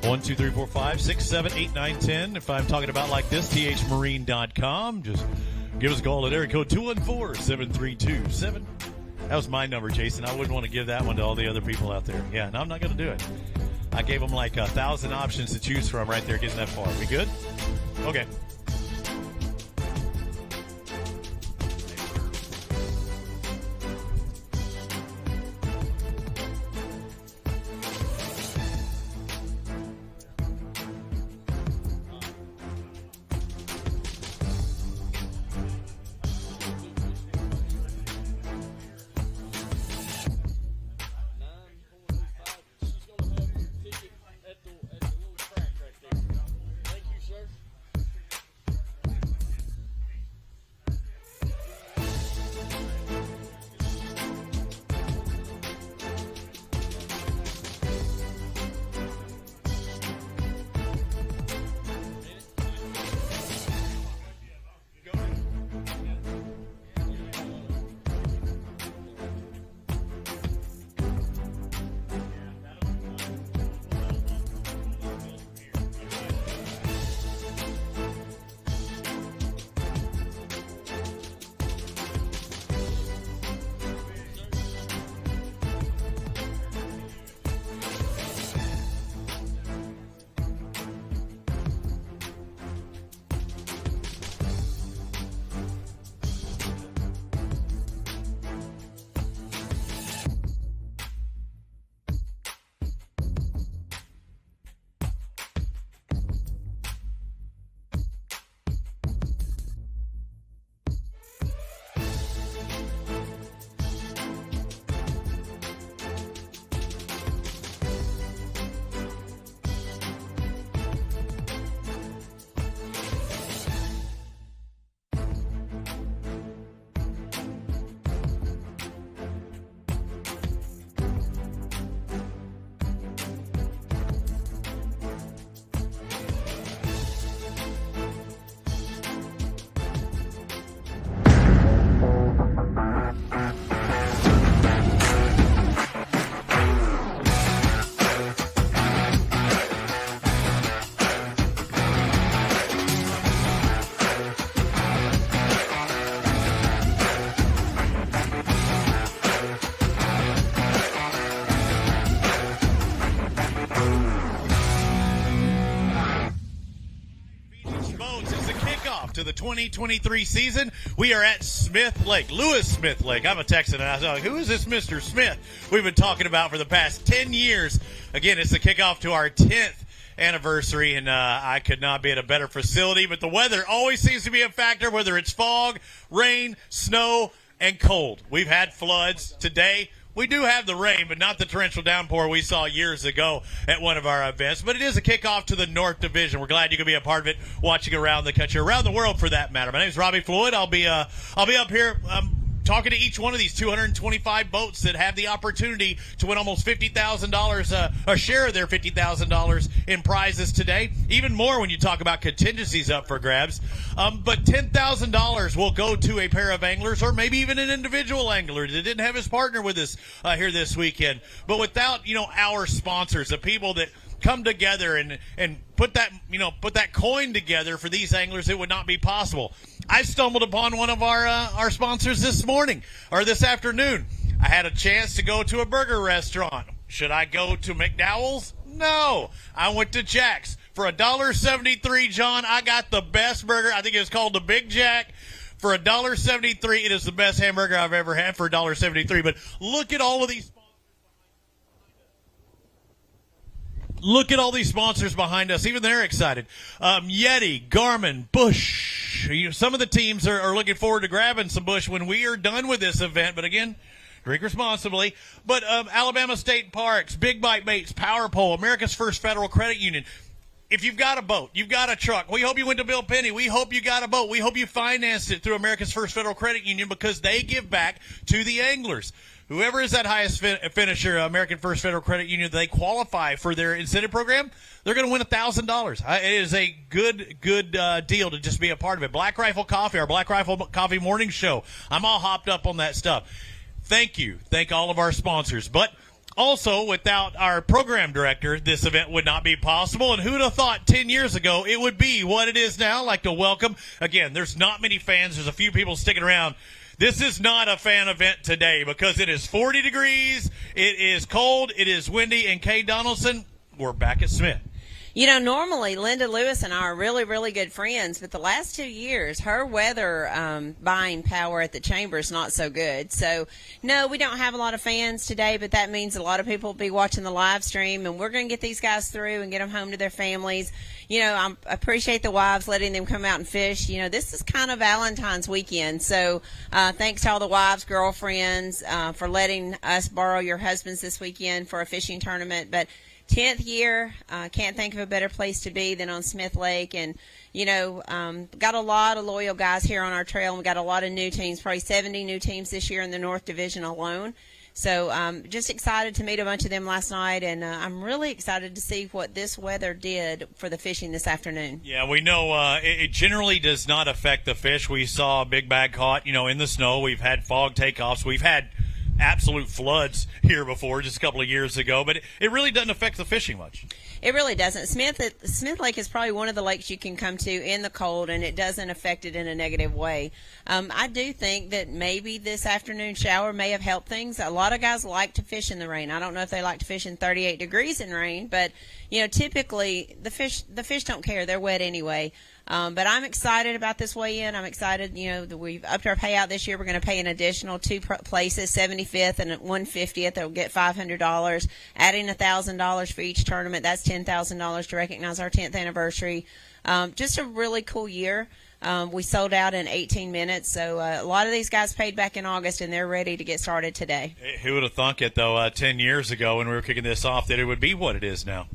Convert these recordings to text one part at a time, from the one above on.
1, 2, 3, 4, 5, 6, 7, 8, 9, 10. If I'm talking about like this, thmarine.com. Just give us a call at area code 214-732-7. That was my number, Jason. I wouldn't want to give that one to all the other people out there. Yeah, no, I'm not going to do it. I gave them like 1,000 options to choose from right there getting that far. We good? Okay. To the 2023 season, we are at Smith Lake, Lewis Smith Lake. I'm a Texan, and I was like, who is this Mr. Smith we've been talking about for the past 10 years? Again, it's the kickoff to our 10th anniversary, and I could not be at a better facility, but the weather always seems to be a factor, whether it's fog, rain, snow, and cold. We've had floods today. We do have the rain, but not the torrential downpour we saw years ago at one of our events. But it is a kickoff to the North Division. We're glad you can be a part of it, watching around the country, around the world for that matter. My name is Robbie Floyd. I'll be up here talking to each one of these 225 boats that have the opportunity to win almost $50,000, a share of their $50,000 in prizes today. Even more when you talk about contingencies up for grabs. But $10,000 will go to a pair of anglers, or maybe even an individual angler that didn't have his partner with us here this weekend. But without, our sponsors, the people that come together and put that coin together for these anglers, it would not be possible. I stumbled upon one of our sponsors this afternoon. I had a chance to go to a burger restaurant. Should I go to McDowell's? No. I went to Jack's. For $1.73, John, I got the best burger. I think it was called the Big Jack. For $1.73, it is the best hamburger I've ever had for $1.73. But look at all of these. Look at all these sponsors behind us. Even they're excited. Yeti, Garmin, Busch. Some of the teams are looking forward to grabbing some Busch when we are done with this event. But again, drink responsibly. But Alabama State Parks, Big Bite Baits, Power Pole, America's First Federal Credit Union. If you've got a boat, you've got a truck, we hope you went to Bill Penny. We hope you got a boat. We hope you financed it through America's First Federal Credit Union, because they give back to the anglers. Whoever is that highest finisher, American First Federal Credit Union, they qualify for their incentive program, they're going to win $1,000. It is a good deal to just be a part of it. Black Rifle Coffee, our Black Rifle Coffee morning show. I'm all hopped up on that stuff. Thank you. Thank all of our sponsors. But Also, without our program director, this event would not be possible. And who'd have thought 10 years ago it would be what it is now? I'd like to welcome, again, there's not many fans. There's a few people sticking around. This is not a fan event today because it is 40 degrees, it is cold, it is windy, and Kay Donaldson, we're back at Smith. You know, normally Linda Lewis and I are really, really good friends, but the last 2 years, her weather buying power at the chamber is not so good. So, no, we don't have a lot of fans today, but that means a lot of people will be watching the live stream, and we're going to get these guys through and get them home to their families. You know, I appreciate the wives letting them come out and fish. You know, this is kind of Valentine's weekend, so thanks to all the wives, girlfriends, for letting us borrow your husbands this weekend for a fishing tournament. But 10th year, can't think of a better place to be than on Smith Lake. And, you know, got a lot of loyal guys here on our trail, and we got a lot of new teams, probably 70 new teams this year in the North Division alone. So just excited to meet a bunch of them last night, and I'm really excited to see what this weather did for the fishing this afternoon. Yeah, we know it generally does not affect the fish. We saw a big bag caught, you know, in the snow. We've had fog takeoffs. We've had absolute floods here before just a couple of years ago, but it really doesn't affect the fishing much. It really doesn't. Smith Lake is probably one of the lakes you can come to in the cold, and it doesn't affect it in a negative way. I do think that maybe this afternoon shower may have helped things. A lot of guys like to fish in the rain. I don't know if they like to fish in 38 degrees in rain, but you know, typically the fish don't care. They're wet anyway. But I'm excited about this weigh-in. I'm excited, you know, that we've upped our payout this year. We're going to pay an additional 2 places, 75th and 150th. They'll get $500, adding $1,000 for each tournament. That's $10,000 to recognize our 10th anniversary. Just a really cool year. We sold out in 18 minutes, so a lot of these guys paid back in August, and they're ready to get started today. Who would have thunk it, though, 10 years ago when we were kicking this off, that it would be what it is now?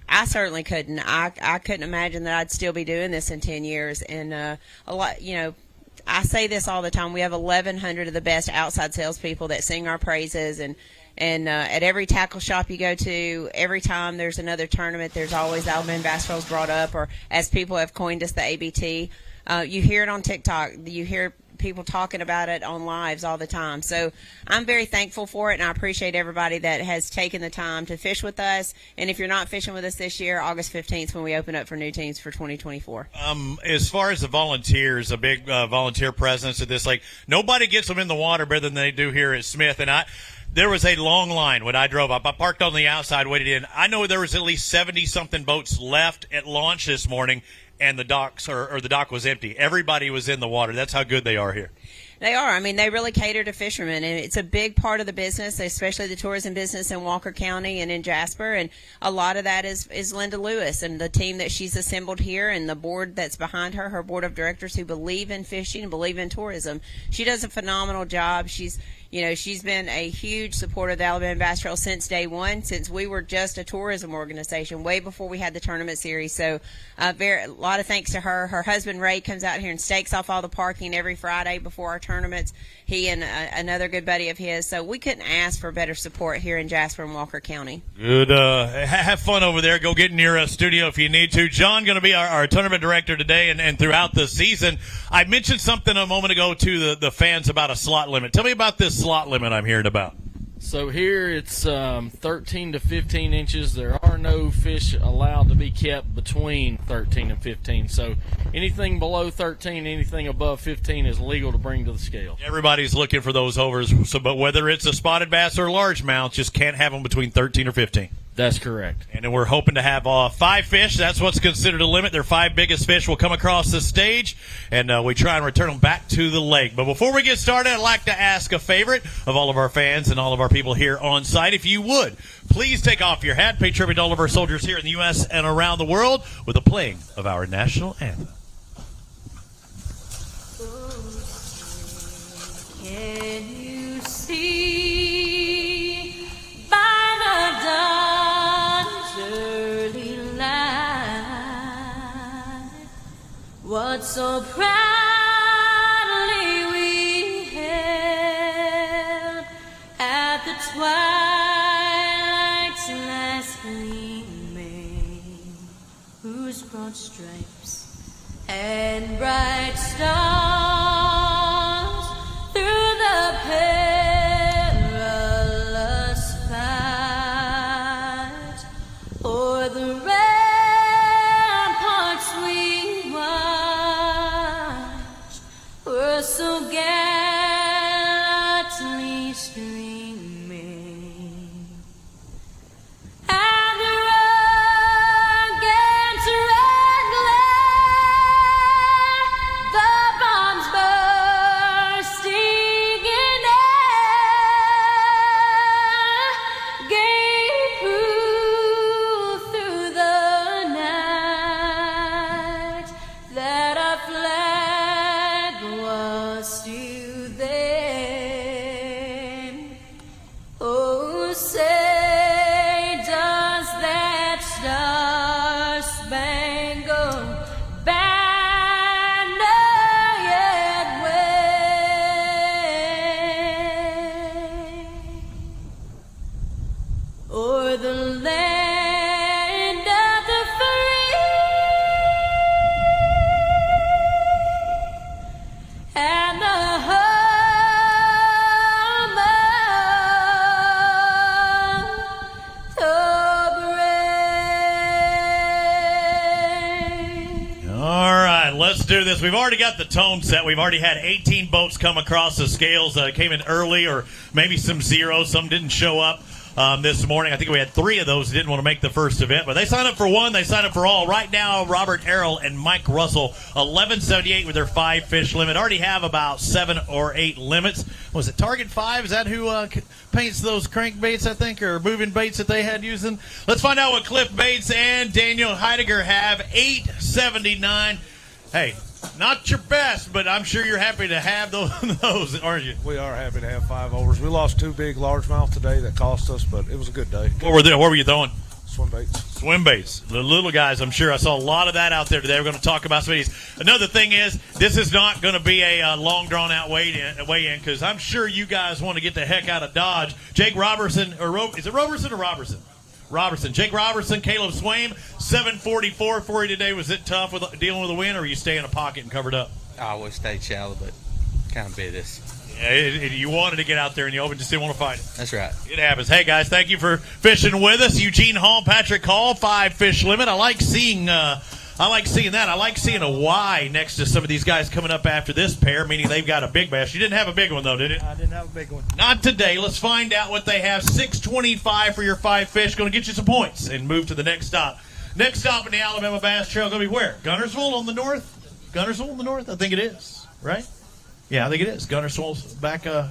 I certainly couldn't. I couldn't imagine that I'd still be doing this in 10 years. And a lot, you know, I say this all the time. We have 1,100 of the best outside salespeople that sing our praises. And at every tackle shop you go to, every time there's another tournament, there's always Alabama Bass Rolls brought up, or as people have coined us, the ABT. You hear it on TikTok. You hear people talking about it on lives all the time. So I'm very thankful for it, and I appreciate everybody that has taken the time to fish with us. And if you're not fishing with us this year, August 15th when we open up for new teams for 2024. As far as the volunteers, a big volunteer presence at this lake, nobody gets them in the water better than they do here at Smith. And there was a long line when I drove up. I parked on the outside, waited in. I know there was at least 70-something boats left at launch this morning, and the docks or the dock was empty. Everybody was in the water. That's how good they are here. They are. I mean, they really cater to fishermen, and it's a big part of the business, especially the tourism business in Walker County and in Jasper. And a lot of that is Linda Lewis and the team that she's assembled here, and the board that's behind her, her board of directors who believe in fishing and believe in tourism. She does a phenomenal job. She's been a huge supporter of the Alabama Bass Trail since day one, since we were just a tourism organization, way before we had the tournament series. So a lot of thanks to her. Her husband, Ray, comes out here and stakes off all the parking every Friday before our tournaments. He and another good buddy of his. So we couldn't ask for better support here in Jasper and Walker County. Good. Have fun over there. Go get in your studio if you need to. John going to be our tournament director today and throughout the season. I mentioned something a moment ago to the fans about a slot limit. Tell me about this slot limit I'm hearing about. So here it's 13 to 15 inches. There are no fish allowed to be kept between 13 and 15. So anything below 13, anything above 15 is legal to bring to the scale. Everybody's looking for those overs, but whether it's a spotted bass or largemouth, just can't have them between 13 or 15. That's correct. And then we're hoping to have 5 fish. That's what's considered a limit. Their 5 biggest fish will come across the stage, and we try and return them back to the lake. But before we get started, I'd like to ask a favorite of all of our fans and all of our people here on site. If you would, please take off your hat, pay tribute to all of our soldiers here in the U.S. and around the world with the playing of our national anthem. Can you see by the dawn's early light what so proudly we held at the twilight's last gleaming, whose broad stripes and bright stars through the perilous fight let's do this. We've already got the tone set. We've already had 18 boats come across the scales. Came in early, or maybe some zeros. Some didn't show up this morning. I think we had 3 of those that didn't want to make the first event, but they signed up for one. They signed up for all. Right now, Robert Errol and Mike Russell, 1178 with their 5 fish limit. Already have about 7 or 8 limits. Was it Target 5? Is that who paints those crankbaits, I think, or moving baits that they had using? Let's find out what Cliff Bates and Daniel Heidegger have. 879. Hey, not your best, but I'm sure you're happy to have those, aren't you? We are happy to have 5 overs. We lost 2 big largemouth today that cost us, but it was a good day. What were you throwing? Swim baits. Swim baits. The little guys, I'm sure. I saw a lot of that out there today. We're going to talk about some of these. Another thing is, this is not going to be a long, drawn-out weigh-in, because I'm sure you guys want to get the heck out of Dodge. Jake Robertson, is it Robertson or Robertson? Robertson. Jake Robertson, Caleb Swaim, 744 for you today. Was it tough with dealing with the wind, or were you staying in a pocket and covered up? I always stayed shallow, but kind of bit us. Yeah, you wanted to get out there in the open, just didn't want to fight it. That's right. It happens. Hey, guys, thank you for fishing with us. Eugene Hall, Patrick Hall, 5 fish limit. I like seeing that. I like seeing a Y next to some of these guys coming up after this pair, meaning they've got a big bass. You didn't have a big one, though, did it? I didn't have a big one. Not today. Let's find out what they have. 625 for your 5 fish. Going to get you some points and move to the next stop. Next stop in the Alabama Bass Trail going to be where? Gunnersville on the north? Gunnersville on the north? I think it is, right? Yeah, I think it is. Gunnersville's back, on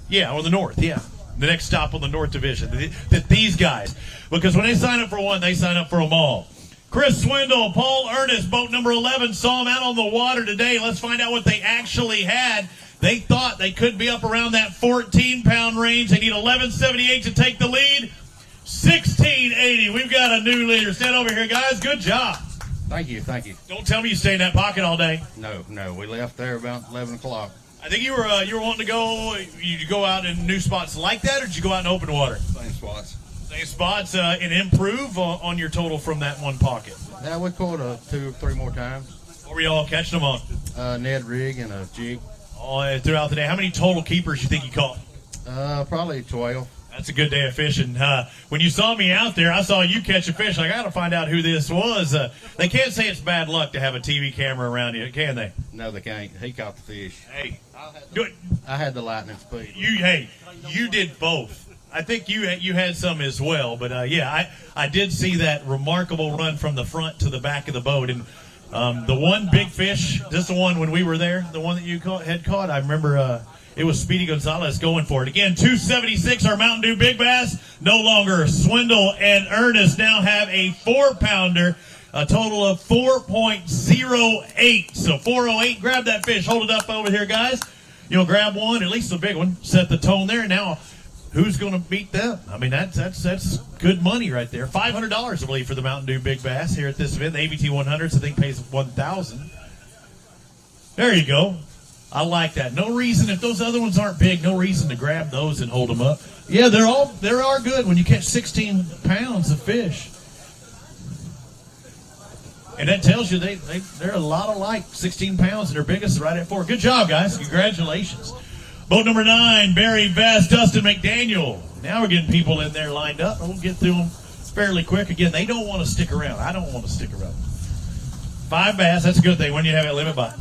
the north, yeah. The next stop on the North Division. These guys. Because when they sign up for one, they sign up for them all. Chris Swindle, Paul Ernest, boat number 11, saw them out on the water today. Let's find out what they actually had. They thought they could be up around that 14-pound range. They need 1178 to take the lead. 1680. We've got a new leader. Stand over here, guys. Good job. Thank you. Don't tell me you stay in that pocket all day. No, we left there about 11 o'clock. I think you were wanting to go. You go out in new spots like that, or did you go out in open water? Same spots. Same spots, and improve on your total from that one pocket. Yeah, we caught 2 or 3 more times. What were you all catching them on? Ned rig and a jig. All throughout the day. How many total keepers you think you caught? Probably 12. That's a good day of fishing. When you saw me out there, I saw you catch a fish. I got to find out who this was. They can't say it's bad luck to have a TV camera around you, can they? No, they can't. He caught the fish. Hey, I had the lightning speed. You did both. I think you had some as well. But, I did see that remarkable run from the front to the back of the boat. And the one big fish, just the one when we were there, the one that you had caught, I remember it was Speedy Gonzalez going for it. Again, 276, our Mountain Dew Big Bass. No longer Swindle and Ernest now have a 4-pounder, a total of 4.08. So 408, grab that fish, hold it up over here, guys. You'll grab one, at least a big one, set the tone there. Now, who's going to beat them? I mean, that's good money right there. $500, I believe, for the Mountain Dew Big Bass here at this event. The ABT 100s, I think, pays $1,000. There you go. I like that. No reason, if those other ones aren't big, no reason to grab those and hold them up. Yeah, they are good when you catch 16 pounds of fish. And that tells you they're a lot alike. 16 pounds, and their biggest is right at 4. Good job, guys. Congratulations. Boat number 9, Barry Vest, Dustin McDaniel. Now we're getting people in there lined up, and we'll get through them fairly quick. Again, they don't want to stick around. I don't want to stick around. 5 bass, that's a good thing. When do you have it limit by?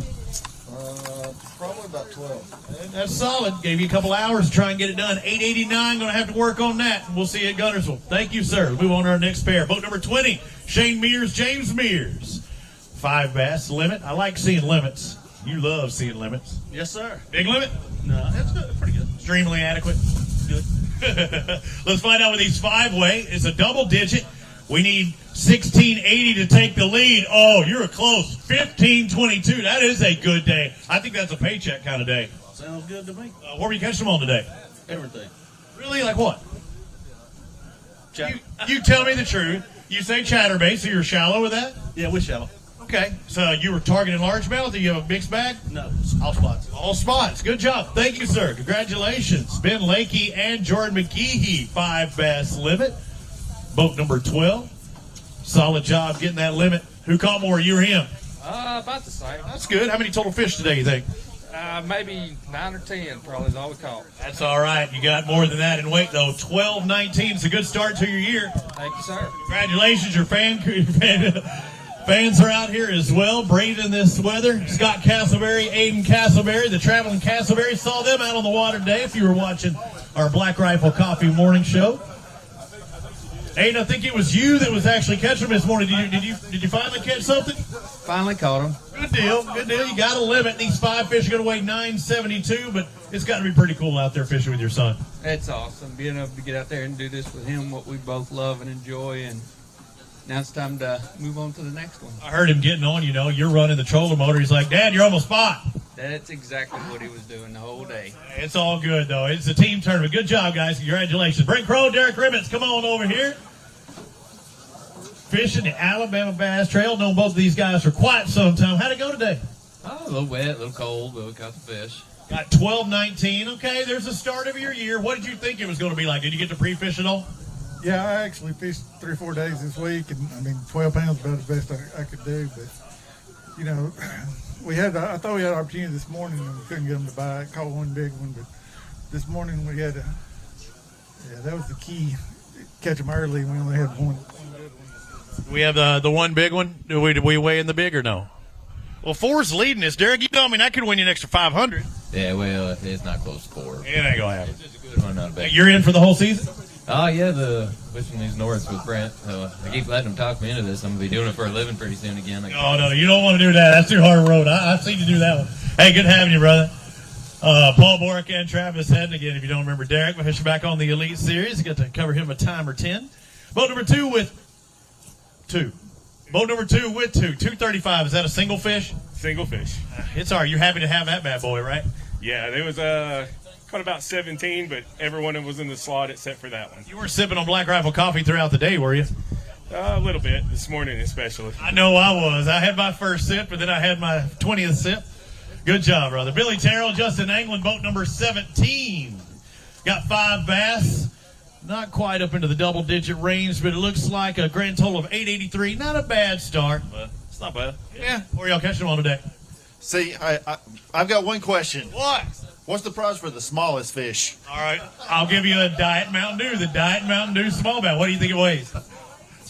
Probably about 12. That's solid. Gave you a couple hours to try and get it done. 889, going to have to work on that. We'll see you at Gunnersville. Thank you, sir. Move on to our next pair. Boat number 20, Shane Mears, James Mears. 5 bass limit. I like seeing limits. You love seeing limits. Yes, sir. Big limit? No, that's good. Pretty good. Extremely adequate. Good. Let's find out what these 5-way. It's a double digit. We need 1680 to take the lead. Oh, you're close. 1522. That is a good day. I think that's a paycheck kind of day. Sounds good to me. What were you catching them on today? Everything. Really? Like what? You tell me the truth. You say chatterbait, so you're shallow with that? Yeah, we're shallow. Okay. So you were targeting largemouth, or you have a mixed bag? No, all spots. All spots. Good job. Thank you, sir. Congratulations. Ben Lakey and Jordan McGehee, 5 bass limit. Boat number 12. Solid job getting that limit. Who caught more, you or him? About the same. That's good. How many total fish today, you think? Maybe 9 or 10 probably is all we caught. That's all right. You got more than that in weight, though. 12-19 is a good start to your year. Thank you, sir. Congratulations. Your fan Fans are out here as well, braving this weather. Scott Castleberry, Aiden Castleberry, the traveling Castleberry. Saw them out on the water today if you were watching our Black Rifle Coffee morning show. Aiden, I think it was you that was actually catching them this morning. Did you finally catch something? Finally caught them. Good deal, good deal. You got a limit. These 5 fish are going to weigh 972, but it's got to be pretty cool out there fishing with your son. It's awesome being able to get out there and do this with him, what we both love and enjoy, and now it's time to move on to the next one. I heard him getting on, you're running the trolling motor. He's like, Dad, you're on the spot. That's exactly what he was doing the whole day. It's all good, though. It's a team tournament. Good job, guys. Congratulations. Brent Crow, Derek Ribbons, come on over here. Fishing the Alabama Bass Trail. Known both of these guys for quite some time. How'd it go today? Oh, a little wet, a little cold, but we caught the fish. Got 12-19. Okay, there's the start of your year. What did you think it was going to be like? Did you get to pre-fish at all? Yeah, I actually fished 3 or 4 days this week, and 12 pounds is about the best I could do. But I thought we had an opportunity this morning, and we couldn't get them to bite. Caught one big one, but this morning we had that was the key. Catch them early. We only had one. We have the one big one. Do we weigh in the big or no? Well, 4's leading us, Derek. That could win you an extra 500. Yeah, well, it's not close to 4. It ain't gonna happen. It's just a good one, not a bad. You're in for the whole season? Oh, yeah, the Wishing These Norths with Brent. So I keep letting him talk me into this. I'm going to be doing it for a living pretty soon again. No, you don't want to do that. That's too hard a road. I've seen you do that one. Hey, good having you, brother. Paul Borick and Travis Hedden. Again, if you don't remember Derek, we're fishing back on the Elite Series. You got to cover him a time or 10. Boat number 2 with 2. Boat number 2 with 2. 235. Is that a single fish? Single fish. It's all right. You're happy to have that bad boy, right? Yeah, there was caught about 17, but everyone was in the slot except for that one. You were sipping on Black Rifle coffee throughout the day, were you? A little bit, this morning especially. I know I was. I had my first sip, but then I had my 20th sip. Good job, brother. Billy Terrell, Justin Anglin, boat number 17. Got 5 bass. Not quite up into the double-digit range, but it looks like a grand total of 883. Not a bad start, but it's not bad. Yeah. Where y'all catching them on today? See, I've got one question. What? What's the price for the smallest fish? All right. I'll give you a Diet Mountain Dew. The Diet Mountain Dew smallmouth. What do you think it weighs?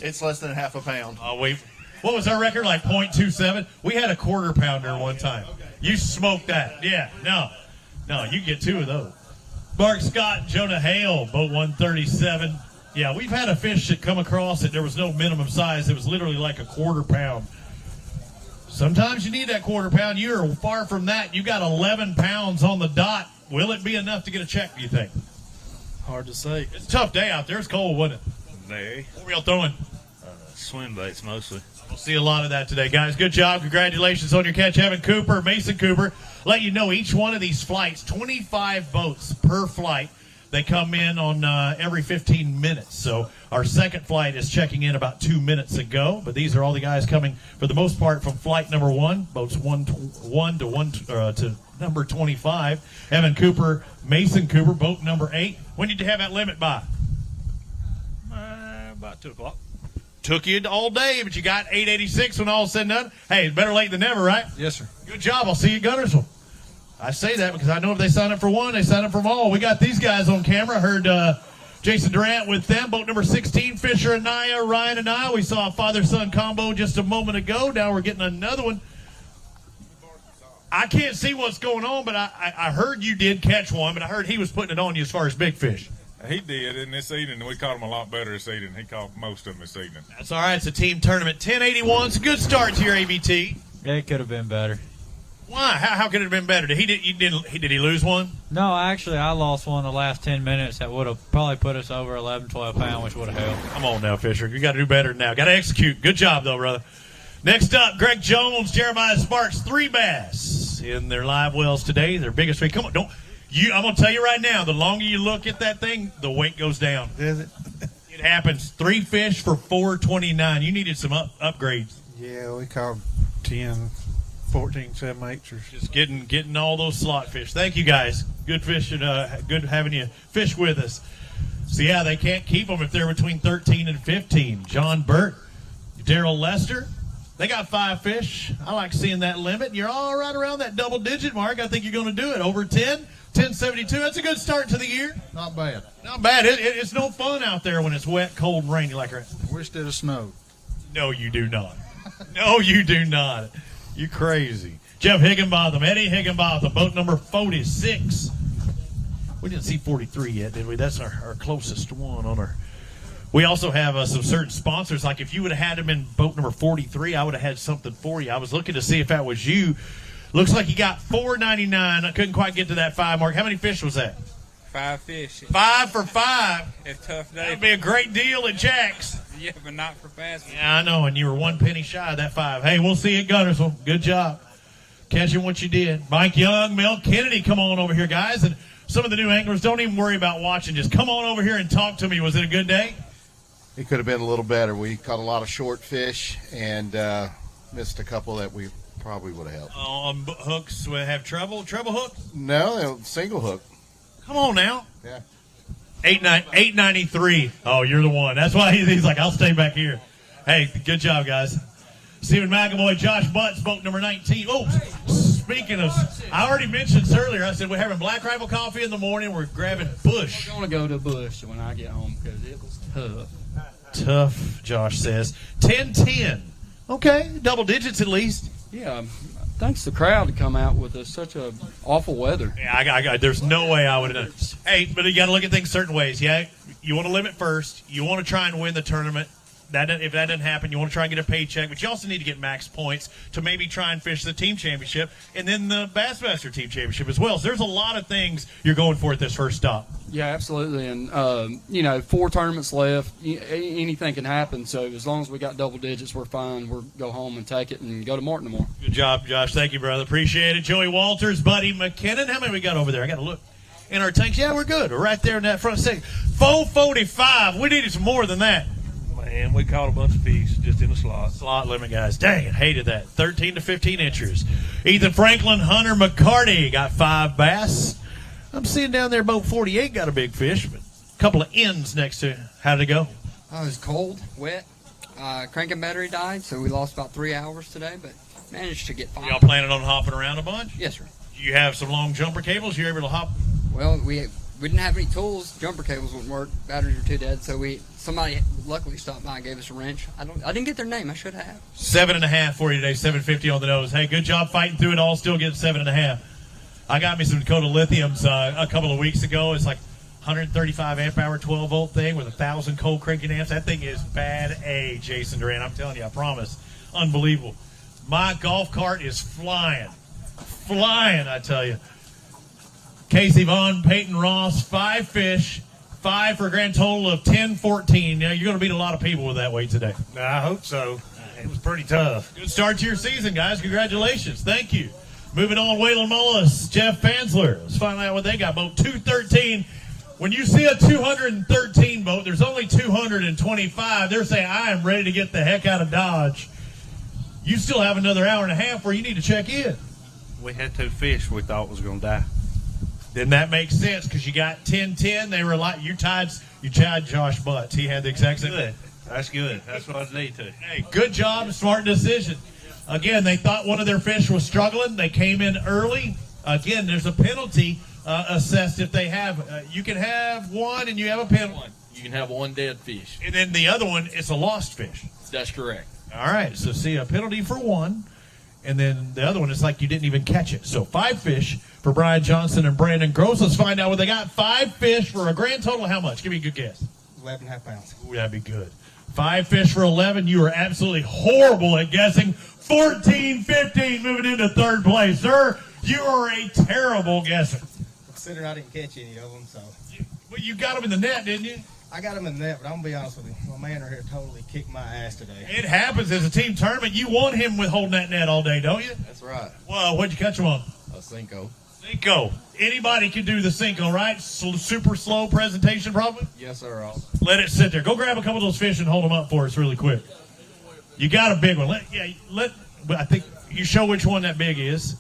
It's less than half a pound. Oh, what was our record? Like 0.27? We had a quarter pounder one time. You smoked that. Yeah. No, you get 2 of those. Mark Scott, Jonah Hale, boat 137. Yeah, we've had a fish that come across that there was no minimum size. It was literally like a quarter pound. Sometimes you need that quarter pound. You're far from that. You got 11 pounds on the dot. Will it be enough to get a check, do you think? Hard to say. It's a tough day out there. It's cold, wasn't it? Nay. What were y'all throwing? Swim baits mostly. We'll see a lot of that today, guys. Good job. Congratulations on your catch. Evan Cooper, Mason Cooper. Let you know each one of these flights, 25 boats per flight. They come in on every 15 minutes. So our second flight is checking in about 2 minutes ago. But these are all the guys coming, for the most part, from flight number 1, boats 1 to number 25. Evan Cooper, Mason Cooper, boat number 8. When did you have that limit by? About 2 o'clock. Took you all day, but you got 886 when all said and done. Hey, it's better late than never, right? Yes, sir. Good job. I'll see you at Gunnersville. I say that because I know if they sign up for one, they sign up for them all. We got these guys on camera. I heard Jason Durant with them. Boat number 16, Fisher and Naya, Ryan and I. We saw a father-son combo just a moment ago. Now we're getting another one. I can't see what's going on, but I heard you did catch one, but I heard he was putting it on you as far as big fish. He did, and this evening we caught him a lot better this evening. He caught most of them this evening. That's all right. It's a team tournament. 1081. It's a good start to your ABT. Yeah, it could have been better. Why? How could it have been better? Did he lose one? No, actually, I lost one in the last 10 minutes that would have probably put us over 11, 12 pounds, which would have helped. Come on now, Fisher. You got to do better than now. Got to execute. Good job, though, brother. Next up, Greg Jones, Jeremiah Sparks, 3 bass in their live wells today. Their biggest 3. Come on, I'm going to tell you right now, the longer you look at that thing, the weight goes down. Does it? It happens. 3 fish for $4.29. You needed some upgrades. Yeah, we caught 10, 14, 7, 8. Just getting all those slot fish. Thank you, guys. Good fishing. Good having you fish with us. So, yeah, they can't keep them if they're between 13 and 15. John Burt, Daryl Lester, they got 5 fish. I like seeing that limit. You're all right around that double-digit mark. I think you're going to do it. Over 10. 1072. That's a good start to the year. Not bad. Not bad. It's no fun out there when it's wet, cold, and rainy like that. Wish it had snowed. No, you do not. No, you do not. You crazy. Jeff Higginbotham, Eddie Higginbotham, boat number 46. We didn't see 43 yet, did we? That's our closest one on our. We also have some certain sponsors. Like if you would have had him in boat number 43, I would have had something for you. I was looking to see if that was you. Looks like you got $4.99. I couldn't quite get to that 5 mark. How many fish was that? 5 fish. 5 for 5. It's a tough day. That'd be a great deal at Jack's. Yeah, but not for fast food. Yeah, I know, and you were 1 penny shy of that 5. Hey, we'll see you at Gunnersville. Good job catching what you did. Mike Young, Mel Kennedy, come on over here, guys. And some of the new anglers, don't even worry about watching. Just come on over here and talk to me. Was it a good day? It could have been a little better. We caught a lot of short fish and missed a couple that we probably would have helped. Hooks would have trouble? Treble hook? No, single hook. Come on now. Yeah. 893. Oh, you're the one. That's why he's like, I'll stay back here. Hey, good job, guys. Stephen McAvoy, Josh Butts, boat number 19. Oh, speaking of, I already mentioned this earlier. I said we're having Black Rifle coffee in the morning. We're grabbing Bush. I'm going to go to Bush when I get home because it was tough. Tough, Josh says. 10-10. Okay, double digits at least. Yeah, thanks to the crowd to come out with such a awful weather. Yeah, there's no way I would have done it. Hey, but you got to look at things certain ways. Yeah, you want to limit first. You want to try and win the tournament. If that doesn't happen, you want to try and get a paycheck, but you also need to get max points to maybe try and fish the team championship and then the Bassmaster team championship as well. So there's a lot of things you're going for at this first stop. Yeah, absolutely. And, 4 tournaments left. Anything can happen. So as long as we got double digits, we're fine. We'll go home and take it and go to Martin tomorrow. Good job, Josh. Thank you, brother. Appreciate it. Joey Walters, Buddy McKinnon. How many we got over there? I got to look. In our tanks, yeah, we're good. We're right there in that front section. 445. We needed some more than that. Man, we caught a bunch of fish just in the slot. Slot limit, guys. Dang it, hated that. 13 to 15 inches. Ethan Franklin, Hunter McCarty got 5 bass. I'm seeing down there boat 48 got a big fish, but a couple of ends next to it. How did it go? It was cold, wet. Cranking battery died, so we lost about 3 hours today, but managed to get 5. Y'all planning on hopping around a bunch? Yes, sir. You have some long jumper cables? You're able to hop? Well, we didn't have any tools. Jumper cables wouldn't work. Batteries were too dead, so somebody luckily stopped by and gave us a wrench. I didn't get their name. I should have. 7.5 for you today. 750 on the nose. Hey, good job fighting through it all. Still getting 7.5. I got me some Dakota Lithiums a couple of weeks ago. It's like 135 amp hour 12 volt thing with 1,000 cold cranking amps. That thing is bad A, Jason Duran. I'm telling you, I promise. Unbelievable. My golf cart is flying. Flying, I tell you. Casey Vaughn, Peyton Ross, 5 fish, 5 for a grand total of 10-14. Now, you're going to beat a lot of people with that weight today. I hope so. It was pretty tough. Good start to your season, guys. Congratulations. Thank you. Moving on, Waylon Mullis, Jeff Fansler. Let's find out what they got. Boat 213. When you see a 213 boat, there's only 225. They're saying, I am ready to get the heck out of Dodge. You still have another hour and a half where you need to check in. We had 2 fish we thought was going to die. Then that makes sense because you got 10-10. They were like you tied Josh Butts. He had the exact same. Good. That's good. That's what I need to. Hey, good job, smart decision. Again, they thought one of their fish was struggling. They came in early. Again, there's a penalty assessed if they have. You can have one and you have a penalty. You can have 1 dead fish. And then the other one is a lost fish. That's correct. All right, so see a penalty for 1. And then the other one is like you didn't even catch it. So 5 fish for Brian Johnson and Brandon Gross. Let's find out what they got. 5 fish for a grand total of how much? Give me a good guess. 11.5 pounds. Ooh, that'd be good. 5 fish for 11. You are absolutely horrible at guessing. 14-15 moving into 3rd place. Sir, you are a terrible guesser. Considering I didn't catch any of them, so. Well, you got them in the net, didn't you? I got them in the net, but I'm going to be honest with you. My man right here totally kicked my ass today. It happens as a team tournament. You want him with holding that net all day, don't you? That's right. Well, what'd you catch him on? A Cinco. Cinco. Anybody can do the Cinco, right? Super slow presentation, probably? Yes, sir. Let it sit there. Go grab a couple of those fish and hold them up for us really quick. You got a big one. But I think you show which one that big is.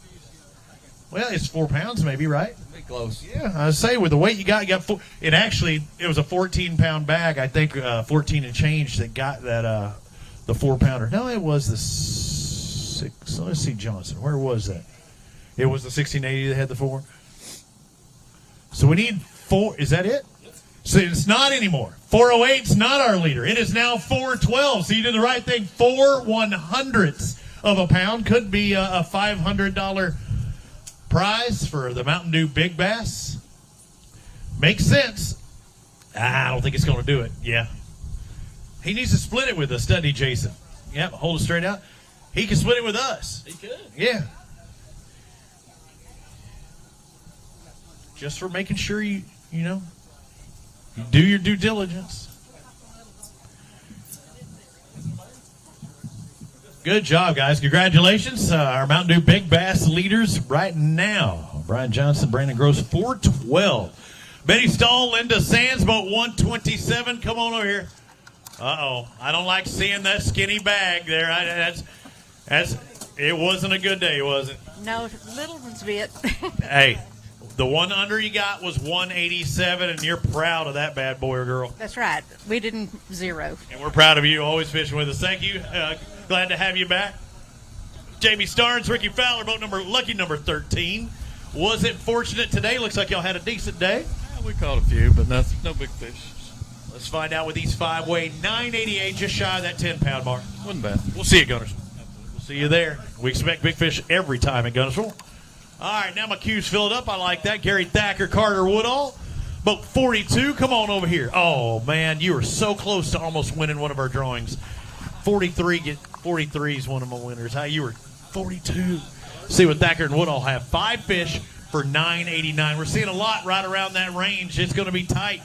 Well, it's 4 pounds maybe, right? Be close. Yeah, I say with the weight you got 4. It was a 14-pound bag. I think 14 and change that got that the 4-pounder. No, it was the 6. So let's see, Johnson. Where was that? It was the 1680 that had the 4. So we need 4. Is that it? So it's not anymore. 408's not our leader. It is now 412. So you did the right thing. 4/100ths of a pound could be a $500 prize for the Mountain Dew Big Bass. Makes sense. I don't think it's going to do it. Yeah. He needs to split it with us, doesn't he, Jason? Yeah, hold it straight out. He can split it with us. He could. Yeah. Just for making sure you do your due diligence. Good job, guys. Congratulations. Our Mountain Dew Big Bass leaders right now. Brian Johnson, Brandon Gross, 412. Betty Stahl, Linda Sands, boat 127. Come on over here. Uh-oh. I don't like seeing that skinny bag there. It wasn't a good day, was it? No, little one's bit. Hey, the one under you got was 187, and you're proud of that bad boy or girl. That's right. We didn't zero. And we're proud of you, always fishing with us. Thank you. Glad to have you back. Jamie Starnes, Ricky Fowler, lucky number 13. Was it fortunate today? Looks like y'all had a decent day. Yeah, we caught a few, but no big fish. Let's find out what these five weigh. 988, just shy of that 10-pound mark. Wasn't bad. We'll see you, Gunnersville. We'll see you there. We expect big fish every time in Gunnersville. All right, now my queue's filled up. I like that. Gary Thacker, Carter Woodall. Boat 42, come on over here. Oh, man, you were so close to almost winning one of our drawings. 43 is one of my winners. You were 42. See what Thacker and Woodall have. 5 fish for $9.89. We're seeing a lot right around that range. It's going to be tight.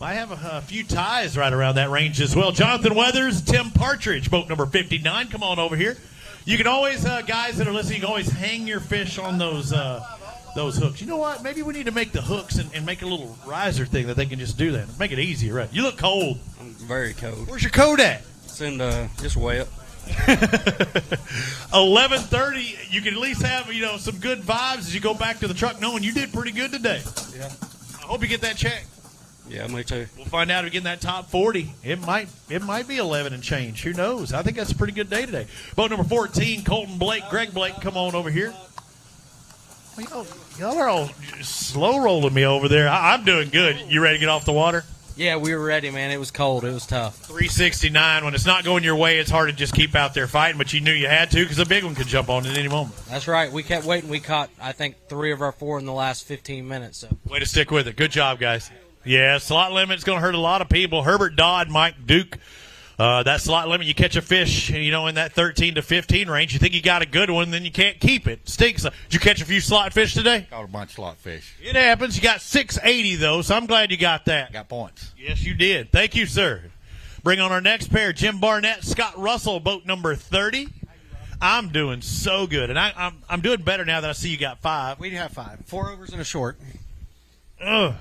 I have a few ties right around that range as well. Jonathan Weathers, Tim Partridge, boat number 59. Come on over here. You can always, guys that are listening, you can always hang your fish on those hooks. You know what? Maybe we need to make the hooks and make a little riser thing that they can just do that. Make it easier, right? You look cold. I'm very cold. Where's your coat at? It's in just wet. 11:30. You can at least have some good vibes as you go back to the truck, knowing you did pretty good today. Yeah. I hope you get that check. Yeah, me too. We'll find out if we get in that top 40. It might be 11 and change. Who knows? I think that's a pretty good day today. Boat number 14, Colton Blake, Greg Blake, come on over here. Y'all are all slow rolling me over there. I'm doing good. You ready to get off the water? Yeah, we were ready, man. It was cold. It was tough. 369. When it's not going your way, it's hard to just keep out there fighting, but you knew you had to because a big one could jump on at any moment. That's right. We kept waiting. We caught, I think, 3 of our 4 in the last 15 minutes. So. Way to stick with it. Good job, guys. Yeah, slot limit's going to hurt a lot of people. Herbert Dodd, Mike Duke. That slot limit, you catch a fish, in that 13 to 15 range. You think you got a good one, then you can't keep it. Stinks. Did you catch a few slot fish today? Caught a bunch of slot fish. It happens. You got 680, though, so I'm glad you got that. Got points. Yes, you did. Thank you, sir. Bring on our next pair, Jim Barnett, Scott Russell, boat number 30. I'm doing so good, and I'm doing better now that I see you got 5. We have 5. 4 overs and a short. Ugh.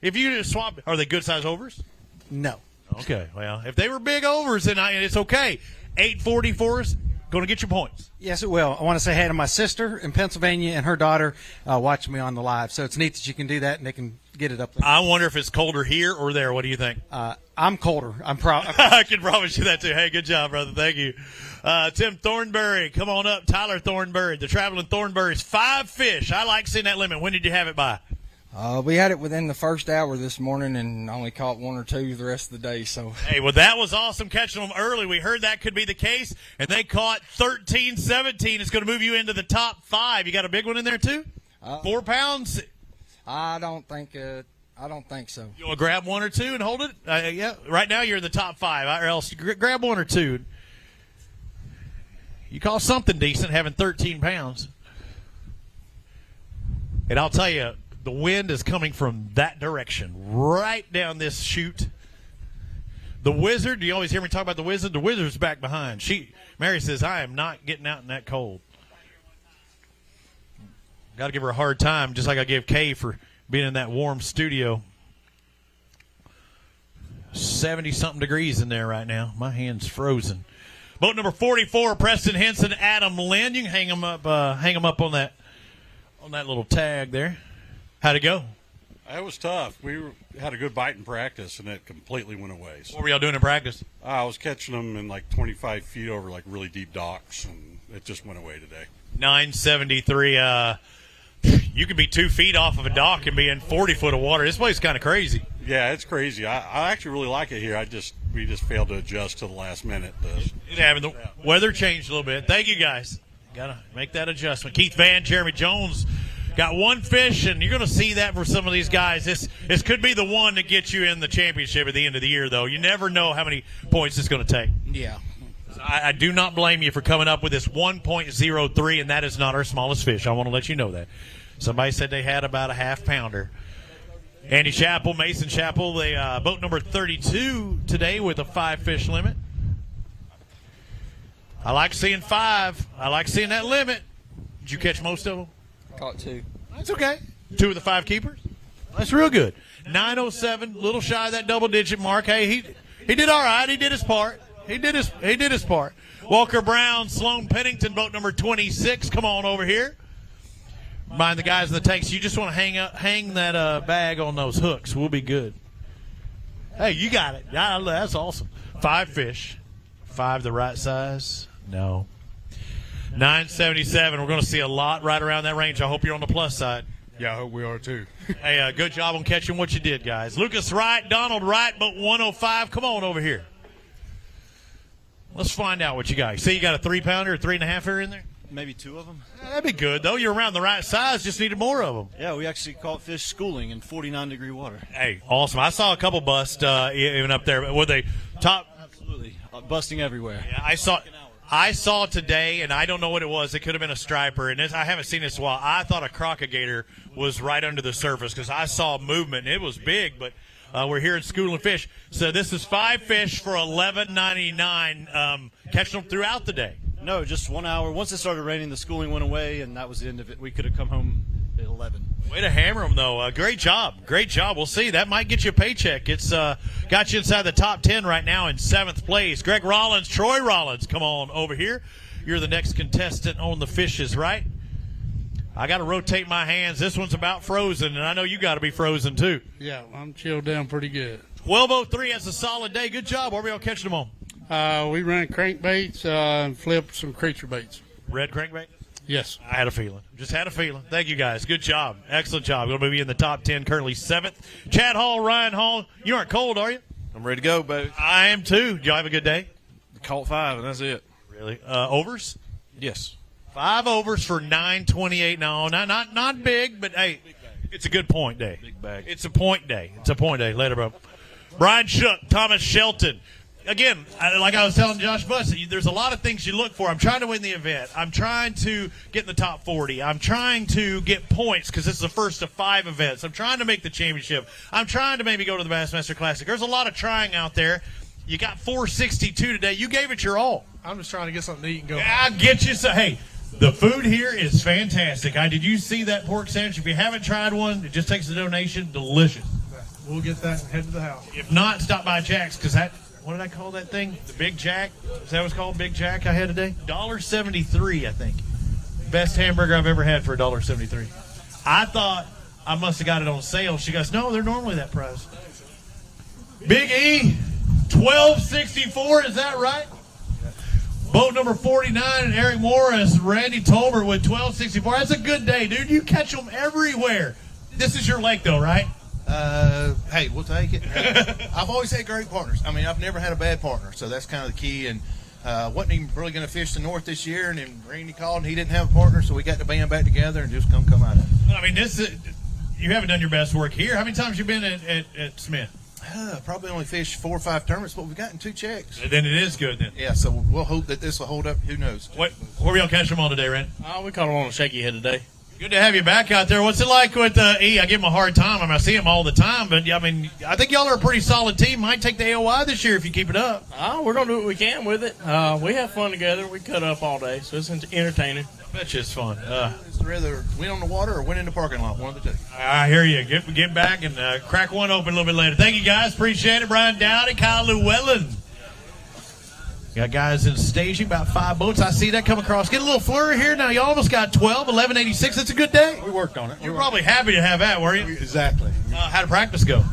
If you just swap, are they good size overs? No. Okay, well, if they were big overs, then it's okay. 844's going to get you points. Yes, it will. I want to say hey to my sister in Pennsylvania and her daughter watching me on the live. So it's neat that you can do that and they can get it up there. I wonder if it's colder here or there. What do you think? I'm colder. I'm proud. I can promise you that, too. Hey, good job, brother. Thank you. Tim Thornberry, come on up. Tyler Thornberry, the traveling Thornberries. 5 fish. I like seeing that limit. When did you have it by? We had it within the first hour this morning and only caught 1 or 2 the rest of the day. So hey, well, that was awesome catching them early. We heard that could be the case, and they caught 13, 17. It's going to move you into the top 5. You got a big one in there, too? 4 pounds? I don't think so. You want to grab 1 or 2 and hold it? Yeah, right now you're in the top 5, or else grab 1 or 2. You call something decent having 13 pounds. And I'll tell you, the wind is coming from that direction, right down this chute. The Wizard, you always hear me talk about the Wizard? The Wizard's back behind. Mary says, I am not getting out in that cold. Got to give her a hard time, just like I gave Kay for being in that warm studio. 70-something degrees in there right now. My hand's frozen. Boat number 44, Preston Henson, Adam Lynn. You can hang them up on that little tag there. How'd it go? It was tough. We had a good bite in practice, and it completely went away. So, what were y'all doing in practice? I was catching them in like 25 feet over like really deep docks, and it just went away today. 973. You could be 2 feet off of a dock and be in 40 foot of water. This place is kind of crazy. Yeah, it's crazy. I actually really like it here. We just failed to adjust to the last minute. The weather changed a little bit. Thank you, guys. Got to make that adjustment. Keith Van, Jeremy Jones got one fish, and you're going to see that for some of these guys. This could be the one that gets you in the championship at the end of the year, though. You never know how many points it's going to take. Yeah. I do not blame you for coming up with this 1.03, and that is not our smallest fish. I want to let you know that. Somebody said they had about a half-pounder. Andy Chappell, Mason Chappell, they boat number 32 today with a 5-fish limit. I like seeing 5. I like seeing that limit. Did you catch most of them? Caught 2. That's okay. 2 of the 5 keepers. That's real good. 907, little shy of that double-digit mark. Hey, he did all right. He did his part. He did his part. Walker Brown, Sloan Pennington, boat number 26. Come on over here. Mind the guys in the tanks. You just want to hang that bag on those hooks. We'll be good. Hey, you got it. That's awesome. 5 fish. 5 the right size? No. 977. We're going to see a lot right around that range. I hope you're on the plus side. Yeah, I hope we are too. Hey, good job on catching what you did, guys. Lucas Wright, Donald Wright, boat 105. Come on over here. Let's find out what you got. See, you got a 3-pounder or 3.5-er in there? Maybe 2 of them. That'd be good, though. You're around the right size. Just needed more of them. Yeah, we actually caught fish schooling in 49-degree water. Hey, awesome. I saw a couple bust even up there. Were they top? Absolutely. Busting everywhere. Yeah, I saw today, and I don't know what it was. It could have been a striper, and I haven't seen this in a while. I thought a crocodigator was right under the surface because I saw movement, and it was big, but we're here in schooling fish. So this is 5 fish for $11.99. Catching them throughout the day. No, just 1 hour. Once it started raining, the schooling went away, and that was the end of it. We could have come home at 11. Way to hammer them, though. Great job. Great job. We'll see. That might get you a paycheck. It's got you inside the top 10 right now in 7th place. Greg Rollins, Troy Rollins, come on over here. You're the next contestant on the fishes, right? I got to rotate my hands. This one's about frozen, and I know you got to be frozen, too. Yeah, I'm chilled down pretty good. 12:03 has a solid day. Good job. Where are we all catching them on? We ran crankbaits and flipped some creature baits. Red crankbait? Yes. I had a feeling. Just had a feeling. Thank you, guys. Good job. Excellent job. Going to be in the top 10, currently 7th. Chad Hall, Ryan Hall. You aren't cold, are you? I'm ready to go, baby. I am, too. Did y'all have a good day? Caught 5, and that's it. Really? Overs? Yes. 5 overs for $9.28. No, not big, but, hey, it's a good point day. Big bag. It's a point day. It's a point day. Later, bro. Brian Shook, Thomas Shelton. Again, like I was telling Josh Bussey, there's a lot of things you look for. I'm trying to win the event. I'm trying to get in the top 40. I'm trying to get points because this is the first of 5 events. I'm trying to make the championship. I'm trying to maybe go to the Bassmaster Classic. There's a lot of trying out there. You got 462 today. You gave it your all. I'm just trying to get something to eat and go. I'll get you some. Hey, the food here is fantastic. Did you see that pork sandwich? If you haven't tried one, it just takes a donation. Delicious. We'll get that and head to the house. If not, stop by Jack's because what did I call that thing? The Big Jack? Is that what it's called? Big Jack I had today? $1.73, I think. Best hamburger I've ever had for $1.73. I thought I must have got it on sale. She goes, no, they're normally that price. Big E, $12.64, is that right? Boat number 49, and Eric Morris, Randy Tolbert with $12.64. That's a good day, dude. You catch them everywhere. This is your lake, though, right? Hey, we'll take it. I've always had great partners. I mean, I've never had a bad partner, so that's kind of the key. And wasn't even really going to fish the north this year, and then Randy called, and he didn't have a partner, so we got the band back together and just come out of it. I mean, you haven't done your best work here. How many times have you been at Smith? Probably only fished 4 or 5 tournaments, but we've gotten 2 checks. Then it is good, then. Yeah, so we'll hope that this will hold up. Who knows? Where were y'all catching them on today, Randy? We caught them on a shaky head today. Good to have you back out there. What's it like with E? I give him a hard time. I see him all the time, but I mean, I think y'all are a pretty solid team. Might take the AOY this year if you keep it up. We're gonna do what we can with it. We have fun together. We cut up all day, so it's entertaining. I bet you it's fun. It's rather win on the water or win in the parking lot. One of the two. I hear you. Get back and crack one open a little bit later. Thank you guys. Appreciate it. Brian Dowdy, Kyle Llewellyn. Got guys in staging, about 5 boats. I see that come across. Get a little flurry here. Now, you almost got 12, 1186. That's a good day. We worked on it. You're probably happy to have that, were you? Exactly. How'd practice go?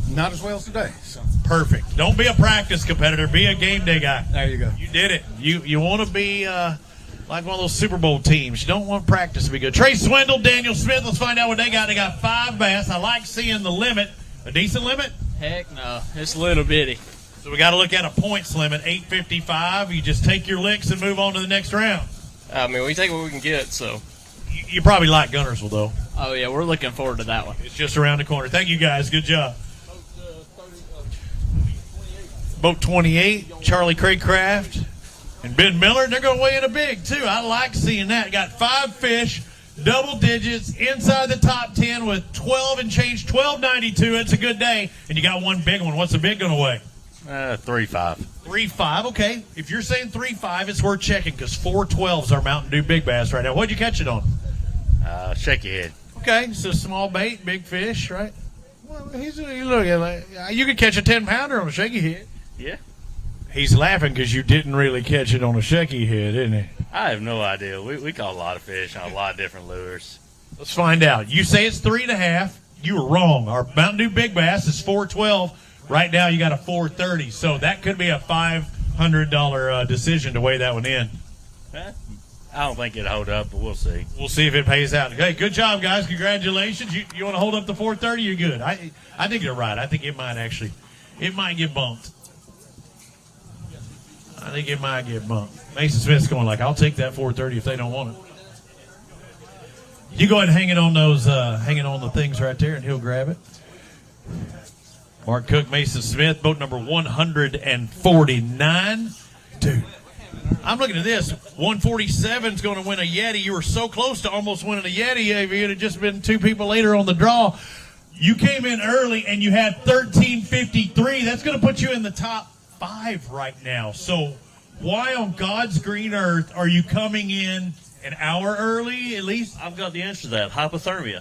Not as well as today. So. Perfect. Don't be a practice competitor. Be a game day guy. There you go. You did it. You want to be like one of those Super Bowl teams. You don't want practice to be good. Trey Swindle, Daniel Smith. Let's find out what they got. They got 5 bass. I like seeing the limit. A decent limit? Heck no, it's a little bitty. So we got to look at a points limit, 855. You just take your licks and move on to the next round. I mean, we take what we can get, so. You probably like Gunnersville, though. Oh, yeah, we're looking forward to that one. It's just around the corner. Thank you, guys. Good job. Boat 28, Charlie Craycraft and Ben Miller. They're going to weigh in a big, too. I like seeing that. Got 5 fish, double digits, inside the top 10 with 12 and change, 12.92. It's a good day. And you got one big one. What's the big going to weigh? 3.5. 3.5, okay. If you're saying 3.5, it's worth checking because 4.12s are Mountain Dew Big Bass right now. What'd you catch it on? Shaky head. Okay, so small bait, big fish, right? Well, he's looking like you could catch a 10-pounder on a shaky head. Yeah. He's laughing because you didn't really catch it on a shaky head, didn't he? I have no idea. We caught a lot of fish on a lot of different lures. Let's find out. You say it's 3.5. You were wrong. Our Mountain Dew Big Bass is 4.12. Right now, you got a 4.30. So that could be a $500 decision to weigh that one in. I don't think it'll hold up, but we'll see. We'll see if it pays out. Okay, good job, guys. Congratulations. You want to hold up the 4.30? You're good. I think you're right. I think it might get bumped. I think it might get bumped. Mason Smith's going like, I'll take that 4.30 if they don't want it. You go ahead and hang it on those, hanging on the things right there, and he'll grab it. Mark Cook, Mason Smith, boat number 149. Dude, I'm looking at this. 147 is going to win a Yeti. You were so close to almost winning a Yeti. If it had just been 2 people later on the draw. You came in early and you had 13.53. That's going to put you in the top 5 right now. So why on God's green earth are you coming in an hour early at least? I've got the answer to that. Hypothermia.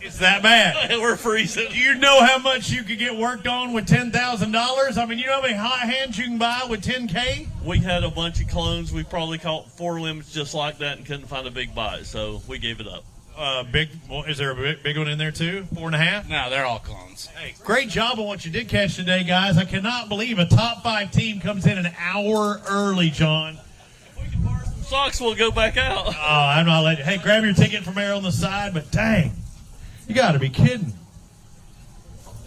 It's that bad. We're freezing. Do you know how much you could get worked on with $10,000? I mean, you know how many hot hands you can buy with $10K? We had a bunch of clones. We probably caught 4 limits just like that and couldn't find a big bite, so we gave it up. Is there a big one in there too? 4.5? No, they're all clones. Hey, great job on what you did catch today, guys. I cannot believe a top 5 team comes in an hour early, John. Socks will go back out. Oh, I'm not letting you. Hey, grab your ticket from there on the side, but dang. You got to be kidding.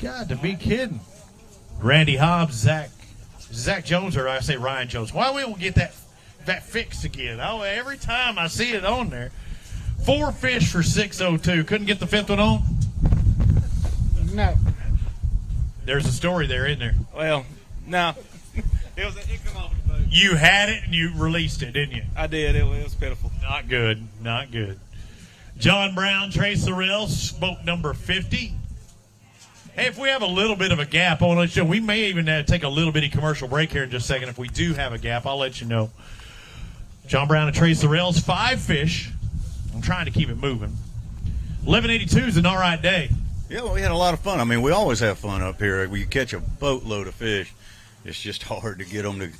Got to be kidding. Randy Hobbs, Zach Jones, or I say Ryan Jones. Why we don't get that fixed again? Oh, every time I see it on there. 4 fish for 602. Couldn't get the 5th one on? No. There's a story there, isn't there? Well, no. It come off the boat. You had it and you released it, didn't you? I did. It was pitiful. Not good. Not good. John Brown, Trey Sorrell, boat number 50. Hey, if we have a little bit of a gap on the show, we may even take a little bitty commercial break here in just a second. If we do have a gap, I'll let you know. John Brown and Trey Sorrell's 5 fish. I'm trying to keep it moving. 1182 is an all right day. Yeah, well, we had a lot of fun. I mean, we always have fun up here. We catch a boatload of fish. It's just hard to get them to,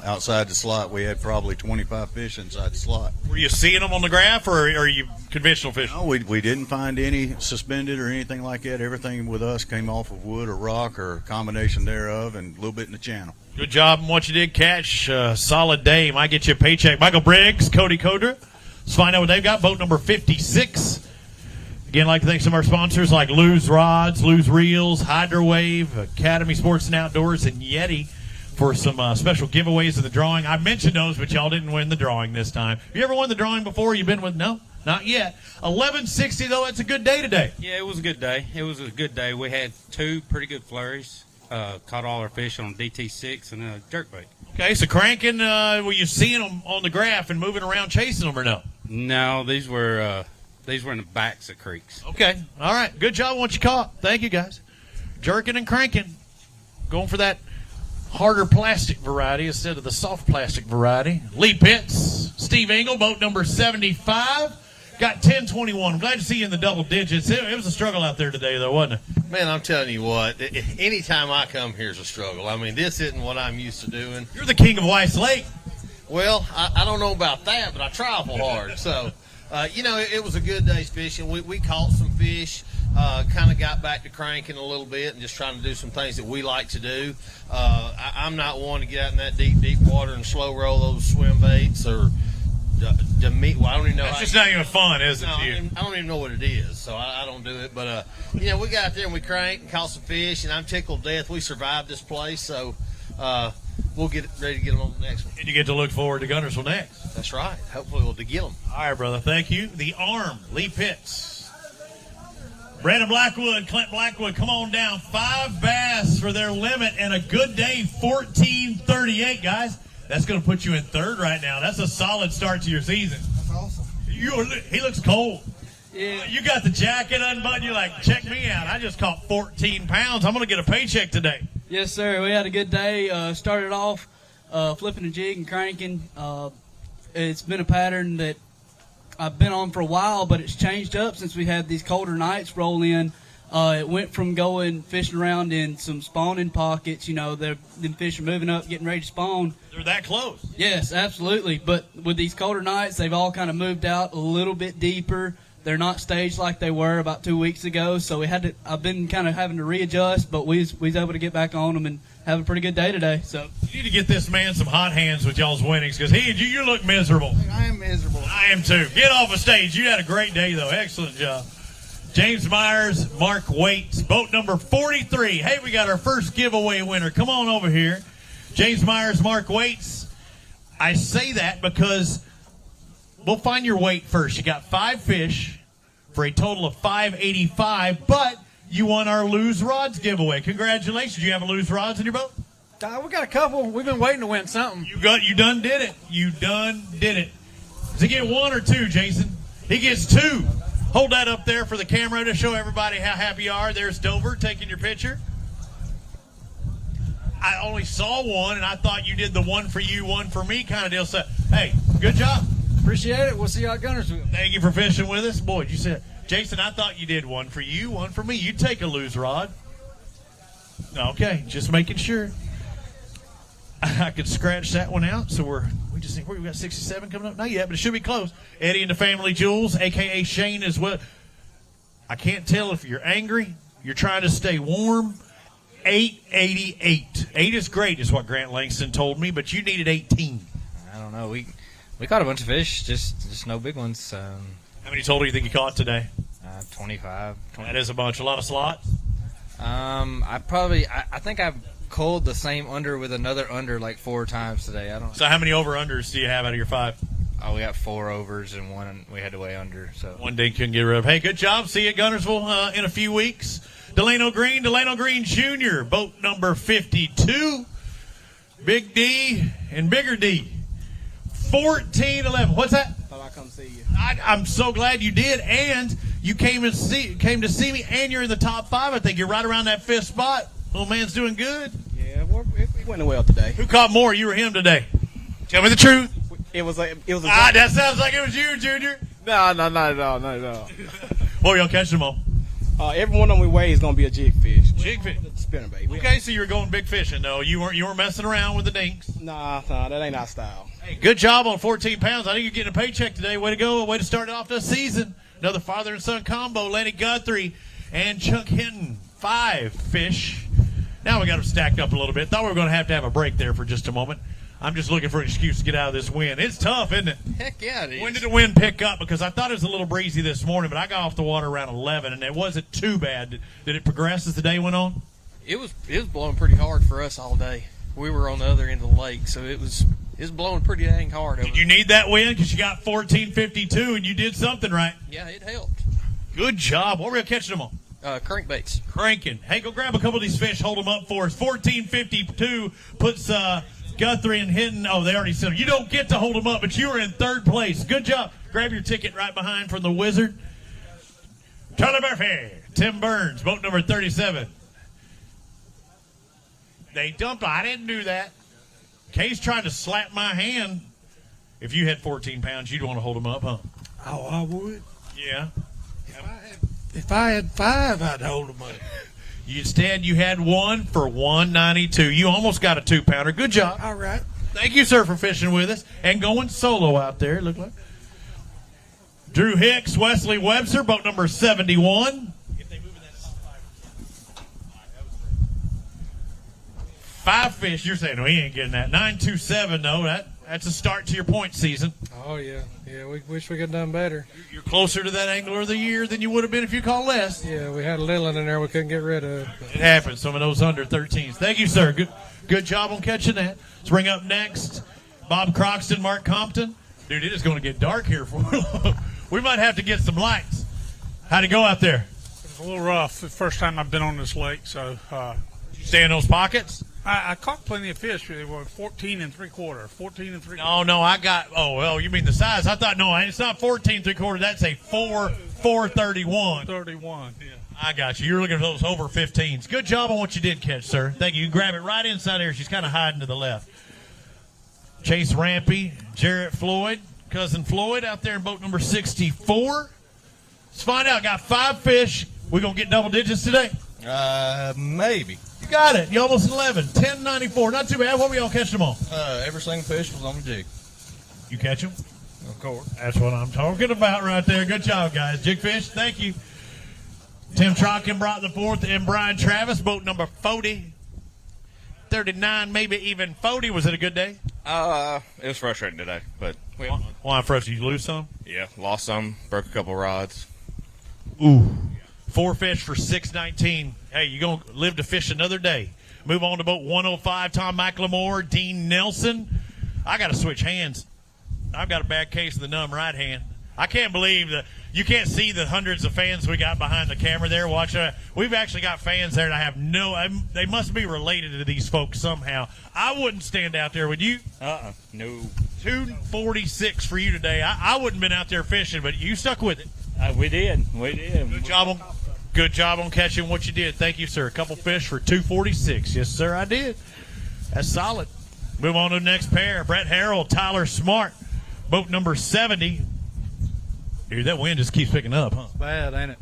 outside the slot. We had probably 25 fish inside the slot. Were you seeing them on the graph, or are you conventional fishing? No, we didn't find any suspended or anything like that. Everything with us came off of wood or rock or a combination thereof and a little bit in the channel. Good job on what you did catch. Solid day. Might get you a paycheck. Michael Briggs, Cody Coder. Let's find out what they've got. Boat number 56. Again, I'd like to thank some of our sponsors like Lou's Rods, Lou's Reels, Hydrowave, Academy Sports and Outdoors, and Yeti for some special giveaways in the drawing. I mentioned those, but y'all didn't win the drawing this time. Have you ever won the drawing before? You've been with? No, not yet. 1160, though. That's a good day today. Yeah, it was a good day. It was a good day. We had 2 pretty good flurries. Caught all our fish on DT6 and a jerkbait. Okay, so cranking, were you seeing them on the graph and moving around chasing them or no? No, these were in the backs of creeks. Okay, all right. Good job on what you caught. Thank you, guys. Jerking and cranking. Going for that harder plastic variety instead of the soft plastic variety. Lee Pitts, Steve Engel, boat number 75. Got 1021. I'm glad to see you in the double digits. It was a struggle out there today, though, wasn't it? Man, I'm telling you what, anytime I come here is a struggle. I mean, this isn't what I'm used to doing. You're the king of Weiss Lake. Well, I don't know about that, but I travel hard. So, it was a good day's fishing. We caught some fish, kind of got back to cranking a little bit and just trying to do some things that we like to do. I'm not one to get out in that deep water and slow roll those swim baits or Well, I don't even know. That's just not even fun, is it? No, To you? I don't even know what it is, so I don't do it. But we got out there and we cranked and caught some fish, and I'm tickled to death. We survived this place, so we'll get ready to get them on the next one. And you get to look forward to Guntersville next. That's right. Hopefully we'll get them. All right, brother. Thank you. The Arm, Lee Pitts. Brandon Blackwood, Clint Blackwood, come on down. 5 bass for their limit and a good day, 14:38, guys. That's going to put you in third right now. That's a solid start to your season. That's awesome. He looks cold. Yeah. You got the jacket unbuttoned. You're like, check me out. I just caught 14 pounds. I'm going to get a paycheck today. Yes, sir. We had a good day. Started off flipping a jig and cranking. It's been a pattern that I've been on for a while, but it's changed up since we had these colder nights roll in. It went from going fishing around in some spawning pockets. You know, them fish are moving up, getting ready to spawn. They're that close. Yes, absolutely. But with these colder nights, they've all kind of moved out a little bit deeper. They're not staged like they were about 2 weeks ago, so I've been kind of having to readjust, but we was able to get back on them and have a pretty good day today. So you need to get this man some hot hands with y'all's winnings, because you look miserable. I am miserable. I am too. Get off the stage. You had a great day, though. Excellent job. James Myers, Mark Waits, boat number 43. Hey, we got our first giveaway winner. Come on over here. James Myers, Mark Waits. I say that because we'll find your weight first. You got 5 fish for a total of 585, but you won our Lose Rods giveaway. Congratulations. You have a Lose Rods in your boat? We got a couple. We've been waiting to win something. You done did it. You done did it. Does he get 1 or 2, Jason? He gets 2. Hold that up there for the camera to show everybody how happy you are. There's Dover taking your picture. I only saw 1, and I thought you did the 1 for you, 1 for me kind of deal. So, hey, good job. Appreciate it. We'll see you at Guntersville. Thank you for fishing with us. Boy, you said, Jason, I thought you did 1 for you, 1 for me. You take a Lose Rod. Okay, just making sure. I could scratch that one out. So we got 67 coming up. Not yet, but it should be close. Eddie and the Family Jewels, a.k.a. Shane as well. I can't tell if you're angry, you're trying to stay warm. 888. 8 is great, is what Grant Langston told me, but you needed 18. I don't know. We caught a bunch of fish, just no big ones. How many total do you think you caught today? 25. That is a bunch. A lot of slots? I think I've culled the same under with another under like 4 times today. So how many over-unders do you have out of your 5? Oh, we got 4 overs and 1 we had to weigh under. So 1 day couldn't get rid of. Hey, good job. See you at Guntersville in a few weeks. Delano Green Jr., boat number 52. Big D and Bigger D. 14-11. What's that? Thought I'd come see you. I'm so glad you did, and you came to see me, and you're in the top 5. I think you're right around that 5th spot. Little man's doing good. Yeah, it went well today. Who caught more, you or him today? Tell me the truth. It was a that sounds like it was you, Junior. No, not at all. What were y'all catching them on? Every one on we weigh is gonna be a jig fish. Jig fish. Spinner bait. Okay, so you were going big fishing though. You weren't messing around with the dinks. Nah, that ain't our style. Hey, good job on 14 pounds. I think you're getting a paycheck today. Way to go. Way to start off the season. Another father and son combo. Lenny Guthrie and Chuck Hinton. 5 fish. Now we got them stacked up a little bit. Thought we were going to have a break there for just a moment. I'm just looking for an excuse to get out of this wind. It's tough, isn't it? Heck yeah, it is. When did the wind pick up? Because I thought it was a little breezy this morning, but I got off the water around 11, and it wasn't too bad. Did it progress as the day went on? It was blowing pretty hard for us all day. We were on the other end of the lake, so it was blowing pretty dang hard. Did you need that wind? Because you got 14.52, and you did something right. Yeah, it helped. Good job. What were you catching them on? Crankbaits. Cranking. Hey, go grab a couple of these fish. Hold them up for us. 14.52 puts Guthrie and Hinton. Oh, they already said them. You don't get to hold them up, but you were in 3rd place. Good job. Grab your ticket right behind from the Wizard. Charlie Murphy. Tim Burns, boat number 37. They dumped. I didn't do that. Kay's trying to slap my hand. If you had 14 pounds, you'd want to hold them up, huh? Oh, I would. Yeah. If I had 5, I'd hold them up. Instead, you had 1 for 192. You almost got a 2-pounder. Good job. All right. Thank you, sir, for fishing with us and going solo out there. Look like Drew Hicks, Wesley Webster, boat number 71. 5 fish. You're saying, no, he ain't getting that. 927, though. That's a start to your point season. Oh, yeah. Yeah, we wish we could have done better. You're closer to that angler of the year than you would have been if you caught less. Yeah, we had a little one in there we couldn't get rid of. It happens, some of those under 13s. Thank you, sir. Good job on catching that. Let's bring up next Bob Croxton, Mark Compton. Dude, it is going to get dark here. We might have to get some lights. How'd it go out there? It was a little rough. The first time I've been on this lake, so. Did you stay in those pockets? I caught plenty of fish. They were 14 3/4. 14 3/4. No, I got. Oh, well, you mean the size? I thought no, it's not 14 3/4. That's a 4.31. 31. Yeah. I got you. You're looking for those over 15s. Good job on what you did catch, sir. Thank you. You grab it right inside here. She's kind of hiding to the left. Chase Rampy, Jarrett Floyd, cousin Floyd out there in boat number 64. Let's find out. Got 5 fish. We gonna get double digits today? Maybe. You got it. You almost 11. 10.94. Not too bad. What were y'all catching them on? Every single fish was on the jig. You catch them? Of course. That's what I'm talking about right there. Good job, guys. Jig fish, thank you. Tim Trotkin brought the 4th, and Brian Travis, boat number 40. 39, maybe even 40. Was it a good day? It was frustrating today, but we had fun. Why frustrating? You lose some? Yeah, lost some, broke a couple rods. Ooh. 4 fish for 619. Hey, you're going to live to fish another day. Move on to boat 105, Tom McLemore, Dean Nelson. I got to switch hands. I've got a bad case of the numb right hand. I can't believe that you can't see the hundreds of fans we got behind the camera there watching. We've actually got fans there that I have they must be related to these folks somehow. I wouldn't stand out there, would you? No. 246 for you today. I wouldn't been out there fishing, but you stuck with it. We did. Good job on catching what you did. Thank you, sir. A couple fish for 246. Yes, sir, I did. That's solid. Move on to the next pair. Brett Harrell, Tyler Smart, boat number 70. Dude, that wind just keeps picking up, huh? Bad, ain't it?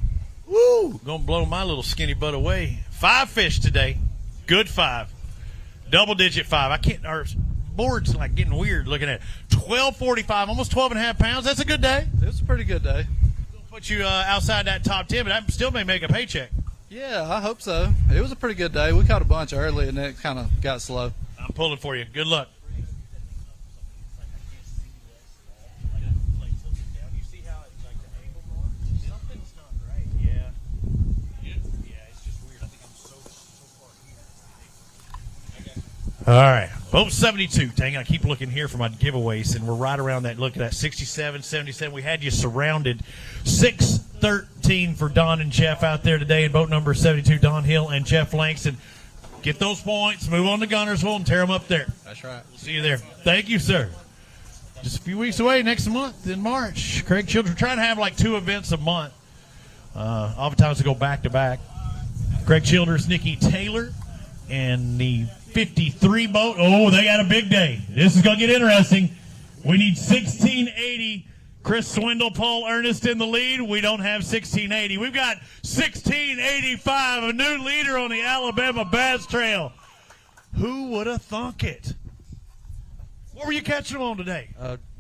Woo! Gonna blow my little skinny butt away. 5 fish today. Good 5. Double-digit 5. I can't. Our board's like getting weird looking at it. 12.45, almost 12.5 pounds. That's a good day. It was a pretty good day. Put you outside that top 10, but that still may make a paycheck. Yeah, I hope so. It was a pretty good day. We caught a bunch early, and then it kind of got slow. I'm pulling for you. Good luck. All right, boat 72. Dang, I keep looking here for my giveaways, and we're right around that. Look at that, 67, 77. We had you surrounded. 613 for Don and Jeff out there today in boat number 72. Don Hill and Jeff Langston. Get those points, move on to Gunnersville, and tear them up there. That's right. We'll see you there. Thank you, sir. Just a few weeks away, next month in March. Craig Childers, we're trying to have like 2 events a month. Oftentimes we go back to back. Craig Childers, Nikki Taylor, and the 53 boat. Oh, they got a big day. This is going to get interesting. We need 1680. Chris Swindle, Paul Ernest in the lead. We don't have 1680. We've got 1685, a new leader on the Alabama Bass Trail. Who would have thunk it? What were you catching them on today?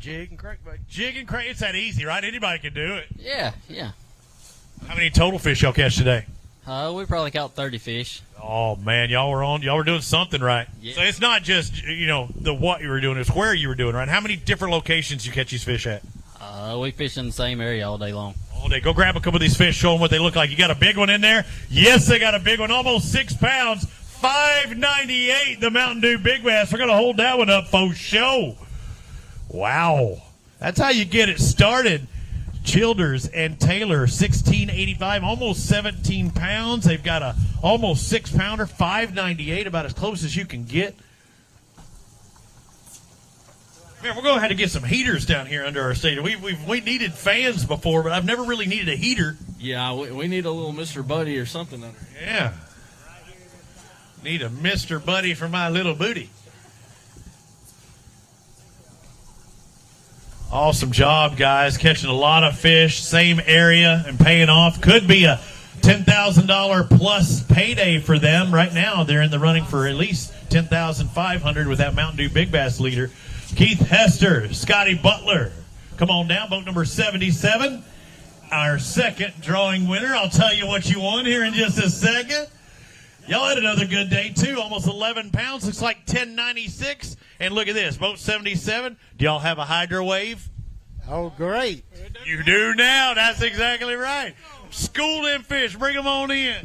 Jig and crankbait. Jig and crank. It's that easy, right? Anybody can do it. Yeah. How many total fish y'all catch today? We probably caught 30 fish. Oh man, y'all were doing something right. Yeah. So it's not just the what you were doing, it's where you were doing right. How many different locations you catch these fish at? We fish in the same area all day long. All day. Go grab a couple of these fish, show them what they look like. You got a big one in there? Yes, they got a big one, almost 6 pounds. $5.98 the Mountain Dew Big Bass. We're gonna hold that one up for show. Wow, that's how you get it started. Childers and Taylor, 1685, almost 17 pounds. They've got a almost 6-pounder, $5.98, about as close as you can get. Man, we're going to have to get some heaters down here under our stadium. We needed fans before, but I've never really needed a heater. Yeah, we need a little Mr. Buddy or something under here. Yeah. Need a Mr. Buddy for my little booty. Awesome job, guys. Catching a lot of fish, same area, and paying off. Could be a $10,000 plus payday for them. Right now, they're in the running for at least $10,500 with that Mountain Dew Big Bass leader. Keith Hester, Scotty Butler. Come on down, boat number 77. Our second drawing winner. I'll tell you what you won here in just a second. Y'all had another good day, too. Almost 11 pounds. Looks like 1096. And look at this, boat 77. Do y'all have a hydro wave? Oh, great. You do now. That's exactly right. School them fish. Bring them on in.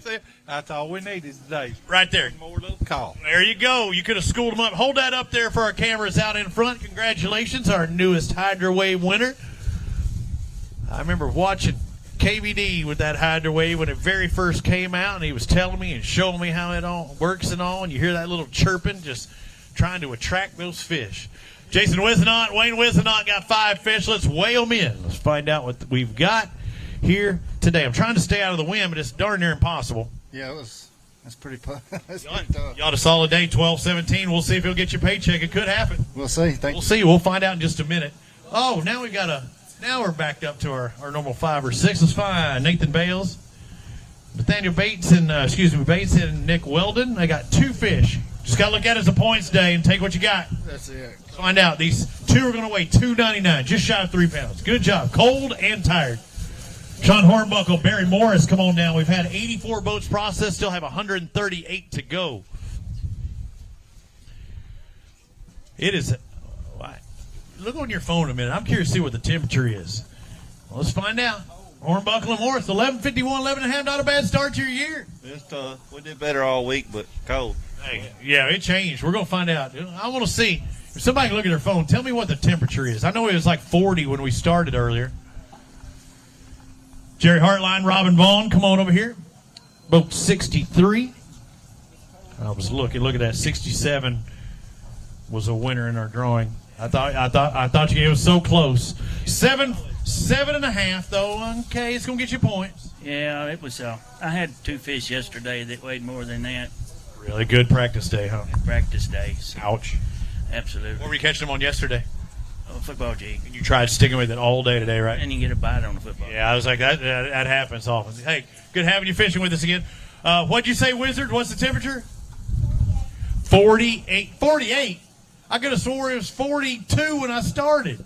That's all we needed today. Right there. More little call. There you go. You could have schooled them up. Hold that up there for our cameras out in front. Congratulations, our newest hydro wave winner. I remember watching KVD with that hydro wave when it very first came out, and he was telling me and showing me how it all works and all, and you hear that little chirping just trying to attract those fish. Jason Wisenot, Wayne Wisenot got 5 fish. Let's weigh them in. Let's find out what we've got here today. I'm trying to stay out of the wind, but it's darn near impossible. Yeah, that's pretty that's pretty tough. Y'all had a solid day, 12-17. We'll see if he'll get your paycheck. It could happen. We'll see. We'll see. We'll find out in just a minute. Oh, now we've got now we're backed up to our normal 5 or 6. Let's find Nathan Bales, Nathaniel Bates, and Bates and Nick Weldon. They got 2 fish. Just got to look at it as a points day and take what you got. That's it. Let's find out. These 2 are going to weigh 299, just shy of 3 pounds. Good job. Cold and tired. Sean Hornbuckle, Barry Morris, come on down. We've had 84 boats processed, still have 138 to go. It is. Look on your phone a minute. I'm curious to see what the temperature is. Well, let's find out. Hornbuckle and Morris, 11:51, 11.5. Not a bad start to your year. It's tough. We did better all week, but cold. Hey, yeah, it changed. We're going to find out. I want to see. If somebody can look at their phone, tell me what the temperature is. I know it was like 40 when we started earlier. Jerry Hartline, Robin Vaughn, come on over here. Boat 63. I was looking at that. 67 was a winner in our drawing. I thought you gave us so close. 7.5 though. Okay, it's gonna get you points. Yeah, it was. I had 2 fish yesterday that weighed more than that. Really good practice day, huh? Practice days. Ouch. Absolutely. What were you catching them on yesterday? Oh, football jig. And you tried sticking with it all day today, right? And you get a bite on the football. Yeah, I was like, that happens often. Hey, good having you fishing with us again. What'd you say, Wizard? What's the temperature? 48. 48? I could have swore it was 42 when I started.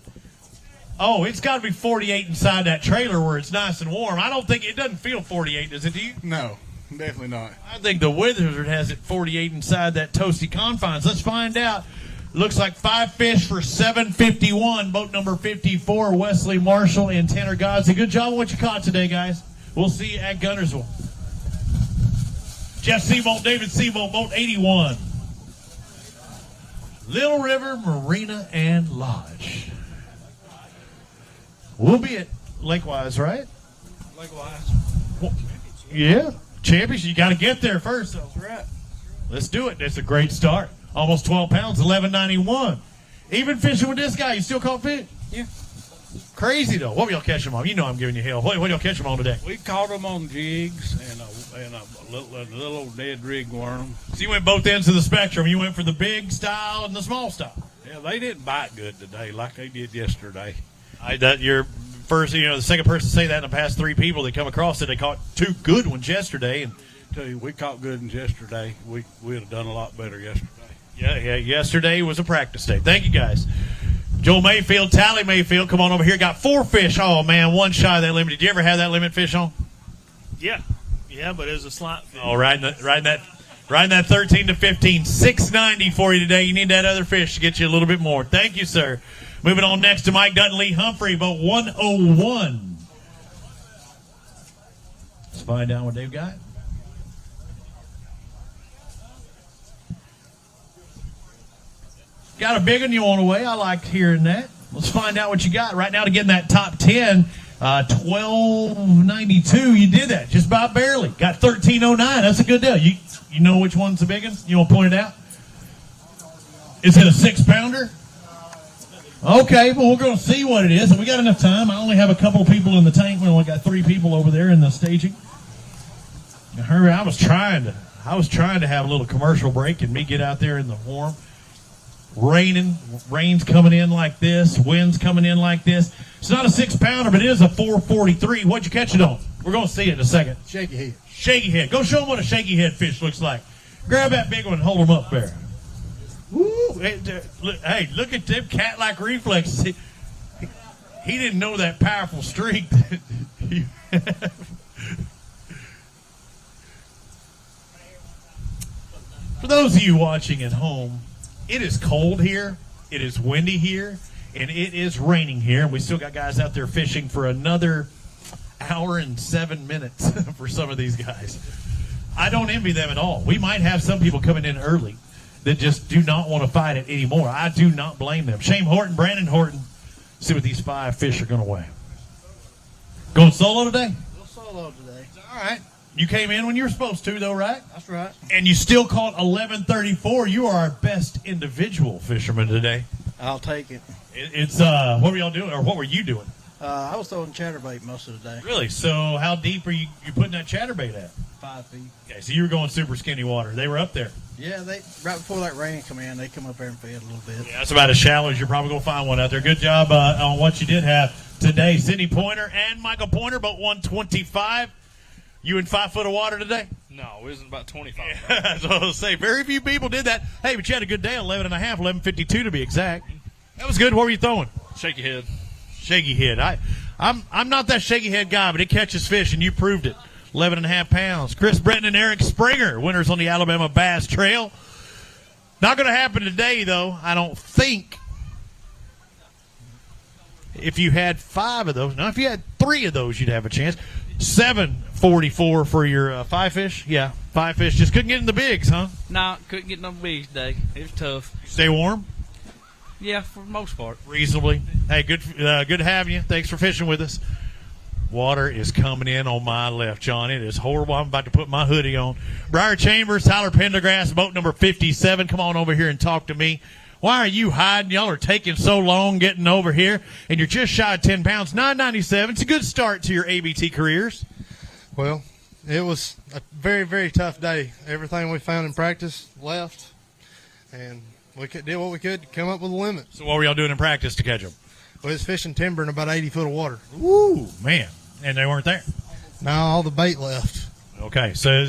Oh, it's got to be 48 inside that trailer where it's nice and warm. I don't think it doesn't feel 48, does it? Do you? No, definitely not. I think the Wizard has it 48 inside that toasty confines. Let's find out. Looks like 5 fish for 751. Boat number 54, Wesley Marshall and Tanner Godsey. Good job on what you caught today, guys. We'll see you at Gunnersville. Jeff Seabolt, David Seabolt, boat 81. Little River Marina and Lodge. We'll be at Lakewise, right? Likewise. Well, yeah. Champions, you got to get there first. That's right. Let's do it. That's a great start. Almost 12 pounds, 11.91. Even fishing with this guy, you still caught fish? Yeah. Crazy, though. What will y'all catch them on? You know I'm giving you hell. What will y'all catch them on today? We caught them on jigs and a little old dead rig worm. So you went both ends of the spectrum. You went for the big style and the small style. Yeah, they didn't bite good today like they did yesterday. You're first, the second person to say that in the past 3 people that come across it. They caught 2 good ones yesterday. And tell you, we caught good ones yesterday. We'd have done a lot better yesterday. Yeah, yesterday was a practice day. Thank you, guys. Joel Mayfield, Tally Mayfield, come on over here. Got 4 fish. Oh, man, 1 shy of that limit. Did you ever have that limit fish on? Yeah, but it was a slot fish. Oh, riding that 13 to 15, 690 for you today. You need that other fish to get you a little bit more. Thank you, sir. Moving on next to Mike Dutton, Lee Humphrey, boat 101. Let's find out what they've got. Got a big one you want to weigh. I liked hearing that. Let's find out what you got. Right now to get in that top 10, 1292. You did that just about barely. Got 1309. That's a good deal. You know which one's the big one? You want to point it out? Is it a 6-pounder? Okay, well, we're going to see what it is. And we got enough time. I only have a couple of people in the tank. We only got 3 people over there in the staging. Hurry! I was trying to have a little commercial break and me get out there in the warm. Rain's coming in like this, wind's coming in like this. It's not a 6-pounder, but it is a 443. What'd you catch it on? We're going to see it in a second. Shaky head. Shaky head. Go show them what a shaky head fish looks like. Grab that big one and hold them up there. Woo! Hey, look at them cat-like reflexes. He didn't know that powerful streak that you have. For those of you watching at home, it is cold here, it is windy here, and it is raining here. We still got guys out there fishing for another hour and 7 minutes for some of these guys. I don't envy them at all. We might have some people coming in early that just do not want to fight it anymore. I do not blame them. Shane Horton, Brandon Horton, see what these 5 fish are going to weigh. Going solo today? Go solo today. All right. You came in when you were supposed to, though, right? That's right. And you still caught 1134. You are our best individual fisherman today. I'll take it. It's what were y'all doing, or what were you doing? I was throwing chatterbait most of the day. Really? So how deep are you putting that chatterbait at? 5 feet. Okay, so you were going super skinny water. They were up there. Yeah, they right before that rain come in, they come up there and fed a little bit. Yeah, that's about as shallow as you're probably going to find one out there. Good job on what you did have today. Sidney Pointer and Michael Pointer, both 125. You in 5 foot of water today? No, it was about 25. Yeah, that's what I was saying. Very few people did that. Hey, but you had a good day, 11 and a half, 11:52 to be exact. That was good. What were you throwing? Shaky head. Shaky head. I'm not that shaky head guy, but it catches fish, and you proved it. 11 and a half pounds. Chris Breton and Eric Springer, winners on the Alabama Bass Trail. Not going to happen today, though, I don't think. If you had 5 of those. Now, if you had 3 of those, you'd have a chance. 744 for your 5 fish. Yeah, 5 fish. Just couldn't get in the bigs, huh? No, couldn't get no bigs today. It was tough. Stay warm? Yeah, for the most part. Reasonably. Hey, good having you. Thanks for fishing with us. Water is coming in on my left, John. It is horrible. I'm about to put my hoodie on. Briar Chambers, Tyler Pendergrass, boat number 57. Come on over here and talk to me. Why are you hiding? Y'all are taking so long getting over here, and you're just shy of 10 pounds. 997. It's a good start to your ABT careers. Well, it was a very, very tough day. Everything we found in practice left, and we did what we could to come up with a limit. So what were y'all doing in practice to catch them? We was fishing timber in about 80 foot of water. Ooh, man. And they weren't there? No, all the bait left. Okay, so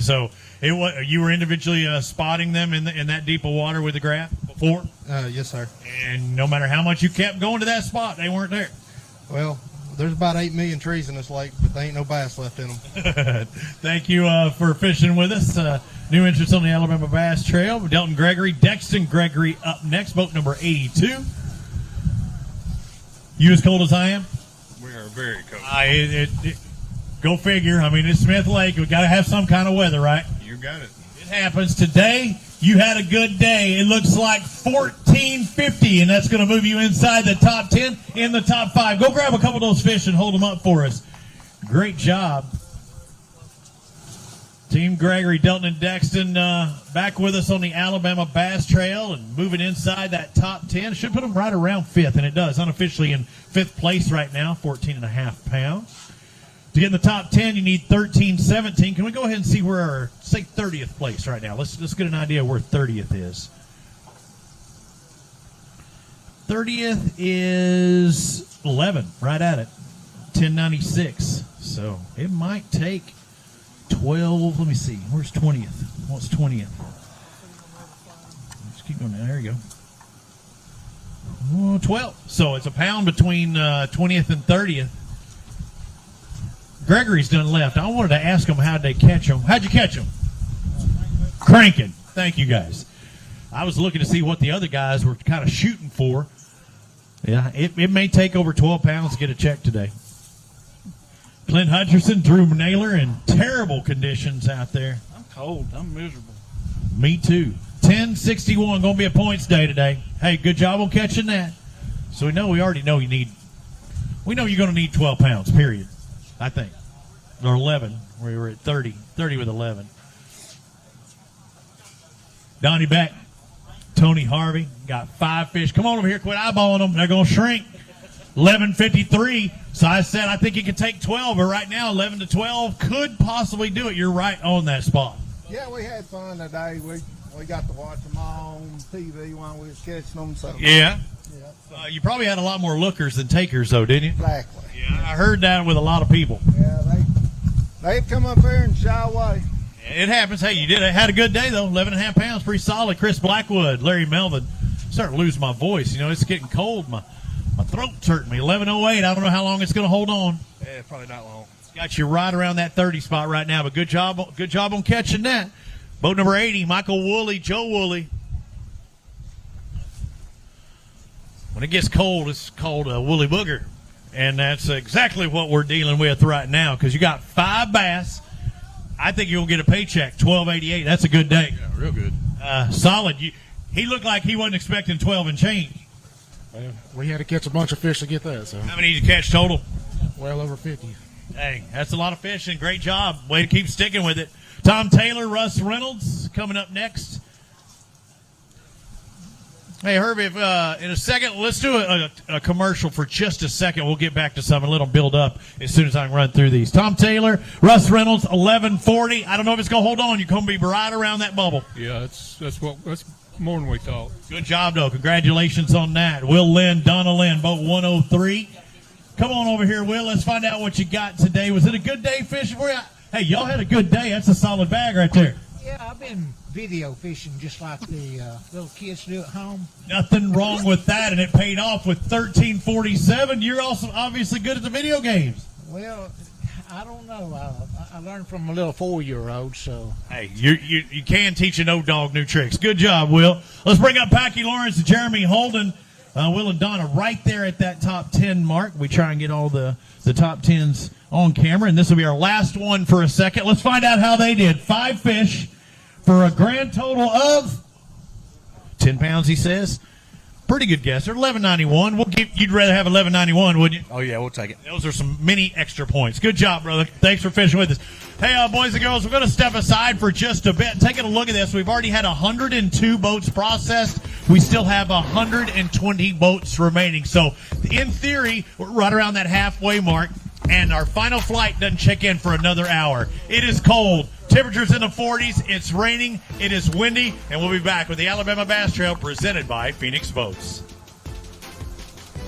it was, you were individually spotting them in that deep of water with the graph before? Yes, sir. And no matter how much you kept going to that spot, they weren't there? Well, there's about 8 million trees in this lake, but there ain't no bass left in them. Thank you for fishing with us. New interest on the Alabama Bass Trail. Delton Gregory, Dexton Gregory up next, boat number 82. You as cold as I am? We are very cold. Go figure. I mean, it's Smith Lake. We got to have some kind of weather, right? You got it. It happens. Today, you had a good day. It looks like 1450, and that's going to move you inside the top 10, in the top 5. Go grab a couple of those fish and hold them up for us. Great job. Team Gregory, Delton, and Dexton back with us on the Alabama Bass Trail and moving inside that top 10. Should put them right around 5th, and it does. Unofficially in 5th place right now, 14.5 pounds. To get in the top 10, you need 13-17. Can we go ahead and see where our, say, 30th place right now? Let's get an idea where 30th is. 30th is 11, right at it. 1096. So it might take 12. Let me see. Where's 20th? What's 20th? Just keep going down. There you go. Oh, 12. So it's a pound between 20th and 30th. Gregory's done left. I wanted to ask him how'd they catch him. How'd you catch him? Cranking. Thank you, guys. I was looking to see what the other guys were kind of shooting for. Yeah, it may take over 12 pounds to get a check today. Clint Hutcherson, Drew Naylor in terrible conditions out there. I'm cold. I'm miserable. Me too. 10:61, going to be a points day today. Hey, good job on catching that. So we already know we know you're going to need 12 pounds, period, I think. Or 11, where we were at 30 with 11. Donnie Beck, Tony Harvey, got 5 fish. Come on over here, quit eyeballing them. They're going to shrink. 11:53. So I said I think you could take 12, but right now 11 to 12 could possibly do it. You're right on that spot. Yeah, we had fun today. We got to watch them on TV while we was catching them. So Yeah. You probably had a lot more lookers than takers, though, didn't you? Exactly. Yeah, I heard that with a lot of people. Yeah, they've come up there and shy away. It happens. Hey, you had a good day, though. 11.5 pounds, pretty solid. Chris Blackwood, Larry Melvin. Starting to lose my voice. It's getting cold. My throat's hurting me. 11:08. I don't know how long it's going to hold on. Yeah, probably not long. Got you right around that 30 spot right now, but good job on catching that. Boat number 80, Michael Woolley, Joe Woolley. When it gets cold, it's called a woolly booger. And that's exactly what we're dealing with right now because you got 5 bass. I think you'll get a paycheck, $12.88. That's a good day. Yeah, real good. Solid. He looked like he wasn't expecting 12 and change. Well, we had to catch a bunch of fish to get that. So how many did you catch total? Well over 50. Dang, that's a lot of fish, and great job. Way to keep sticking with it. Tom Taylor, Russ Reynolds coming up next. Hey, Herbie, if, in a second, let's do a commercial for just a second. We'll get back to some, a little build up as soon as I can run through these. Tom Taylor, Russ Reynolds, 1140. I don't know if it's going to hold on. You're going to be right around that bubble. Yeah, that's more than we thought. Good job, though. Congratulations on that. Will Lynn, Donna Lynn, boat 103. Come on over here, Will. Let's find out what you got today. Was it a good day fishing for you? Hey, y'all had a good day. That's a solid bag right there. Yeah, I've been video fishing just like the little kids do at home. Nothing wrong with that, and it paid off with 1347. You're also obviously good at the video games. Well, I don't know. I learned from a little 4-year-old, so. Hey, you can teach an old dog new tricks. Good job, Will. Let's bring up Packy Lawrence and Jeremy Holden. Will and Donna right there at that top 10 mark. We try and get all the top 10s on camera, and this will be our last one for a second. Let's find out how they did. 5 fish for a grand total of 10 pounds, he says. Pretty good guess. They're $11.91. You'd rather have $11.91, wouldn't you? Oh, yeah, we'll take it. Those are some mini extra points. Good job, brother. Thanks for fishing with us. Hey, boys and girls, we're going to step aside for just a bit. Taking a look at this, we've already had 102 boats processed. We still have 120 boats remaining. So, in theory, we're right around that halfway mark, and our final flight doesn't check in for another hour. It is cold. Temperatures in the 40s. It's raining. It is windy. And we'll be back with the Alabama Bass Trail presented by Phoenix Boats.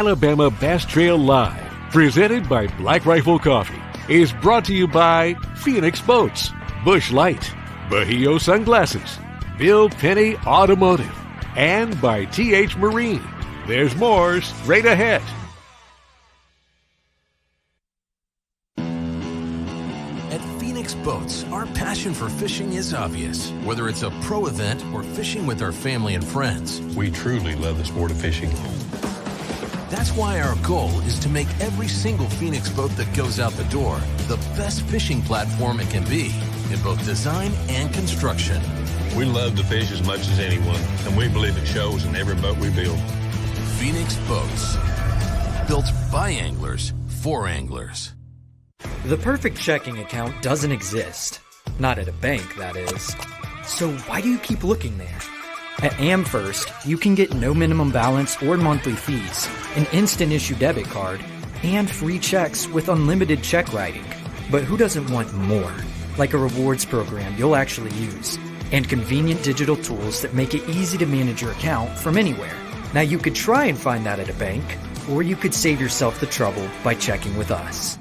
Alabama Bass Trail Live, presented by Black Rifle Coffee, is brought to you by Phoenix Boats, Busch Light, Bahio Sunglasses, Bill Penny Automotive, and by TH Marine. There's more straight ahead. At Phoenix Boats, our passion for fishing is obvious. Whether it's a pro event or fishing with our family and friends, we truly love the sport of fishing. That's why our goal is to make every single Phoenix boat that goes out the door the best fishing platform it can be in both design and construction. We love to fish as much as anyone, and we believe it shows in every boat we build. Phoenix Boats, built by anglers for anglers. The perfect checking account doesn't exist. Not at a bank, that is. So why do you keep looking there? At AmFirst, you can get no minimum balance or monthly fees, an instant issue debit card, and free checks with unlimited check writing. But who doesn't want more? Like a rewards program you'll actually use, and convenient digital tools that make it easy to manage your account from anywhere. Now you could try and find that at a bank, or you could save yourself the trouble by checking with us.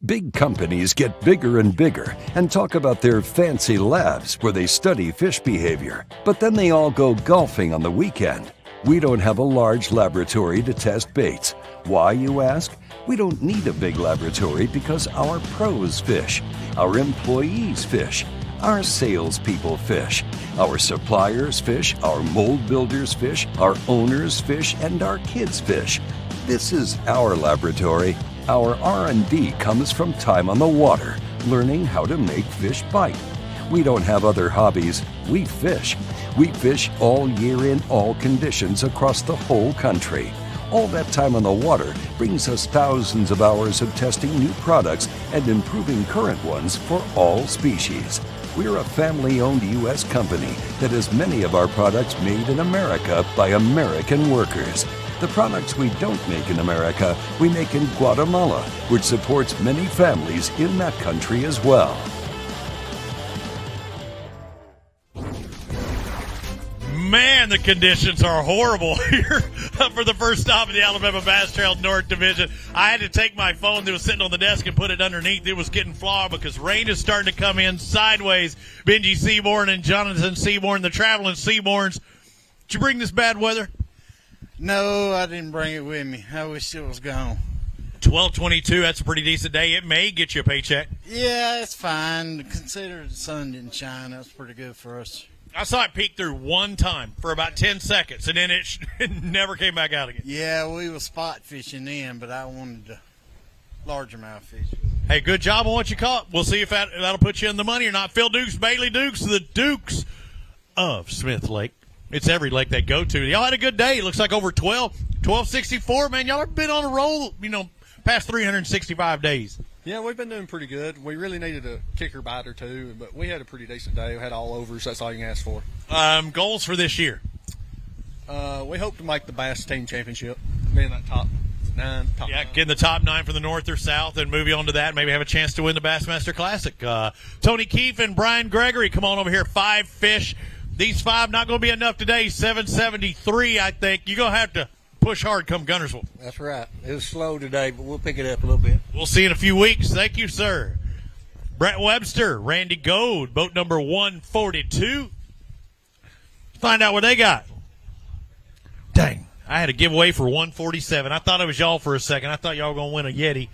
Big companies get bigger and bigger and talk about their fancy labs where they study fish behavior, but then they all go golfing on the weekend. We don't have a large laboratory to test baits. Why, you ask? We don't need a big laboratory because our pros fish, our employees fish, our salespeople fish, our suppliers fish, our mold builders fish, our owners fish, and our kids fish. This is our laboratory. Our R&D comes from time on the water, learning how to make fish bite. We don't have other hobbies. We fish. We fish all year in all conditions across the whole country. All that time on the water brings us thousands of hours of testing new products and improving current ones for all species. We're a family-owned U.S. company that has many of our products made in America by American workers. The products we don't make in America, we make in Guatemala, which supports many families in that country as well. Man, the conditions are horrible here for the first stop of the Alabama Bass Trail North Division. I had to take my phone that was sitting on the desk and put it underneath. It was getting flawed because rain is starting to come in sideways. Benji Seaborn and Jonathan Seaborn, the traveling Seaborns. Did you bring this bad weather? No, I didn't bring it with me. I wish it was gone. 12:22. That's a pretty decent day. It may get you a paycheck. Yeah, it's fine. Consider the sun didn't shine. That's pretty good for us. I saw it peek through one time for about 10 seconds, and then it never came back out again. Yeah, we were spot fishing then, but I wanted a large amount of fish. Hey, good job on what you caught. We'll see if that'll put you in the money or not. Phil Dukes, Bailey Dukes, the Dukes of Smith Lake. It's every lake they go to. Y'all had a good day. It looks like over 1264, man. Y'all have been on a roll, past 365 days. Yeah, we've been doing pretty good. We really needed a kicker bite or two, but we had a pretty decent day. We had all overs. That's all you can ask for. Goals for this year? We hope to make the Bass Team Championship, be in that top 9. Get in the top 9 from the north or south and move you on to that. Maybe have a chance to win the Bassmaster Classic. Tony Keefe and Brian Gregory, come on over here. 5 fish. These 5 not going to be enough today. 773, I think. You're going to have to push hard come Guntersville. That's right. It was slow today, but we'll pick it up a little bit. We'll see in a few weeks. Thank you, sir. Brett Webster, Randy Gold, boat number 142. Find out what they got. Dang, I had a giveaway for 147. I thought it was y'all for a second. I thought y'all were going to win a Yeti.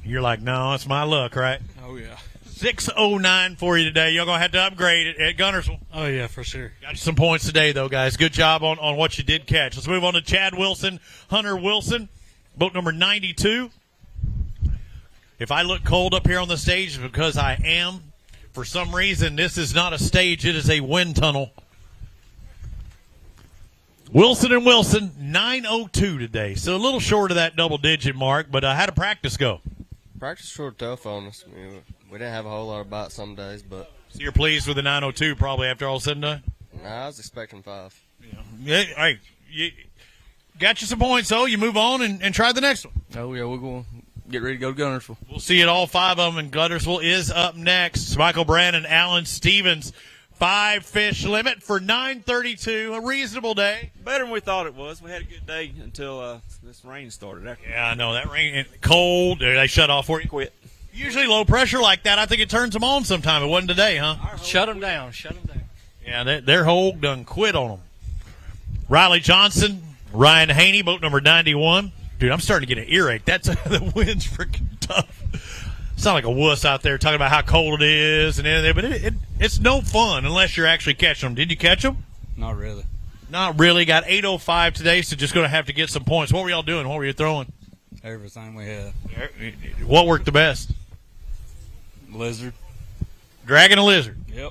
You're like, no, it's my luck, right? Oh, yeah. 609 for you today. You're going to have to upgrade it at Guntersville. Oh, yeah, for sure. Got you some points today, though, guys. Good job on what you did catch. Let's move on to Chad Wilson, Hunter Wilson, boat number 92. If I look cold up here on the stage, it's because I am. For some reason, this is not a stage. It is a wind tunnel. Wilson and Wilson, 902 today. So a little short of that double-digit mark, but how did practice go? Practice was sort of tough on us. We didn't have a whole lot of bites some days, but. So you're pleased with the 902 probably after all said and done? Nah, I was expecting 5. Yeah, hey, you got you some points, though. You move on and try the next one. Oh, yeah, we're going to get ready to go to Guntersville. We'll see it all 5 of them, and Guntersville is up next. Michael Brandon, Alan Stevens, 5 fish limit for 932, a reasonable day. Better than we thought it was. We had a good day until this rain started. Yeah, I know. That rain, cold. They shut off for you? Quit. Usually low pressure like that, I think it turns them on sometime. It wasn't today, huh? Shut them down. Yeah, their hole done quit on them. Riley Johnson, Ryan Haney, boat number 91. Dude, I'm starting to get an earache. The wind's freaking tough. Sound like a wuss out there talking about how cold it is and everything, but it's no fun unless you're actually catching them. Did you catch them? Not really. Not really. Got 805 today, so just going to have to get some points. What were y'all doing? What were you throwing? Everything we had. What worked the best? Lizard. Dragging a lizard. Yep.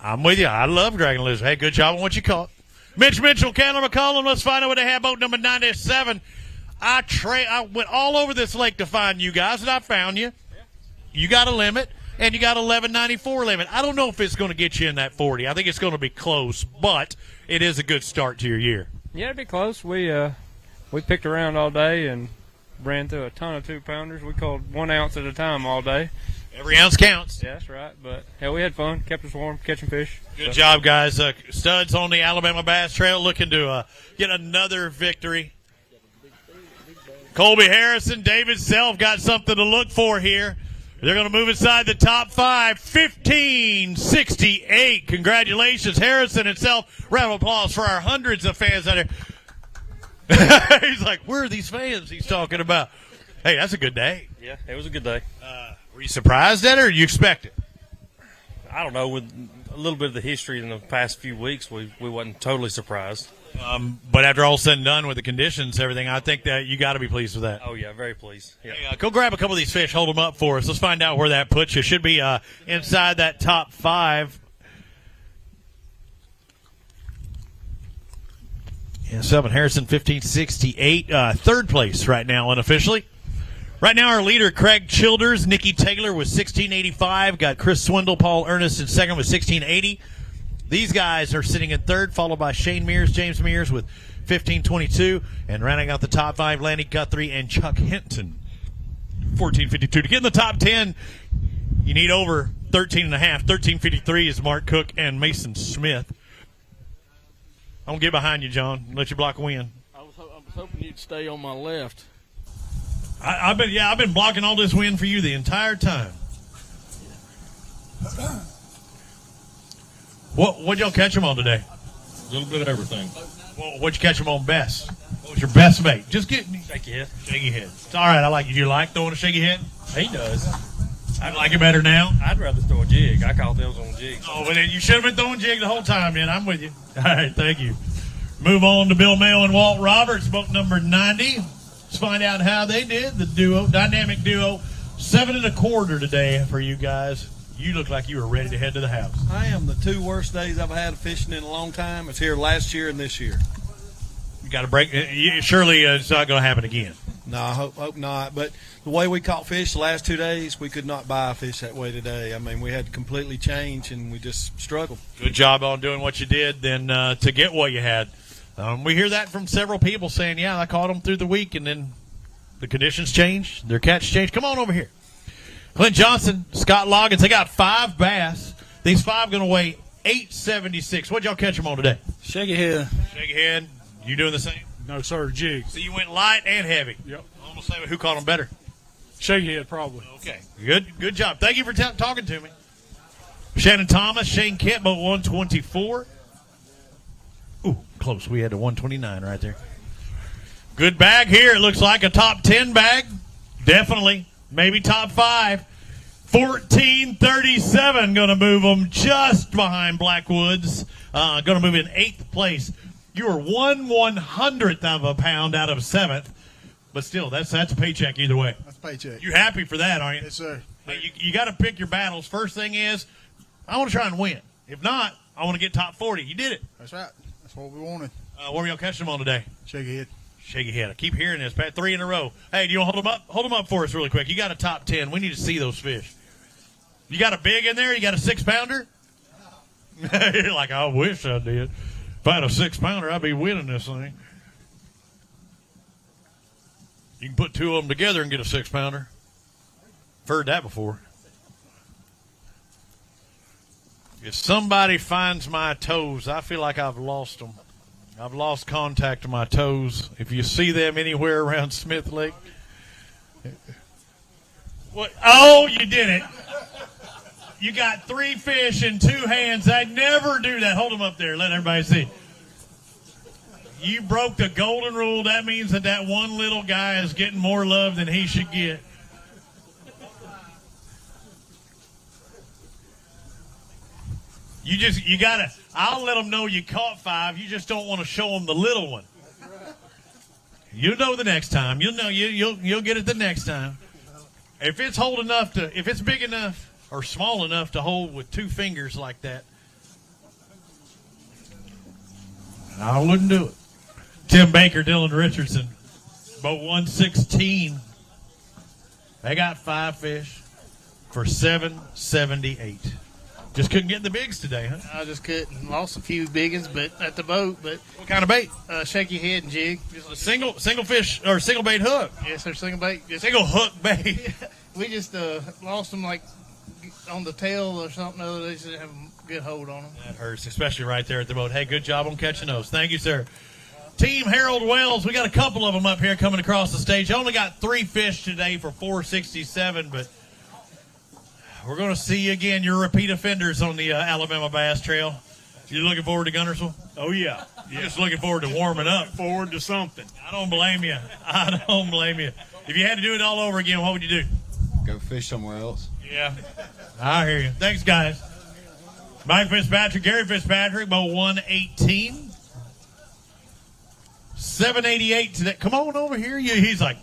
I'm with you. I love dragging a lizard. Hey, good job on what you caught. Mitch Mitchell, Candler McCollum. Let's find out what they have. Boat number 97. I went all over this lake to find you guys, and I found you. You got a limit, and you got 1194 limit. I don't know if it's going to get you in that 40. I think it's going to be close, but it is a good start to your year. Yeah, it'd be close. We picked around all day and ran through a ton of 2-pounders. We called 1 ounce at a time all day. Every ounce counts. Yeah, that's right. But, hell, we had fun. Kept us warm, catching fish. Good job, guys. Studs on the Alabama Bass Trail looking to get another victory. Colby Harrison, David Self got something to look for here. They're going to move inside the top 5, 1568. Congratulations, Harrison and Self. Round of applause for our hundreds of fans out there. He's like, where are these fans he's talking about? Hey, that's a good day. Yeah, it was a good day. Were you surprised at it, or did you expect it? I don't know. With a little bit of the history in the past few weeks, we wasn't totally surprised. But after all said and done with the conditions, everything, I think that you got to be pleased with that. Oh, yeah, very pleased. Yeah. Hey, go grab a couple of these fish, hold them up for us. Let's find out where that puts you. Should be inside that top 5. Yeah, 7 Harrison, 1568. Third place right now unofficially. Right now, our leader, Craig Childers, Nikki Taylor with 1685. Got Chris Swindle, Paul Ernest in second with 1680. These guys are sitting in third, followed by Shane Mears, James Mears with 1522. And rounding out the top 5, Lanny Guthrie and Chuck Hinton, 1452. To get in the top 10, you need over 13.5. 1353 is Mark Cook and Mason Smith. I'm going to get behind you, John, and let you block a win. I was hoping you'd stay on my left. I've been blocking all this wind for you the entire time. What'd y'all catch them on today? A little bit of everything. Well, what'd you catch them on best? What was your best bait? Just get me. Shaky head. Shaky head. It's all right. I like it. You like throwing a shaky head? He does. I like it better now. I'd rather throw a jig. I caught those on jigs. Oh, but then you should have been throwing jig the whole time, man. I'm with you. All right, thank you. Move on to Bill Mayo and Walt Roberts, boat number 90. Let's find out how they did. The duo, dynamic duo, 7 1/4 today for you guys. You look like you were ready to head to the house. I am. The 2 worst days I've had of fishing in a long time. It's here last year and this year. You got to break. Surely it's not going to happen again. No, I hope not. But the way we caught fish the last 2 days, we could not buy fish that way today. I mean, we had to completely change, and we just struggled. Good job on doing what you did then to get what you had. We hear that from several people saying, yeah, I caught them through the week, and then the conditions changed, their catch changed. Come on over here. Clint Johnson, Scott Loggins, they got 5 bass. These 5 going to weigh 876. What'd y'all catch them on today? Shaky head. Shaky head. You doing the same? No, sir, jig. So you went light and heavy. Yep. Almost say who caught them better? Shaky head, probably. Okay. Good job. Thank you for talking to me. Shannon Thomas, Shane Kent, boat 124. Ooh, close. We had a 129 right there. Good bag here. It looks like a top 10 bag. Definitely. Maybe top 5. 1437 going to move them just behind Blackwoods. Going to move in 8th place. You are 1/100th of a pound out of 7th. But still, that's a paycheck either way. That's a paycheck. You're happy for that, aren't you? Yes, sir. But you got to pick your battles. First thing is, I want to try and win. If not, I want to get top 40. You did it. That's right. That's what we wanted. Where were y'all catching them on today? Shaky head. Shaky head. I keep hearing this. Pat, 3 in a row. Hey, do you want to hold them up? Hold them up for us really quick. You got a top 10. We need to see those fish. You got a big in there? You got a 6-pounder? You're like, I wish I did. If I had a 6-pounder, I'd be winning this thing. You can put 2 of them together and get a 6-pounder. I've heard that before. If somebody finds my toes, I feel like I've lost them. I've lost contact of my toes. If you see them anywhere around Smith Lake. What? Oh, you did it. You got 3 fish in 2 hands. I never do that. Hold them up there. Let everybody see. You broke the golden rule. That means that one little guy is getting more love than he should get. You gotta, I'll let them know you caught 5. You just don't want to show them the little one. You'll know the next time. You'll know, you'll get it the next time. If it's if it's big enough or small enough to hold with 2 fingers like that, I wouldn't do it. Tim Baker, Dylan Richardson, boat 116. They got 5 fish for $778. Just couldn't get the bigs today, huh? I just couldn't. Lost a few big ones, but at the boat. But what kind of bait? Shaky head and jig. Just a single fish or single bait hook. Yes, sir. Single bait. Single hook bait. We just lost them like on the tail or something other. They just didn't have a good hold on them. That hurts, especially right there at the boat. Hey, good job on catching those. Thank you, sir. Team Harold Wells, we got a couple of them up here coming across the stage. Only got 3 fish today for $467, but we're going to see you again. You're repeat offenders on the Alabama Bass Trail. You looking forward to Guntersville? Oh, yeah. Just looking forward to warming up. Forward to something. I don't blame you. I don't blame you. If you had to do it all over again, what would you do? Go fish somewhere else. Yeah. I hear you. Thanks, guys. Mike Fitzpatrick, Gary Fitzpatrick, boat 118. 788 today. Come on over here. He's like,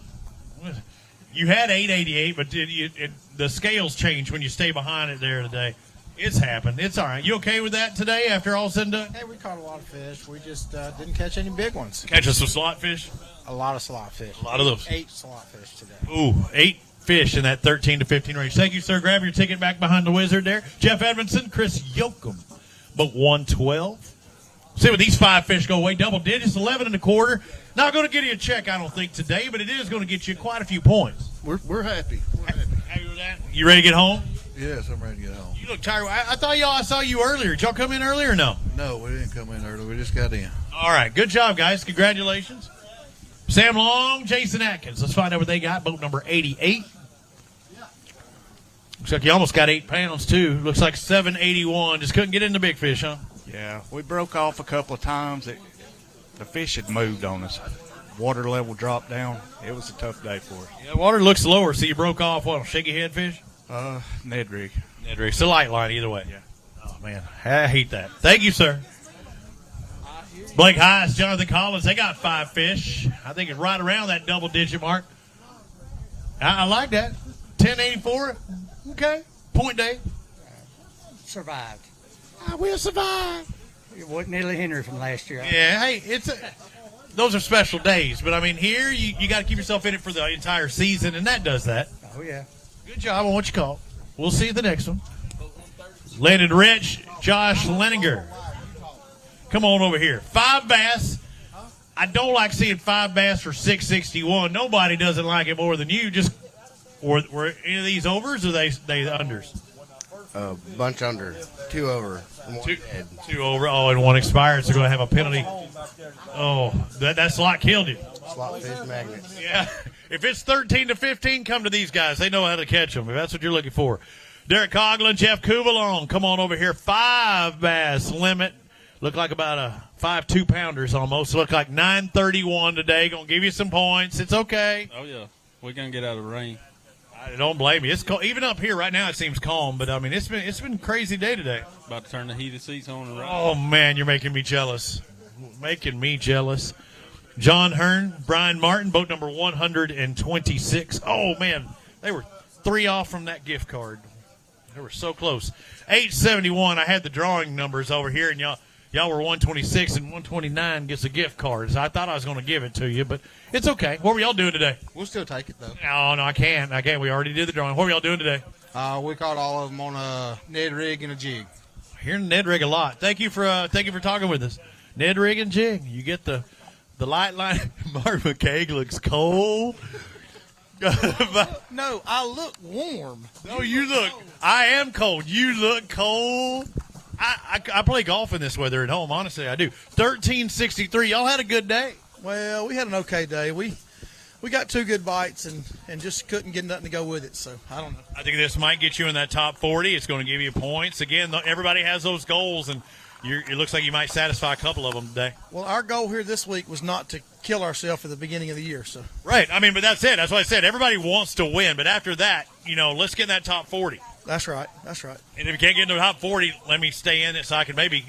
you had 888, but the scales change when you stay behind it there today. It's happened. It's all right. You okay with that today after all said and done? Hey, we caught a lot of fish. We just didn't catch any big ones. Catching some slot fish? A lot of slot fish. A lot of those. 8 slot fish today. Ooh, 8 fish in that 13 to 15 range. Thank you, sir. Grab your ticket back behind the wizard there. Jeff Edmondson, Chris Yoakum, but 112. See what these 5 fish go away. Double digits, 11 1/4. Not going to get you a check, I don't think, today, but it is going to get you quite a few points. We're happy. We're happy. Happy with that? You ready to get home? Yes, I'm ready to get home. You look tired. I thought I saw you earlier. Did y'all come in earlier or no? No, we didn't come in early. We just got in. All right. Good job, guys. Congratulations. Sam Long, Jason Atkins. Let's find out what they got. Boat number 88. Looks like you almost got 8 pounds, too. Looks like 781. Just couldn't get in the big fish, huh? Yeah, we broke off a couple of times. the fish had moved on us. Water level dropped down. It was a tough day for us. Yeah, water looks lower, so you broke off, what, shaky head fish? Ned rig. Ned rig. It's a light line either way. Yeah. Oh, man. I hate that. Thank you, sir. Blake Highs, Jonathan Collins, they got 5 fish. I think it's right around that double-digit mark. I like that. 1084. Okay. Point day. Survived. I will survive. It wasn't Nearly Henry from last year. Yeah, hey, those are special days. But, I mean, here you got to keep yourself in it for the entire season, and that does that. Oh, yeah. Good job on what you caught. We'll see you the next one. Landon Rich, Josh Leninger. Come on over here. 5 bass. I don't like seeing 5 bass for $6.61. Nobody doesn't like it more than you. Just were any of these overs or they unders? A bunch under, 2 over, and 1 dead. 2 over. Oh, and 1 expired. So they're going to have a penalty. Oh, that slot killed you. Slot fish magnet. Yeah. If it's 13 to 15, come to these guys. They know how to catch them. If that's what you're looking for. Derek Coughlin, Jeff Kuvalon, come on over here. 5 bass limit. Look like about a 5 2-pounders almost. Look like 931 today. Gonna give you some points. It's okay. Oh yeah, we're gonna get out of the rain. I don't blame you. It's cold. Even up here right now, it seems calm. But I mean, it's been a crazy day today. About to turn the heated seats on. And oh man, you're making me jealous. Making me jealous. John Hearn, Brian Martin, boat number 126. Oh man, they were 3 off from that gift card. They were so close. 871. I had the drawing numbers over here, and y'all were 126 and 129 gets a gift card. So I thought I was going to give it to you, but it's okay. What were y'all doing today? We'll still take it, though. No, I can't. We already did the drawing. What were y'all doing today? We caught all of them on a Ned rig and a jig. Hearing Ned rig a lot. Thank you for talking with us. Ned rig and jig. You get the light line. Mark McCaig looks cold. No, I look warm. No, you look. I am cold. You look cold. I play golf in this weather at home. Honestly, I do. 1363. Y'all had a good day. Well, we had an okay day. We got 2 good bites and just couldn't get nothing to go with it. So I don't know. I think this might get you in that top 40. It's going to give you points. Again, everybody has those goals, and it looks like you might satisfy a couple of them today. Well, our goal here this week was not to kill ourselves at the beginning of the year. So right. I mean, but that's it. That's what I said. Everybody wants to win, but after that, let's get in that top 40. That's right. That's right. And if you can't get into the top 40, let me stay in it so I can maybe,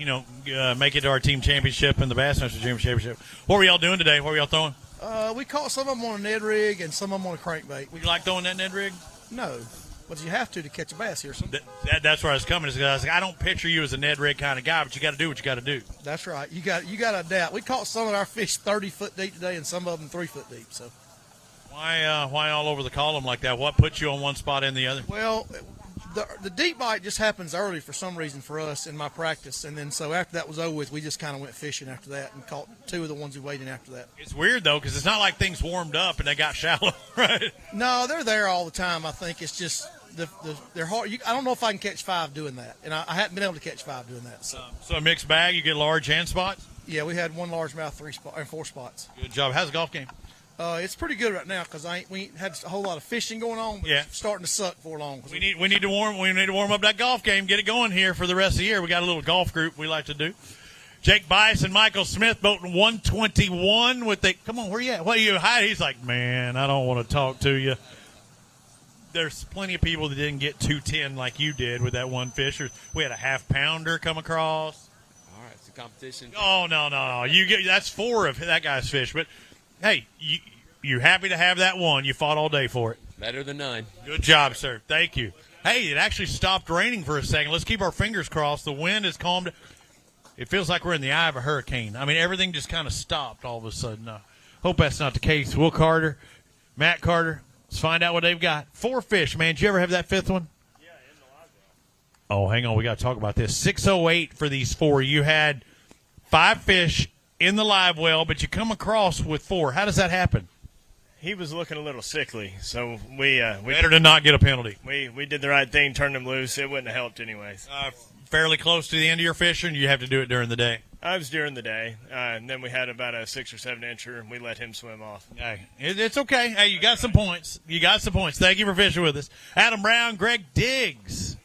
make it to our team championship and the Bassmaster Championship. What were y'all doing today? What were y'all throwing? We caught some of them on a Ned rig and some of them on a crankbait. Would you like throwing that Ned rig? No, but you have to catch a bass here. That's where I was coming. I don't picture you as a Ned rig kind of guy, but you got to do what you got to do. That's right. You got to adapt. We caught some of our fish 30 foot deep today and some of them 3 foot deep. So why all over the column like that? What puts you on one spot and the other? Well, the deep bite just happens early for some reason for us in my practice, and then so after that was over with, we just kind of went fishing after that and caught 2 of the ones we weighed in after that. It's weird though because it's not like things warmed up and they got shallow, right? No, they're there all the time. I think it's just they're hard. I don't know if I can catch 5 doing that, and I haven't been able to catch 5 doing that. So a mixed bag. You get large and spots. Yeah, we had 1 largemouth, 4 spots. Good job. How's the golf game? It's pretty good right now because we ain't had a whole lot of fishing going on. But it's starting to suck for long. We need to warm up that golf game. Get it going here for the rest of the year. We got a little golf group we like to do. Jake Bias and Michael Smith boating 121 with the. Come on, where you at? What are you hiding? He's like, man, I don't want to talk to you. There's plenty of people that didn't get 210 like you did with that one fish. We had a half-pounder come across. All right, it's a competition. Oh no! That's 4 of that guy's fish, but. Hey, you're happy to have that one. You fought all day for it. Better than 9. Good job, sir. Thank you. Hey, it actually stopped raining for a second. Let's keep our fingers crossed. The wind has calmed. It feels like we're in the eye of a hurricane. I mean, everything just kind of stopped all of a sudden. Hope that's not the case. Will Carter, Matt Carter, let's find out what they've got. 4 fish, man. Did you ever have that 5th one? Yeah, in the live well. Oh, hang on. We got to talk about this. 608 for these 4. You had 5 fish in the live well, but you come across with 4. How does that happen? He was looking a little sickly, so we better to not get a penalty. We did the right thing, turned him loose. It wouldn't have helped anyways. Fairly close to the end of your fishing, you have to do it during the day. I was during the day, and then we had about a 6 or 7 incher, and we let him swim off. Hey, it's okay. Hey, you got some points. Thank you for fishing with us. Adam Brown, Greg Diggs.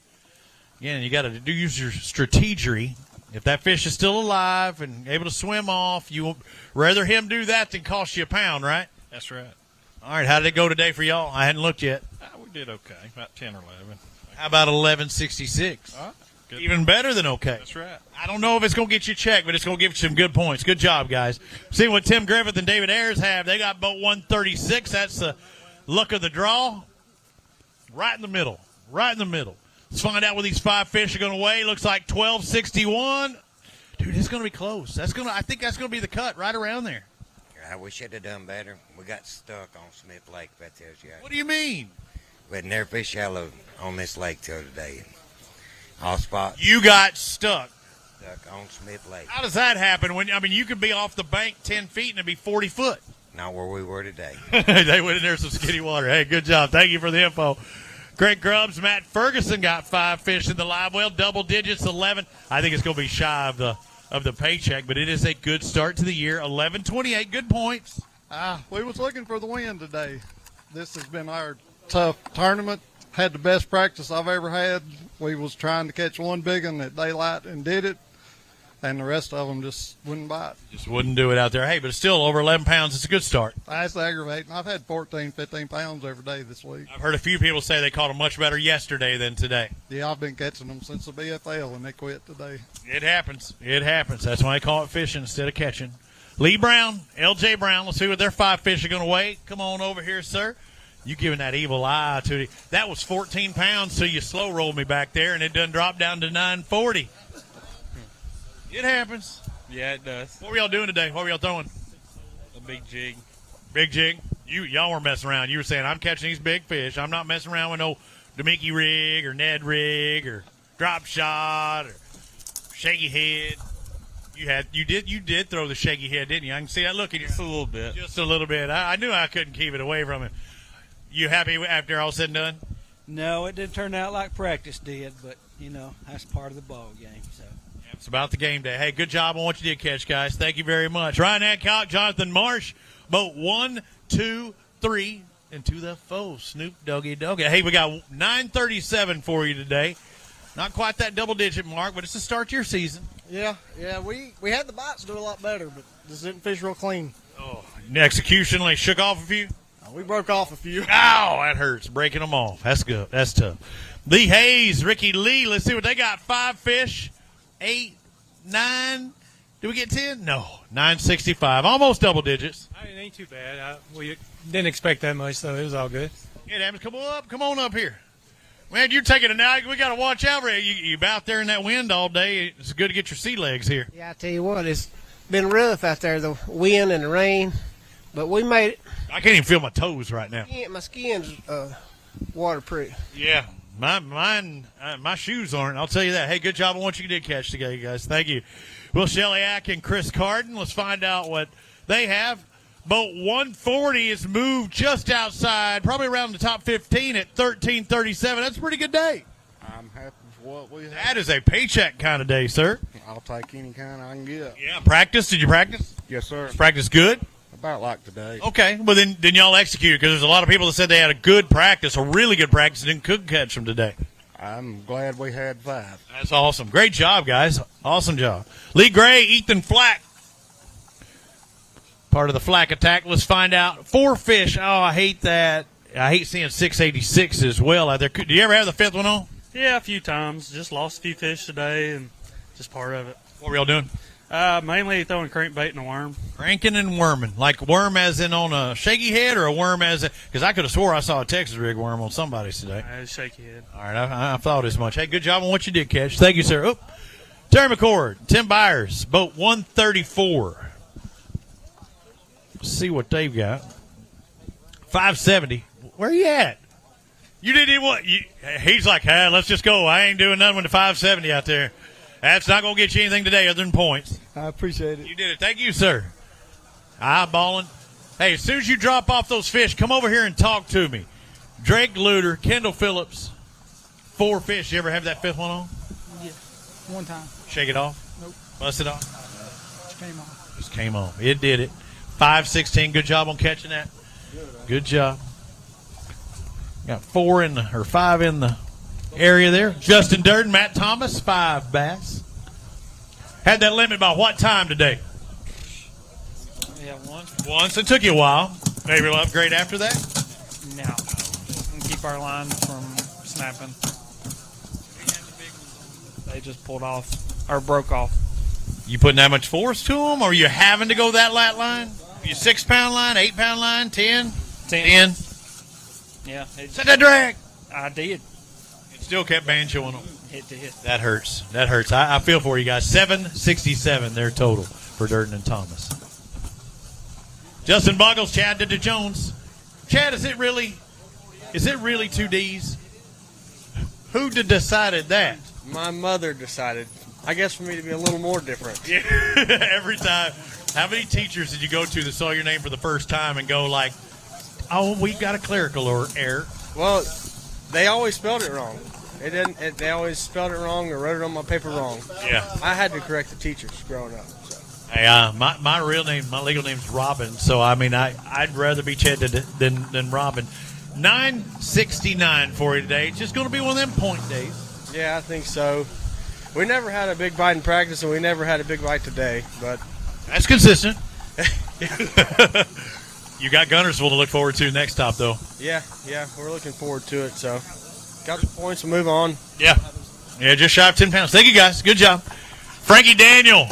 Again, you got to use your strategy If that fish is still alive and able to swim off, you would rather him do that than cost you a pound, right? That's right. All right, how did it go today for y'all? I hadn't looked yet. We did okay, about 10 or 11. How about 1166? Good. Even better than okay. That's right. I don't know if it's going to get you a check, but it's going to give you some good points. Good job, guys. See what Tim Griffith and David Ayers have. They got boat 136. That's the luck of the draw. Right in the middle. Right in the middle. Let's find out what these 5 fish are going to weigh. Looks like 1261. Dude, it's going to be close. I think that's going to be the cut right around there. I wish I'd have done better. We got stuck on Smith Lake, if that tells you. What do you mean? We had never fished shallow on this lake till today. All spots. You got stuck. Stuck on Smith Lake. How does that happen? You could be off the bank 10 feet and it'd be 40 foot. Not where we were today. They went in there some skinny water. Hey, good job. Thank you for the info. Greg Grubbs, Matt Ferguson got 5 fish in the live well, double digits, 11. I think it's going to be shy of the paycheck, but it is a good start to the year. 11-28, good points. We was looking for the win today. This has been our tough tournament. Had the best practice I've ever had. We was trying to catch one big one at daylight and did it, and the rest of them just wouldn't bite. Just wouldn't do it out there. Hey, but it's still over 11 pounds. It's a good start. That's aggravating. I've had 14, 15 pounds every day this week. I've heard a few people say they caught them much better yesterday than today. Yeah, I've been catching them since the BFL, and they quit today. It happens. It happens. That's why I call it fishing instead of catching. Lee Brown, LJ Brown, let's see what their 5 fish are going to weigh. Come on over here, sir. You giving that evil eye to the. That was 14 pounds, so you slow rolled me back there, and it done dropped down to 940. It happens. Yeah, it does. What were y'all doing today? What were y'all throwing? A big jig. Big jig? Y'all weren't messing around. You were saying, I'm catching these big fish. I'm not messing around with no Demiki rig or Ned rig or drop shot or shaky head. You did throw the shaky head, didn't you? I can see that look in you. Just a little bit. Just a little bit. I knew I couldn't keep it away from him. You happy after all said and done? No, it didn't turn out like practice did, but, that's part of the ball game. So it's about the game day. Hey, good job on what you did catch, guys. Thank you very much. Ryan Adcock, Jonathan Marsh, boat 1, 2, 3, and to the foe, Snoop Doggy Doggy. Hey, we got 937 for you today. Not quite that double-digit mark, but it's the start to your season. Yeah, we had the bites do a lot better, but just didn't fish real clean. Oh, execution, they shook off a few? We broke off a few. Ow, that hurts, breaking them off. That's good. That's tough. Lee Hayes, Ricky Lee, let's see what they got. 5 fish, 8, 9. Did we get 10? No, 965. Almost double digits. It ain't too bad. We didn't expect that much, so it was all good. Yeah, Adams, come on up here. Man, you're taking it now. We got to watch out for you. You out there in that wind all day. It's good to get your sea legs here. Yeah, I tell you what, it's been rough out there, the wind and the rain, but we made it. I can't even feel my toes right now. My skin's waterproof. Yeah, my shoes aren't. I'll tell you that. Hey, good job on what you did catch today, guys. Thank you. Will Shellyak and Chris Carden. Let's find out what they have. Boat 140 is moved just outside, probably around the top 15 at 1337. That's a pretty good day. I'm happy for what we have. That is a paycheck kind of day, sir. I'll take any kind I can get. Yeah, practice. Did you practice? Yes, sir. Practice good? About like today. Okay, well then y'all execute, because there's a lot of people that said they had a good practice, a really good practice, and couldn't catch them today. I'm glad we had 5. That's awesome. Great job, guys. Awesome job. Lee Gray, Ethan Flack. Part of the Flack attack. Let's find out. 4 fish. Oh, I hate that. I hate seeing 686 as well out there. Do you ever have the 5th one on? Yeah, a few times. Just lost a few fish today, and just part of it. What were y'all doing? Mainly throwing crankbait and a worm. Cranking and worming. Like worm as in on a shaky head, or a worm as in... Because I could have swore I saw a Texas rig worm on somebody's today. Shaky head. All right, I thought as much. Hey, good job on what you did catch. Thank you, sir. Oh, Terry McCord, Tim Byers, boat 134. Let's see what they've got. 570. Where you at? You didn't even what? He's like, let's just go. I ain't doing nothing with the 570 out there. That's not going to get you anything today other than points. I appreciate it. You did it. Thank you, sir. Eyeballing. Hey, as soon as you drop off those fish, come over here and talk to me. Drake Luter, Kendall Phillips, 4 fish. You ever have that 5th one on? Yeah, one time. Shake it off? Nope. Bust it off? Just came off. Just came on. It did it. 516. Good job on catching that. Good job. Got 5 in the area there. Justin Durden, Matt Thomas, 5 bass. Had that limit by what time today? Yeah, once. Once. It took you a while. Maybe we'll upgrade after that? No. And keep our line from snapping. They just pulled off, or broke off. You putting that much force to them, or are you having to go that lat line? You 6-pound line, 8-pound line, 10? 10. Yeah. Set that drag. I did. It still kept banjoing them. Hit to hit. That hurts. That hurts. I feel for you guys. 767 their total for Durden and Thomas. Justin Buggles, Chad Did Jones. Chad, is it really 2 Ds? Who decided that? My mother decided. I guess for me to be a little more different. Yeah. Every time. How many teachers did you go to that saw your name for the first time and go like, oh, we've got a clerical error? Well, they always spelled it wrong. They always spelled it wrong or wrote it on my paper wrong. Yeah. I had to correct the teachers growing up. So. Hey, my real name, my legal name's Robin, so I mean, I'd rather be Chad than Robin. 969 for you today. It's just going to be one of them point days. Yeah, I think so. We never had a big bite in practice, and we never had a big bite today, but that's consistent. You got Gunnersville to look forward to next stop, though. Yeah, we're looking forward to it. So, got the points to move on. Yeah, just shy of 10 pounds. Thank you, guys. Good job. Frankie Daniel,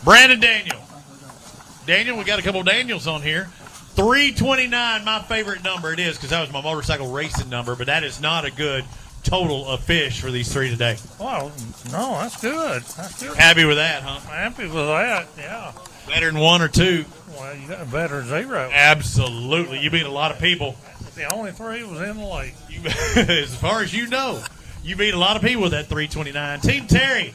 Brandon Daniel. Daniel, we got a couple of Daniels on here. 329, my favorite number. It is because that was my motorcycle racing number, but that is not a good total of fish for these 3 today. Well, no, that's good. That's good. Happy with that, huh? Happy with that, yeah. Better than 1 or 2. Well, you got better than 0. Absolutely. You beat a lot of people. The only 3 was in the lake. As far as you know, you beat a lot of people with that 329. Team Terry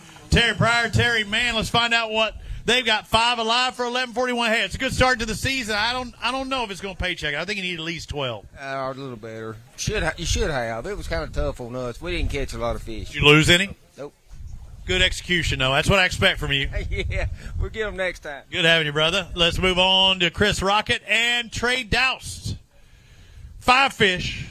Pryor, Terry Mann. Let's find out what they've got. 5 alive for 1141. Hey, it's a good start to the season. I don't know if it's going to paycheck. I think you need at least 12. A little better. You should have. It was kind of tough on us. We didn't catch a lot of fish. Did you lose any? Nope. Good execution, though. That's what I expect from you. Yeah, we'll get them next time. Good having you, brother. Let's move on to Chris Rocket and Trey Doust. 5 fish,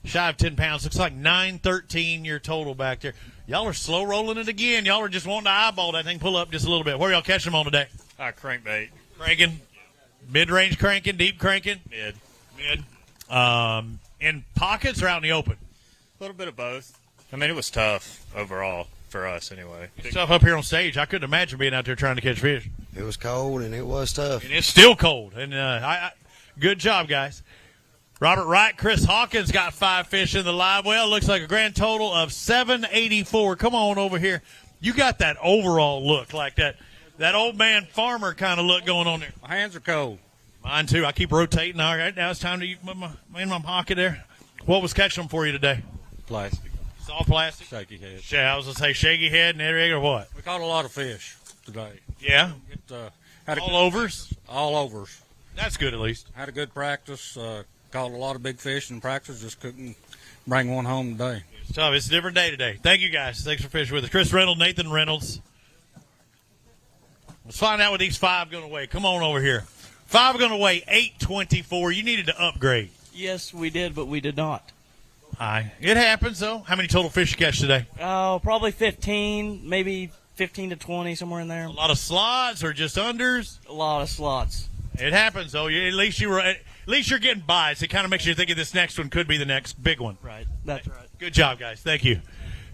shy of 10 pounds. Looks like 913 your total back there. Y'all are slow rolling it again. Y'all are just wanting to eyeball that thing, pull up just a little bit. Where y'all catching them on today? Crankbait. Cranking. Mid-range cranking, deep cranking? Mid. In pockets or out in the open? A little bit of both. I mean, it was tough overall for us anyway. Stuff up here on stage. I couldn't imagine being out there trying to catch fish. It was cold and it was tough. And it's still cold. And good job, guys. Robert Wright, Chris Hawkins got 5 fish in the live well. Looks like a grand total of 784. Come on over here. You got that overall look, like that old man farmer kind of look going on there. My hands are cold. Mine too. I keep rotating. All right, now it's time to eat my pocket there. What was catching them for you today? Plastic. It's all plastic? Shaky head. I was going to say shaky head and everything or what? We caught a lot of fish today. Yeah? All overs? All overs. That's good at least. Had a good practice. Caught a lot of big fish in practice. Just couldn't bring one home today. It's tough. It's a different day today. Thank you, guys. Thanks for fishing with us. Chris Reynolds, Nathan Reynolds. Let's find out what these 5 going to weigh. Come on over here. 5 are going to weigh 824. You needed to upgrade. Yes, we did, but we did not. Hi. It happens, though. How many total fish you catch today? Oh, probably 15, maybe 15 to 20, somewhere in there. A lot of slots or just unders? A lot of slots. It happens, though. At least you're getting by. So it kind of makes you think this next one could be the next big one. Right. That's right. Good job, guys. Thank you.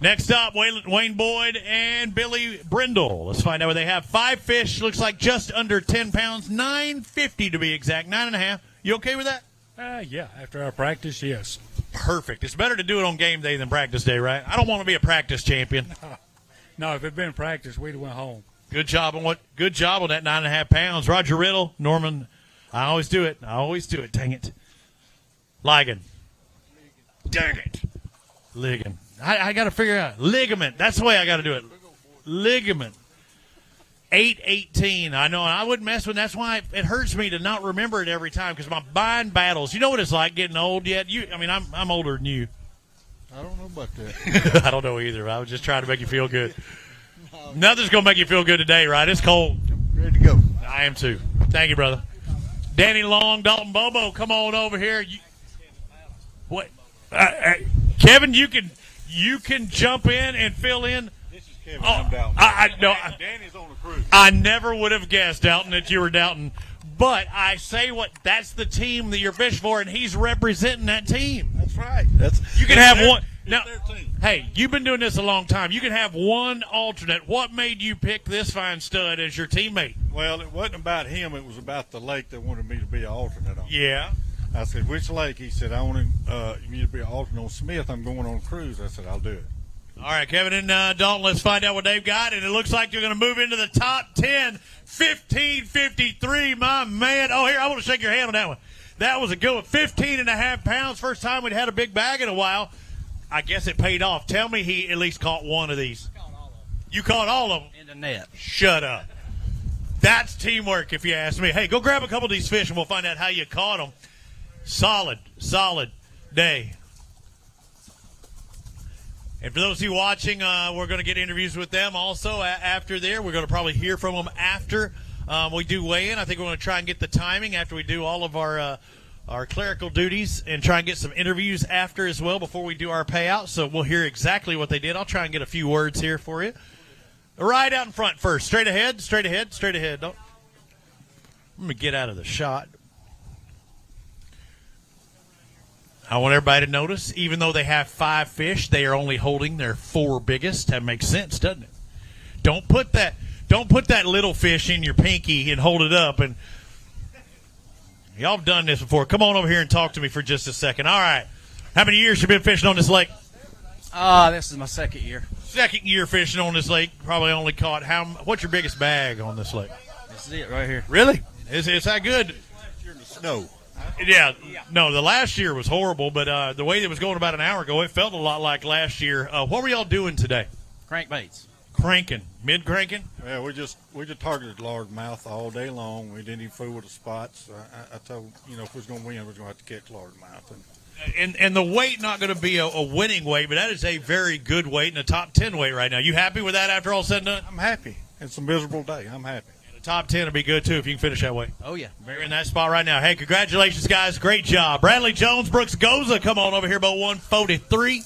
Next up, Wayne Boyd and Billy Brindle. Let's find out what they have. 5 fish. Looks like just under 10 pounds. 950 to be exact. 9.5. You okay with that? Yeah. After our practice, yes. Perfect. It's better to do it on game day than practice day, right? I don't want to be a practice champion. No, if it'd been practice, we'd have went home. Good job on that 9.5 pounds. Roger Riddle, Norman. I always do it. Dang it. Ligon. Dang it. Ligon. I got to figure out. Ligament. That's the way I got to do it. Ligament. 818. I know, and I wouldn't mess with. That's why it hurts me to not remember it every time because my mind battles. You know what it's like getting old yet? I'm older than you. I don't know about that. I don't know either. I was just trying to make you feel good. Nothing's going to make you feel good today, right? It's cold. Ready to go. I am too. Thank you, brother. Danny Long, Dalton Bobo, come on over here. What? Kevin, you can jump in and fill in. Kevin, I'm Dalton. Danny's on the cruise. I never would have guessed, Dalton, that you were Dalton. But I say that's the team that you're fishing for, and he's representing that team. That's right. You can have one. Now, hey, you've been doing this a long time. You can have one alternate. What made you pick this fine stud as your teammate? Well, it wasn't about him. It was about the lake that wanted me to be an alternate on. Yeah. I said, which lake? He said, I want you to be an alternate on Smith. I'm going on a cruise. I said, I'll do it. All right, Kevin and Dalton, let's find out what they've got. And it looks like you're going to move into the top 10, 1553, my man. Oh, here, I want to shake your hand on that one. That was a good one. 15.5 pounds. First time we'd had a big bag in a while. I guess it paid off. Tell me he at least caught one of these. You caught all of them? In the net. Shut up. That's teamwork, if you ask me. Hey, go grab a couple of these fish, and we'll find out how you caught them. Solid day. And for those of you watching, we're going to get interviews with them also after there. We're going to probably hear from them after we do weigh in. I think we're going to try and get the timing after we do all of our clerical duties and try and get some interviews after as well before we do our payout. So we'll hear exactly what they did. I'll try and get a few words here for you. Right out in front first. Straight ahead. Don't. Let me get out of the shot. I want everybody to notice, even though they have 5 fish, they are only holding their 4 biggest. That makes sense, doesn't it? Don't put that little fish in your pinky and hold it up. And y'all have done this before. Come on over here and talk to me for just a second. All right. How many years you been fishing on this lake? This is my second year. Second year fishing on this lake. Probably only caught what's your biggest bag on this lake? This is it right here. Really? Is that good? You're in the snow. Yeah. No, the last year was horrible, but the way it was going about an hour ago, it felt a lot like last year. What were y'all doing today? Crankbaits. Cranking. Mid-cranking? Yeah, we just targeted largemouth all day long. We didn't even fool with the spots. I told, if we was going to win, we was going to have to catch largemouth. And the weight not going to be a winning weight, but that is a very good weight and a top 10 weight right now. You happy with that after all said and done? I'm happy. It's a miserable day. I'm happy. And the top 10 will be good, too, if you can finish that way. Oh, yeah. You're in that spot right now. Hey, congratulations, guys. Great job. Bradley Jones, Brooks Goza, come on over here about 143.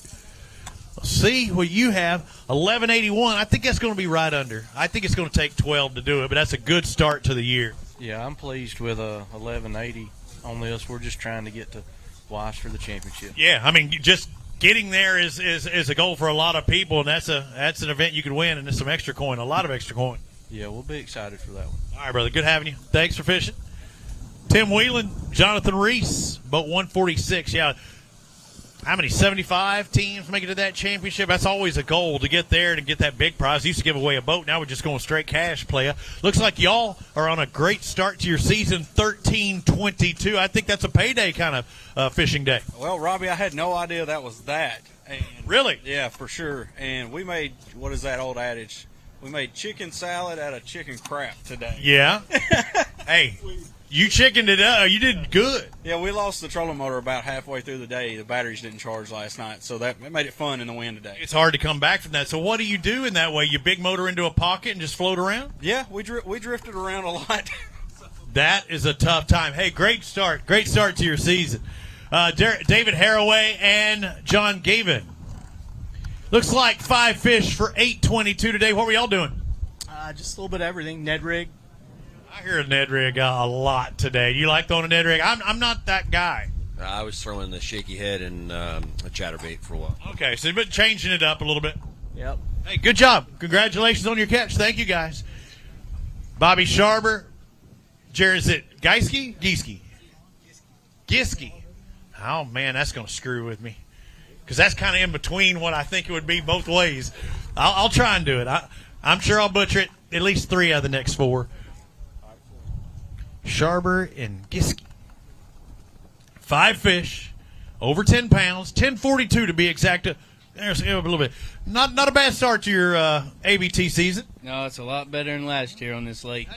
Let's see what you have. 1181. I think that's going to be right under. I think it's going to take 12 to do it, but that's a good start to the year. Yeah, I'm pleased with 1180 on this. We're just trying to get to Wash for the championship. Yeah, I mean, just getting there is a goal for a lot of people, and that's an event you can win, and it's some extra coin, a lot of extra coin. Yeah, we'll be excited for that one. All right, brother. Good having you. Thanks for fishing. Tim Whelan, Jonathan Reese, boat 146. Yeah. How many? 75 teams make it to that championship? That's always a goal to get there and get that big prize. Used to give away a boat. Now we're just going straight cash, playa. Looks like y'all are on a great start to your season, 13-22. I think that's a payday kind of fishing day. Well, Robbie, I had no idea that was that. And really? Yeah, for sure. And we made, what is that old adage? We made chicken salad out of chicken crap today. Yeah. Hey. You chickened it up. You did good. Yeah, we lost the trolling motor about halfway through the day. The batteries didn't charge last night, so that made it fun in the wind today. It's hard to come back from that. So what do you do in that way? You big motor into a pocket and just float around? Yeah, we drifted around a lot. That is a tough time. Hey, great start. Great start to your season. David Haraway and John Gavin. Looks like 5 fish for 822 today. What were y'all doing? Just a little bit of everything. Ned rig. I hear a Ned rig a lot today. You like throwing a Ned rig? I'm not that guy. I was throwing the shaky head and a chatterbait for a while. Okay, so you've been changing it up a little bit. Yep. Hey, good job. Congratulations on your catch. Thank you, guys. Bobby Sharber. Jared, is it Geiske? Giske. Oh, man, that's going to screw with me. Because that's kind of in between what I think it would be both ways. I'll try and do it. I'm sure I'll butcher it at least 3 out of the next 4. Sharber and Giske. 5 fish, over 10 pounds, 1042 to be exact. There's a little bit. Not a bad start to your ABT season. No, it's a lot better than last year on this lake.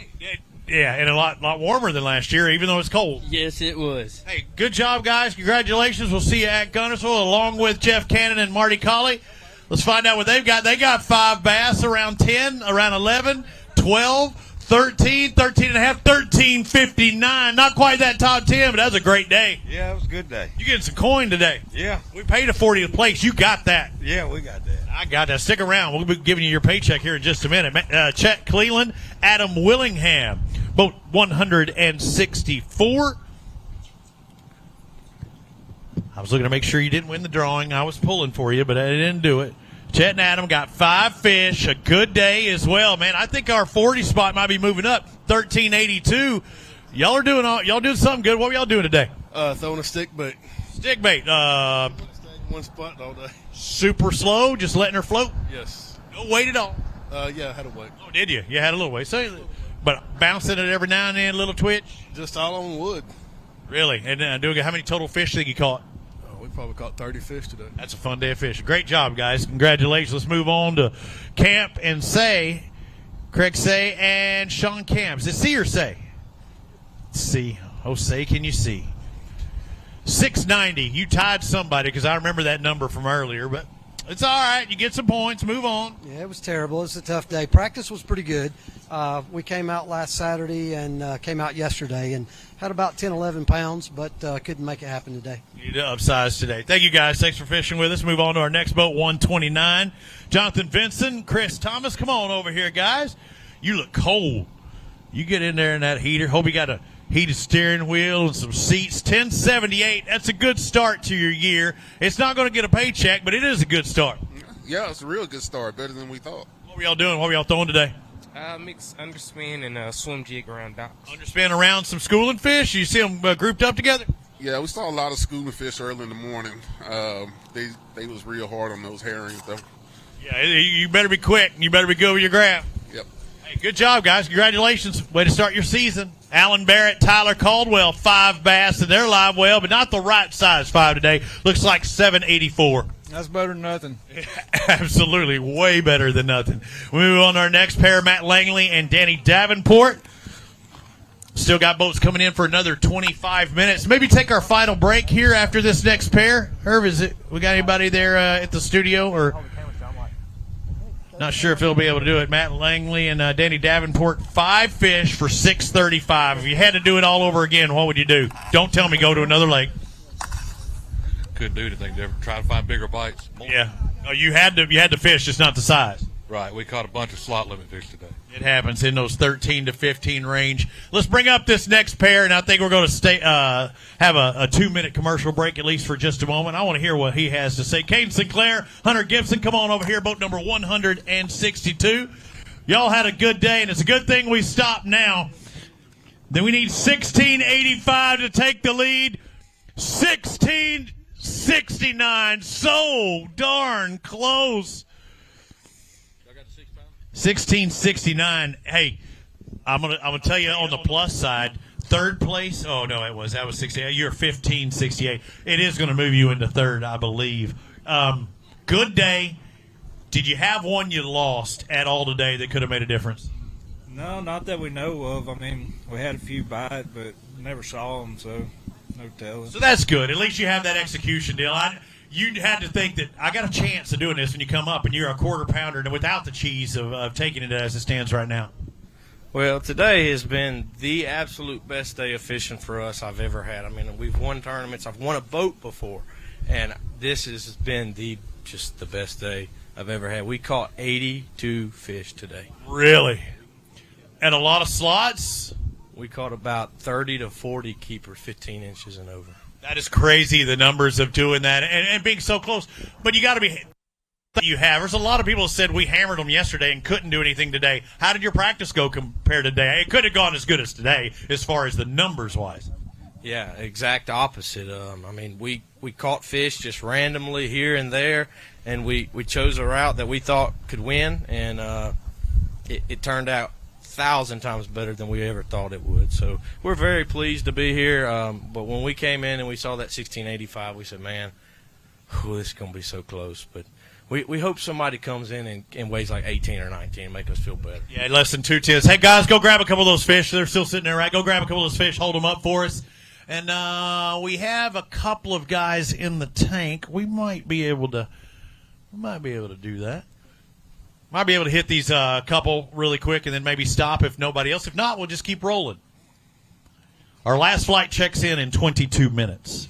Yeah, and a lot warmer than last year, even though it's cold. Yes, it was. Hey, good job, guys. Congratulations. We'll see you at Gunnersville along with Jeff Cannon and Marty Colley. Let's find out what they've got. They got 5 bass, around 10, around 11, 12, 13, 13 and a half, 13.59. Not quite that top 10, but that was a great day. Yeah, it was a good day. You getting some coin today? Yeah. We paid a 40 a place. You got that. Yeah, we got that. I got that. Stick around. We'll be giving you your paycheck here in just a minute. Chet Cleveland, Adam Willingham, both 164. I was looking to make sure you didn't win the drawing. I was pulling for you, but I didn't do it. Chet and Adam got 5 fish. A good day as well, man. I think our 40 spot might be moving up. 1382. Y'all doing something good. What were y'all doing today? Throwing a stick bait. Stick bait. One spot all day. Super slow, just letting her float. Yes. No weight at all. Yeah, I had a weight. Oh, did you? You had a little weight. So, but bouncing it every now and then, a little twitch. Just all on wood. Really? And how many total fish think you caught? We probably caught 30 fish today. That's a fun day of fishing. Great job, guys. Congratulations. Let's move on to Camp and Say. Craig Say and Sean Camp. Is it See or Say? See. Oh, Say, can you see? 690. You tied somebody because I remember that number from earlier, but it's all right. You get some points. Move on. Yeah, it was terrible. It was a tough day. Practice was pretty good. We came out last Saturday and came out yesterday and had about 10, 11 pounds, but couldn't make it happen today. Need to upsize today. Thank you, guys. Thanks for fishing with us. Move on to our next boat, 129. Jonathan Vinson, Chris Thomas. Come on over here, guys. You look cold. You get in there in that heater. Hope you got a heated steering wheel and some seats. 1078. That's a good start to your year. It's not going to get a paycheck, but it is a good start. Yeah, it's a real good start. Better than we thought. What were y'all doing? What were y'all throwing today? Mixed underspin and swim jig around docks. Underspin around some schooling fish? You see them grouped up together? Yeah, we saw a lot of schooling fish early in the morning. They was real hard on those herrings, though. Yeah, you better be quick, and you better be good with your grab. Yep. Hey, good job, guys. Congratulations. Way to start your season. Alan Barrett, Tyler Caldwell, 5 bass in their live well, but not the right size 5 today. Looks like 784. That's better than nothing. Absolutely. Way better than nothing. We move on to our next pair, Matt Langley and Danny Davenport. Still got boats coming in for another 25 minutes. Maybe take our final break here after this next pair. Herb, we got anybody there at the studio? Or not sure if he'll be able to do it. Matt Langley and Danny Davenport, 5 fish for $6.35. If you had to do it all over again, what would you do? Don't tell me go to another lake. Couldn't do anything different. Try to find bigger bites. Yeah. Oh, you had to fish, just not the size. Right. We caught a bunch of slot limit fish today. It happens in those 13 to 15 range. Let's bring up this next pair, and I think we're going to have a 2-minute commercial break at least for just a moment. I want to hear what he has to say. Caden Sinclair, Hunter Gibson, come on over here, boat number 162. Y'all had a good day, and it's a good thing we stopped now. Then we need 1685 to take the lead. 1669, so darn close. 1669. Hey, I'm gonna tell you on the plus side. Third place. Oh no, that was 68. You're 1568. It is going to move you into third, I believe. Good day. Did you have one you lost at all today that could have made a difference? No, not that we know of. I mean, we had a few bite, but never saw them, so no telling. So that's good. At least you have that execution deal. You had to think that I got a chance of doing this when you come up and you're a quarter pounder and without the cheese of taking it as it stands right now. Well, today has been the absolute best day of fishing for us I've ever had. I mean, we've won tournaments. I've won a boat before, and this has been just the best day I've ever had. We caught 82 fish today. Really? And a lot of slots? We caught about 30 to 40 keepers, 15 inches and over. That is crazy, the numbers of doing that and being so close. But you got to be – you have. There's a lot of people that said we hammered them yesterday and couldn't do anything today. How did your practice go compared to today? It could have gone as good as today as far as the numbers-wise. Yeah, exact opposite. I mean, we caught fish just randomly here and there, and we chose a route that we thought could win, and it turned out 1,000 times better than we ever thought it would. So we're very pleased to be here. But when we came in and we saw that 1685, we said, man, this is going to be so close. But we hope somebody comes in and weighs like 18 or 19 and make us feel better. Yeah, less than 2 tenths. Hey, guys, go grab a couple of those fish. They're still sitting there, right? Go grab a couple of those fish. Hold them up for us. And we have a couple of guys in the tank. We might be able to do that. Might be able to hit these couple really quick and then maybe stop if nobody else. If not, we'll just keep rolling. Our last flight checks in 22 minutes.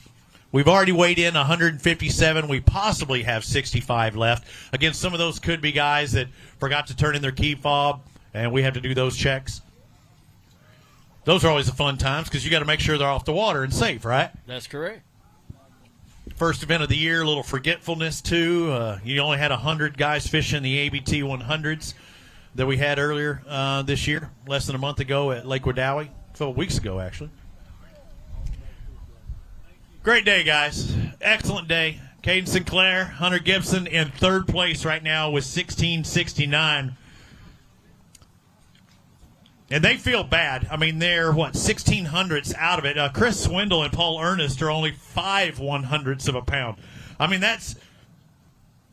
We've already weighed in 157. We possibly have 65 left. Again, some of those could be guys that forgot to turn in their key fob, and we have to do those checks. Those are always the fun times because you got to make sure they're off the water and safe, right? That's correct. First event of the year, a little forgetfulness, too. You only had 100 guys fishing the ABT 100s that we had earlier this year, less than a month ago at Lake Wedowee, a couple weeks ago, actually. Great day, guys. Excellent day. Caden Sinclair, Hunter Gibson in third place right now with 1669. And they feel bad. I mean, they're, 1600ths out of it. Chris Swindle and Paul Ernest are only 5 100ths of a pound. I mean, that's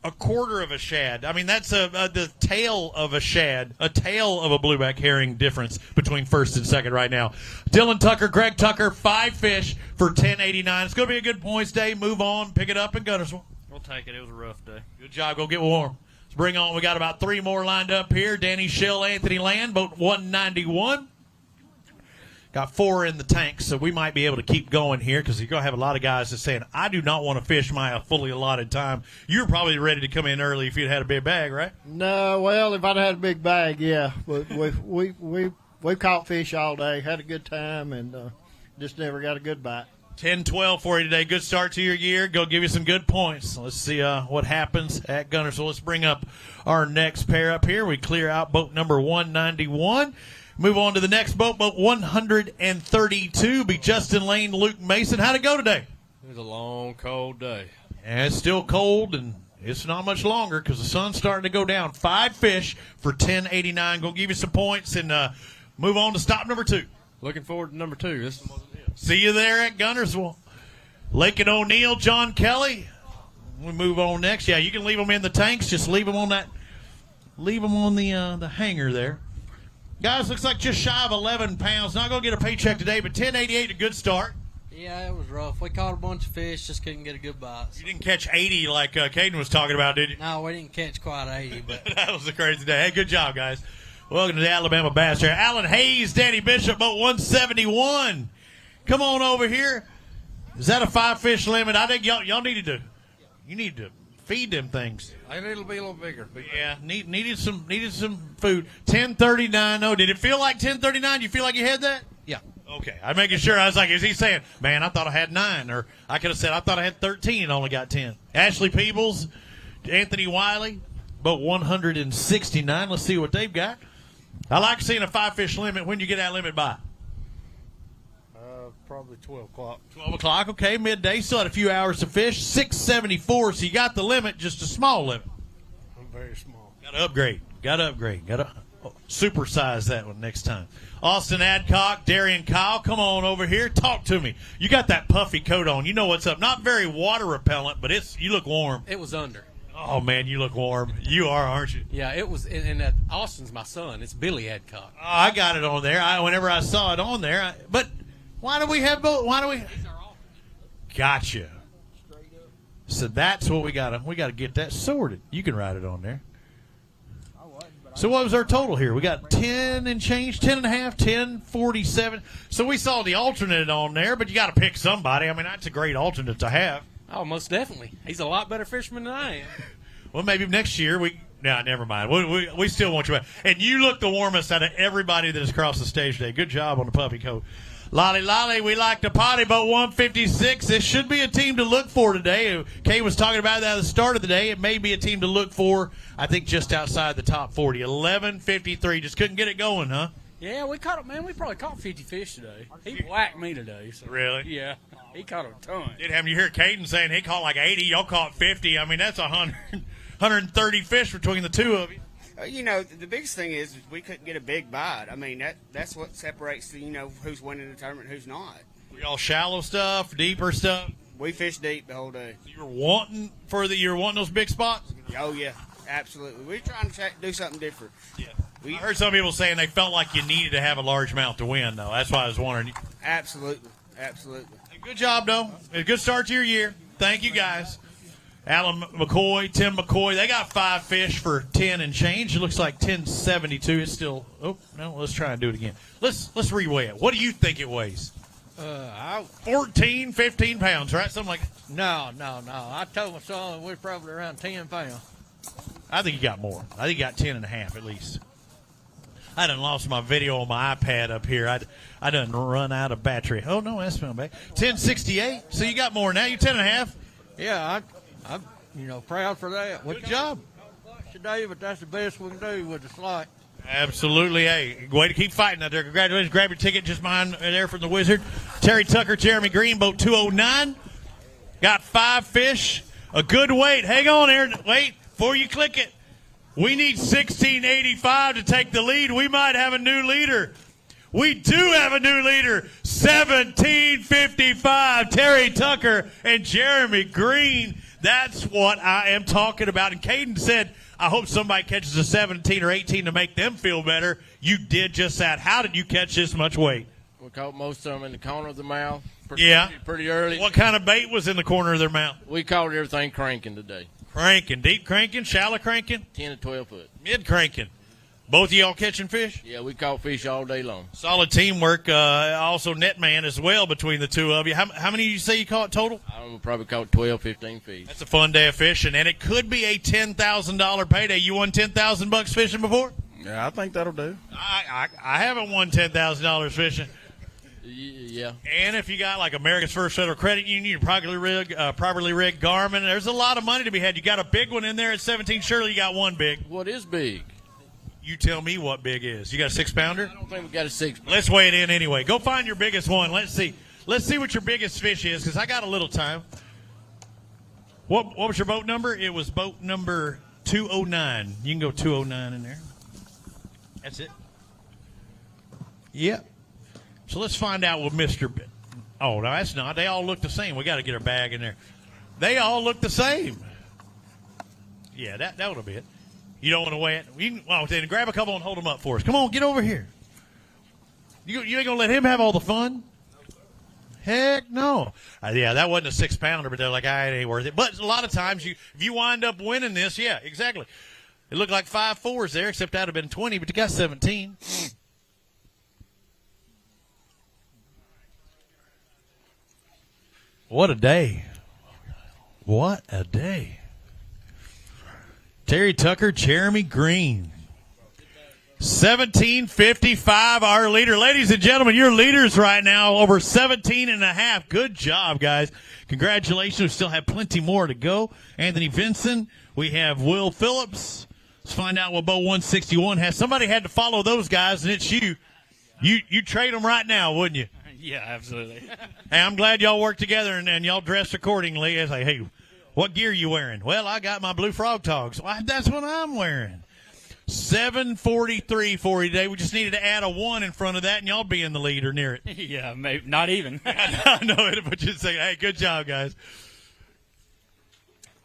a quarter of a shad. I mean, that's the tail of a shad, a tail of a blueback herring difference between first and second right now. Dylan Tucker, Greg Tucker, 5 fish for 1089. It's going to be a good points day. Move on, pick it up in Guntersville. We'll take it. It was a rough day. Good job. Go get warm. Let's bring on. We got about 3 more lined up here. Danny Schill, Anthony Land, boat 191. Got 4 in the tank, so we might be able to keep going here because you're going to have a lot of guys that's saying, I do not want to fish my fully allotted time. You're probably ready to come in early if you'd had a big bag, right? No, well, if I'd had a big bag, yeah. But we caught fish all day, had a good time, and just never got a good bite. 10-12 for you today. Good start to your year. Go give you some good points. Let's see what happens at Guntersville. Let's bring up our next pair up here. We clear out boat number 191. Move on to the next boat, boat 132. Be Justin Lane, Luke Mason. How'd it go today? It was a long, cold day. And it's still cold, and it's not much longer because the sun's starting to go down. 5 fish for 1089. Gonna give you some points and move on to stop number 2. Looking forward to number 2. This See you there at Guntersville. Lake and O'Neill, John Kelly. We move on next. Yeah, you can leave them in the tanks. Just leave them on that. Leave them on the hanger there. Guys, looks like just shy of 11 pounds. Not going to get a paycheck today, but 1088, a good start. Yeah, it was rough. We caught a bunch of fish, just couldn't get a good bite. You didn't catch 80 like Caden was talking about, did you? No, we didn't catch quite 80, but that was a crazy day. Hey, good job, guys. Welcome to the Alabama Bass Trail. Alan Hayes, Danny Bishop, boat 171. Come on over here. Is that a 5-fish limit? I think y'all needed to. You need to feed them things. It'll be a little bigger. But yeah, needed some food. 1039. Oh, did it feel like 1039? You feel like you had that? Yeah. Okay. I'm making sure. I was like, is he saying, man, I thought I had 9, or I could have said I thought I had 13 and only got 10. Ashley Peebles, Anthony Wiley, boat 169. Let's see what they've got. I like seeing a 5-fish limit. When you get that limit by? Probably 12 o'clock. 12 o'clock, okay, midday. Still had a few hours to fish. 674, so you got the limit, just a small limit. I'm very small. Got to upgrade. Got to supersize that one next time. Austin Adcock, Darian Kyle, come on over here. Talk to me. You got that puffy coat on. You know what's up. Not very water repellent, but you look warm. It was under. Oh, man, you look warm. You are, aren't you? Yeah, it was. And Austin's my son. It's Billy Adcock. Oh, I got it on there. Whenever I saw it on there. But why do we have both? Why do we? Gotcha. So that's what we got. We got to get that sorted. You can write it on there. So what was our total here? We got 10 and change, 10 and a half, 1047. So we saw the alternate on there, but you got to pick somebody. I mean, that's a great alternate to have. Oh, most definitely. He's a lot better fisherman than I am. Well, maybe next year never mind. We still want you back. And you look the warmest out of everybody that has crossed the stage today. Good job on the puppy coat. Lolly, we like to potty, but 156. This should be a team to look for today. Kay was talking about that at the start of the day. It may be a team to look for, I think, just outside the top 40. 11:53. Just couldn't get it going, huh? Yeah, we probably caught 50 fish today. He whacked me today. So. Really? Yeah. He caught a ton. You hear Caden saying he caught like 80. Y'all caught 50. I mean, that's 130 fish between the two of you. The biggest thing is we couldn't get a big bite. I mean, that's what separates who's winning the tournament and who's not. We all shallow stuff, deeper stuff. We fished deep the whole day. You're wanting those big spots? Oh yeah, absolutely. We're trying to do something different. Yeah. I heard some people saying they felt like you needed to have a large amount to win, though. That's why I was wondering. Absolutely. Good job, though. A good start to your year. Thank you, guys. Alan McCoy, Tim McCoy, they got 5 fish for 10 and change. It looks like 1072. It's still. Oh no, let's try and do it again. Let's reweigh it. What do you think it weighs? 14, 15 pounds, right? Something like. No. I told my son we're probably around 10 pounds. I think he got more. I think he got 10 and a half at least. I done lost my video on my iPad up here. I done run out of battery. Oh no, that's not bad. 1068. So you got more now. You 10 and a half. Yeah, I'm proud for that. Good job today, but that's the best we can do with the slot. Absolutely. Hey, way to keep fighting out there. Congratulations. Grab your ticket just behind there from the Wizard. Terry Tucker, Jeremy Green, boat 209. Got 5 fish. A good weight. Hang on, Aaron. Wait, before you click it. We need 1685 to take the lead. We might have a new leader. We do have a new leader. 1755. Terry Tucker and Jeremy Green. That's what I am talking about. And Caden said, I hope somebody catches a 17 or 18 to make them feel better. You did just that. How did you catch this much weight? We caught most of them in the corner of the mouth. Pretty early. What kind of bait was in the corner of their mouth? We caught everything cranking today. Cranking. Deep cranking? Shallow cranking? 10 to 12 foot. Mid cranking. Both of y'all catching fish? Yeah, we caught fish all day long. Solid teamwork. Also net man as well between the two of you. How many did you say you caught total? I probably caught 12, 15 fish. That's a fun day of fishing, and it could be a $10,000 payday. You won $10,000 fishing before? Yeah, I think that'll do. I haven't won $10,000 fishing. Yeah. And if you got like America's First Federal Credit Union, properly rigged Garmin, there's a lot of money to be had. You got a big one in there at 17. Surely you got one big. What is big? You tell me what big is. You got a 6-pounder? I don't think we got a 6-pounder. Let's weigh it in anyway. Go find your biggest one. Let's see what your biggest fish is, because I got a little time. What was your boat number? It was boat number 209. You can go 209 in there. That's it. Yep. So let's find out what Mr. Oh, no, that's not. They all look the same. We got to get our bag in there. They all look the same. Yeah, that would be it. You don't want to weigh it? Then grab a couple and hold them up for us. Come on, get over here. You ain't going to let him have all the fun? Heck no. Yeah, that wasn't a 6-pounder, but they're like, it ain't worth it. But a lot of times, if you wind up winning this, yeah, exactly. It looked like 5 4s there, except that would have been 20, but you got 17. What a day. What a day. Terry Tucker, Jeremy Green. 1755, our leader. Ladies and gentlemen, your leaders right now, over 17 and a half. Good job, guys. Congratulations. We still have plenty more to go. Anthony Vinson. We have Will Phillips. Let's find out what boat 161 has. Somebody had to follow those guys, and it's you. You trade them right now, wouldn't you? Yeah, absolutely. Hey, I'm glad y'all worked together and y'all dressed accordingly. It's like, hey, what gear you wearing? Well, I got my blue frog togs. Well, that's what I'm wearing. 743 for you today. We just needed to add a 1 in front of that, and y'all be in the lead or near it. Yeah, maybe not even. I know it, but just say, hey, good job, guys.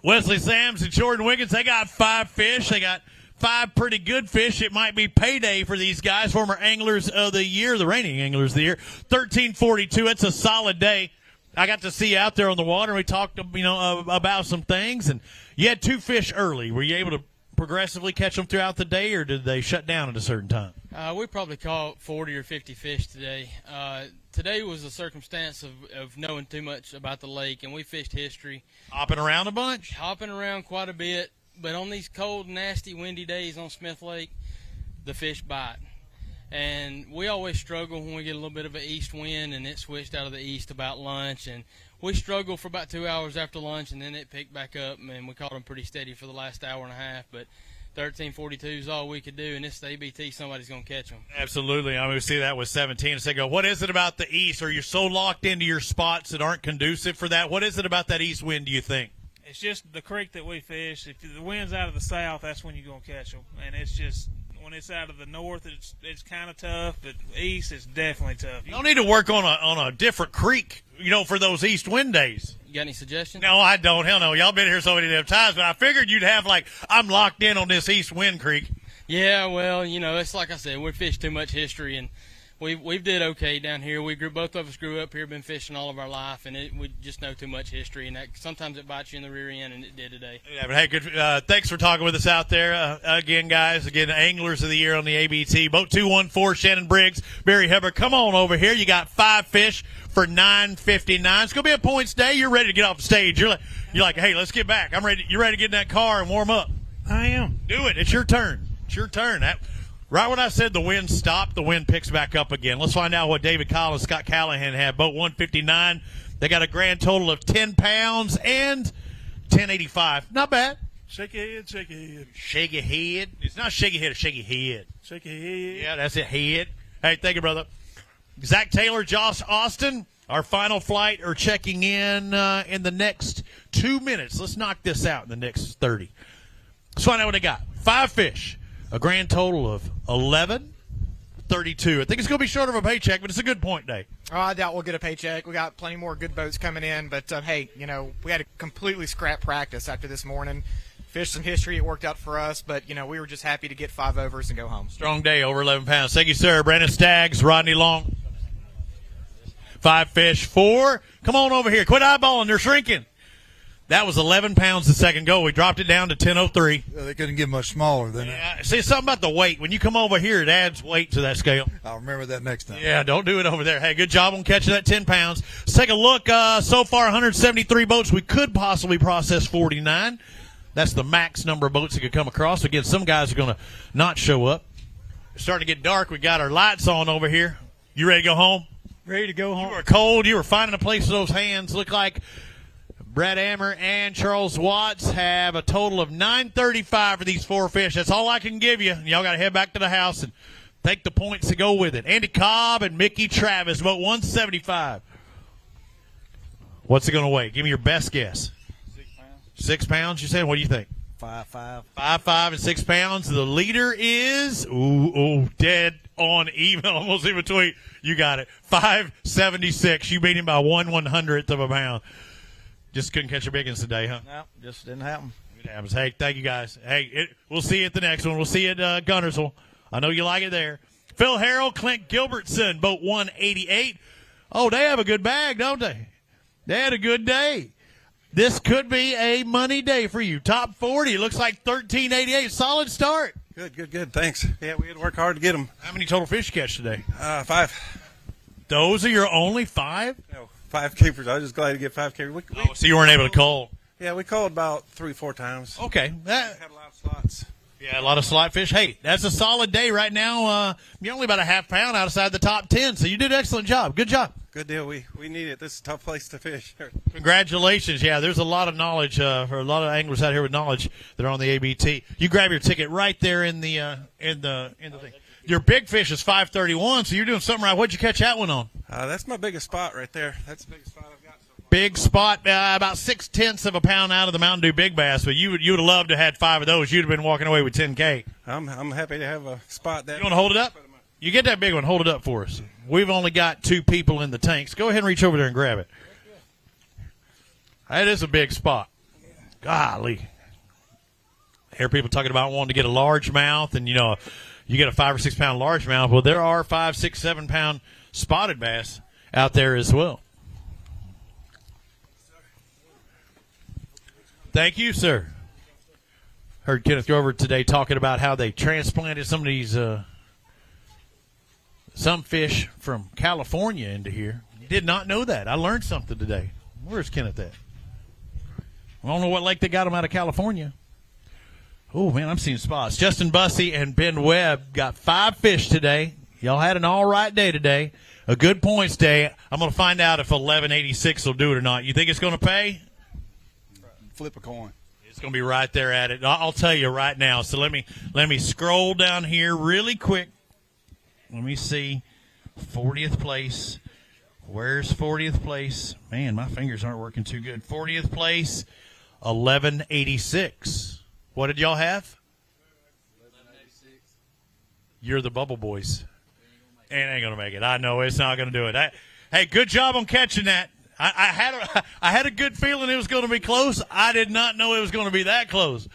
Wesley Sams and Jordan Wiggins, they got 5 fish. They got 5 pretty good fish. It might be payday for these guys, former anglers of the year, the reigning anglers of the year. 1342, it's a solid day. I got to see you out there on the water, and we talked, about some things. And you had 2 fish early. Were you able to progressively catch them throughout the day, or did they shut down at a certain time? We probably caught 40 or 50 fish today. Today was a circumstance of knowing too much about the lake, and we fished history. Hopping around a bunch? Hopping around quite a bit. But on these cold, nasty, windy days on Smith Lake, the fish bite. And we always struggle when we get a little bit of an east wind, and it switched out of the east about lunch. And we struggled for about 2 hours after lunch, and then it picked back up, and we caught them pretty steady for the last hour and a half. But 1342 is all we could do, and this is the ABT, somebody's going to catch them. Absolutely. I mean, we see that with 17 a second ago. What is it about the east? Are you so locked into your spots that aren't conducive for that? What is it about that east wind, do you think? It's just the creek that we fish. If the wind's out of the south, that's when you're going to catch them. And it's just, when it's out of the north, it's kind of tough, but east is definitely tough. You don't need to work on a different creek, for those east wind days. You got any suggestions? No, I don't. Hell no. Y'all been here so many damn times, but I figured you'd have, I'm locked in on this east wind creek. Yeah, well, it's like I said, we fished too much history, and we've did okay down here. Both of us grew up here, been fishing all of our life, and we just know too much history, and that sometimes it bites you in the rear end, and it did today. Yeah, but hey, good. Thanks for talking with us out there again, guys. Again, Anglers of the Year on the ABT. Boat 214, Shannon Briggs, Barry Hubbard. Come on over here. You got 5 fish for $9.59. It's gonna be a points day. You're ready to get off the stage. You're like, hey, let's get back. I'm ready. You're ready to get in that car and warm up. I am. Do it. It's your turn. It's your turn. Right when I said the wind stopped, the wind picks back up again. Let's find out what David Collins, Scott Callahan had. Boat 159. They got a grand total of 10 pounds and $10.85. Not bad. Shake your head, shake your head. Shake your head. It's not shake your head, it's shake your head. Shake your head. Yeah, that's it, head. Hey, thank you, brother. Zach Taylor, Josh Austin, our final flight are checking in the next 2 minutes. Let's knock this out in the next 30. Let's find out what they got. 5 fish. A grand total of 11.32. I think it's going to be short of a paycheck, but it's a good point day. Oh, I doubt we'll get a paycheck. We got plenty more good boats coming in, but hey, we had to completely scrap practice after this morning. Fished some history, it worked out for us, but we were just happy to get 5 overs and go home. Strong day, over 11 pounds. Thank you, sir. Brandon Staggs, Rodney Long. 5 fish, 4. Come on over here. Quit eyeballing. They're shrinking. That was 11 pounds the second go. We dropped it down to 10.03. They couldn't get much smaller than that. See, something about the weight. When you come over here, it adds weight to that scale. I'll remember that next time. Yeah, don't do it over there. Hey, good job on catching that 10 pounds. Let's take a look. So far, 173 boats. We could possibly process 49. That's the max number of boats that could come across. Again, some guys are going to not show up. It's starting to get dark. We got our lights on over here. You ready to go home? Ready to go home. You were cold. You were finding a place for those hands. Look like Brad Ammer and Charles Watts have a total of $9.35 for these 4 fish. That's all I can give you. Y'all got to head back to the house and take the points to go with it. Andy Cobb and Mickey Travis, about 175. What's it going to weigh? Give me your best guess. 6 pounds. 6 pounds, you said? What do you think? 5.5. 5.5 and 6 pounds. The leader is dead on even, almost in between. You got it. 5.76. You beat him by 1/100th of a pound. Just couldn't catch your big ones today, huh? No, just didn't happen. It happens. Hey, thank you guys. Hey, we'll see you at the next one. We'll see you at Gunnersville. I know you like it there. Phil Harrell, Clint Gilbertson, boat 188. Oh, they have a good bag, don't they? They had a good day. This could be a money day for you. Top 40. Looks like 1388. Solid start. Good. Thanks. Yeah, we had to work hard to get them. How many total fish you catch today? 5. Those are your only 5? No, 5 keepers. I was just glad to get 5 keepers. So you weren't able to call? Yeah, we called about 3-4 times. Okay. We had a lot of slots. Yeah, a lot of slot fish. Hey, that's a solid day right now. You're only about a half pound outside the top 10, so you did an excellent job. Good job. Good deal. We need it. This is a tough place to fish. Congratulations. Yeah, there's a lot of knowledge, or a lot of anglers out here with knowledge that are on the ABT. You grab your ticket right there in the thing. Your big fish is 531, so you're doing something right. What'd you catch that one on? That's my biggest spot right there. That's the biggest spot I've got so far. Big spot, about 6/10 of a pound out of the Mountain Dew Big Bass, but you would have loved to have had 5 of those. You'd have been walking away with 10K. I'm happy to have a spot that. You want to hold it up? You get that big one. Hold it up for us. We've only got 2 people in the tanks. Go ahead and reach over there and grab it. That is a big spot. Golly. I hear people talking about wanting to get a largemouth, and you get a 5 or 6 pound largemouth. Well, there are 5, 6, 7 pound spotted bass out there as well. Thank you, sir. Heard Kenneth Grover today talking about how they transplanted some of these some fish from California into here. Did not know that. I learned something today. Where's Kenneth at? I don't know what lake they got them out of California. Oh, man, I'm seeing spots. Justin Bussey and Ben Webb got 5 fish today. Y'all had an all right day today. A good points day. I'm going to find out if 1186 will do it or not. You think it's going to pay? Flip a coin. It's going to be right there at it. I'll tell you right now. So let me scroll down here really quick. Let me see. 40th place. Where's 40th place? Man, my fingers aren't working too good. 40th place, 1186. What did y'all have? 1186. You're the Bubble Boys. And ain't going to make it. I know it's not going to do it. Hey, good job on catching that. I had a good feeling it was going to be close. I did not know it was going to be that close.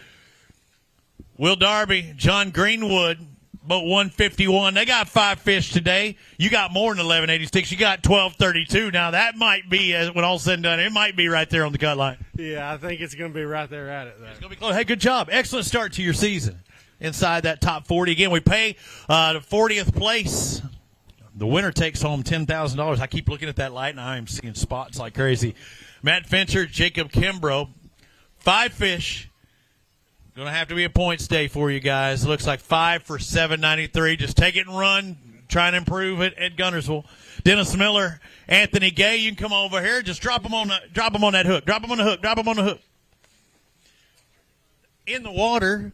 Will Darby, John Greenwood, but 151. They got 5 fish today. You got more than 1186. You got 1232. Now that might be, when all's said and done, it might be right there on the cut line. Yeah, I think it's going to be right there at it. Though. It's going to be close. Hey, good job. Excellent start to your season. Inside that top 40. Again, we pay the 40th place. The winner takes home $10,000. I keep looking at that light, and I am seeing spots like crazy. Matt Fincher, Jacob Kimbrough, 5 fish. Going to have to be a points day for you guys. Looks like 5 for 793. Just take it and run. Try and improve it at Guntersville. Dennis Miller, Anthony Gay, you can come over here. Just drop them on that hook. Drop them on the hook. Drop them on the hook. In the water.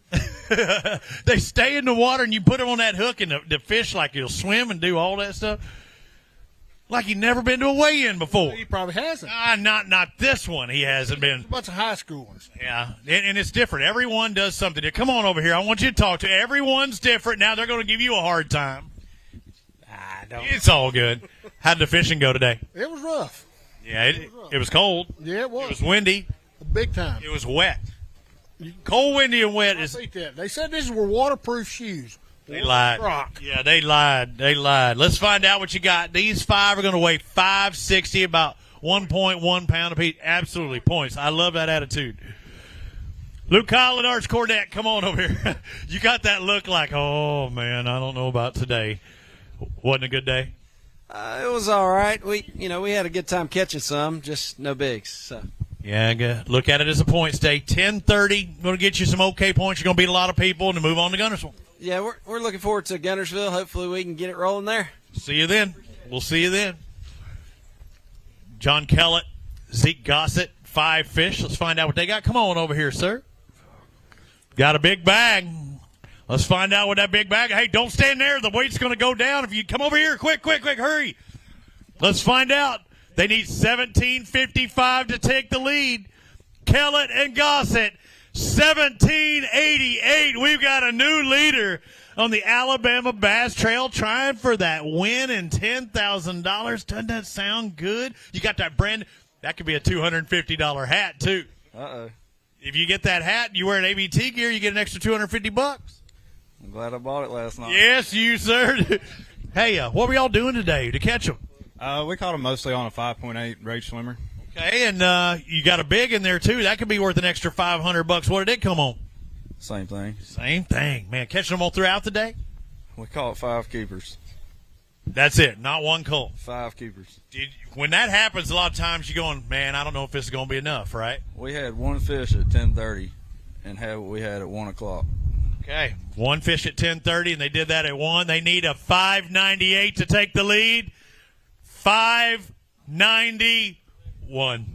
They stay in the water, and you put them on that hook, and the fish, like, he'll swim and do all that stuff. Like he'd never been to a weigh-in before. He probably hasn't. Not this one. He hasn't been. A bunch of high school ones. Yeah, and it's different. Everyone does something. Come on over here. I want you to talk to. Everyone's different. Now they're going to give you a hard time. It's all good. How'd the fishing go today? It was rough. Yeah, it was cold. Yeah, it was. It was windy. Big time. It was wet. Cold, windy, and wet. They said these were waterproof shoes. They lied. Yeah, they lied. Let's find out what you got. These 5 are going to weigh 560, about 1.1 pound apiece. Absolutely points. I love that attitude. Luke Kyle and Arch Cornett, come on over here. You got that look like, oh, man, I don't know about today. Wasn't a good day? It was all right. We had a good time catching some, just no bigs. So. Yeah, look at it as a points day. 10:30, going to get you some okay points. You're going to beat a lot of people and to move on to Guntersville. Yeah, we're looking forward to Guntersville. Hopefully we can get it rolling there. See you then. We'll see you then. John Kellett, Zeke Gossett, 5 fish. Let's find out what they got. Come on over here, sir. Got a big bag. Let's find out what that big bag. Hey, don't stand there. The weight's going to go down. If you come over here, quick, hurry. Let's find out. They need 17.55 to take the lead. Kellett and Gossett, 17.88. We've got a new leader on the Alabama Bass Trail trying for that win and $10,000. Doesn't that sound good? You got that brand. That could be a $250 hat, too. Uh-oh. If you get that hat and you wear an ABT gear, you get an extra $250. I'm glad I bought it last night. Yes, you, sir. Hey, what were y'all doing today to catch them? We caught them mostly on a 5.8 rage swimmer. Okay, and you got a big in there, too. That could be worth an extra $500. What did it come on? Same thing. Same thing. Man, catching them all throughout the day? We caught 5 keepers. That's it, not one cull. 5 keepers. When that happens, a lot of times you're going, man, I don't know if this is going to be enough, right? We had 1 fish at 10:30 and had what we had at 1 o'clock. Okay, 1 fish at 10:30, and they did that at 1. They need a 598 to take the lead. 591.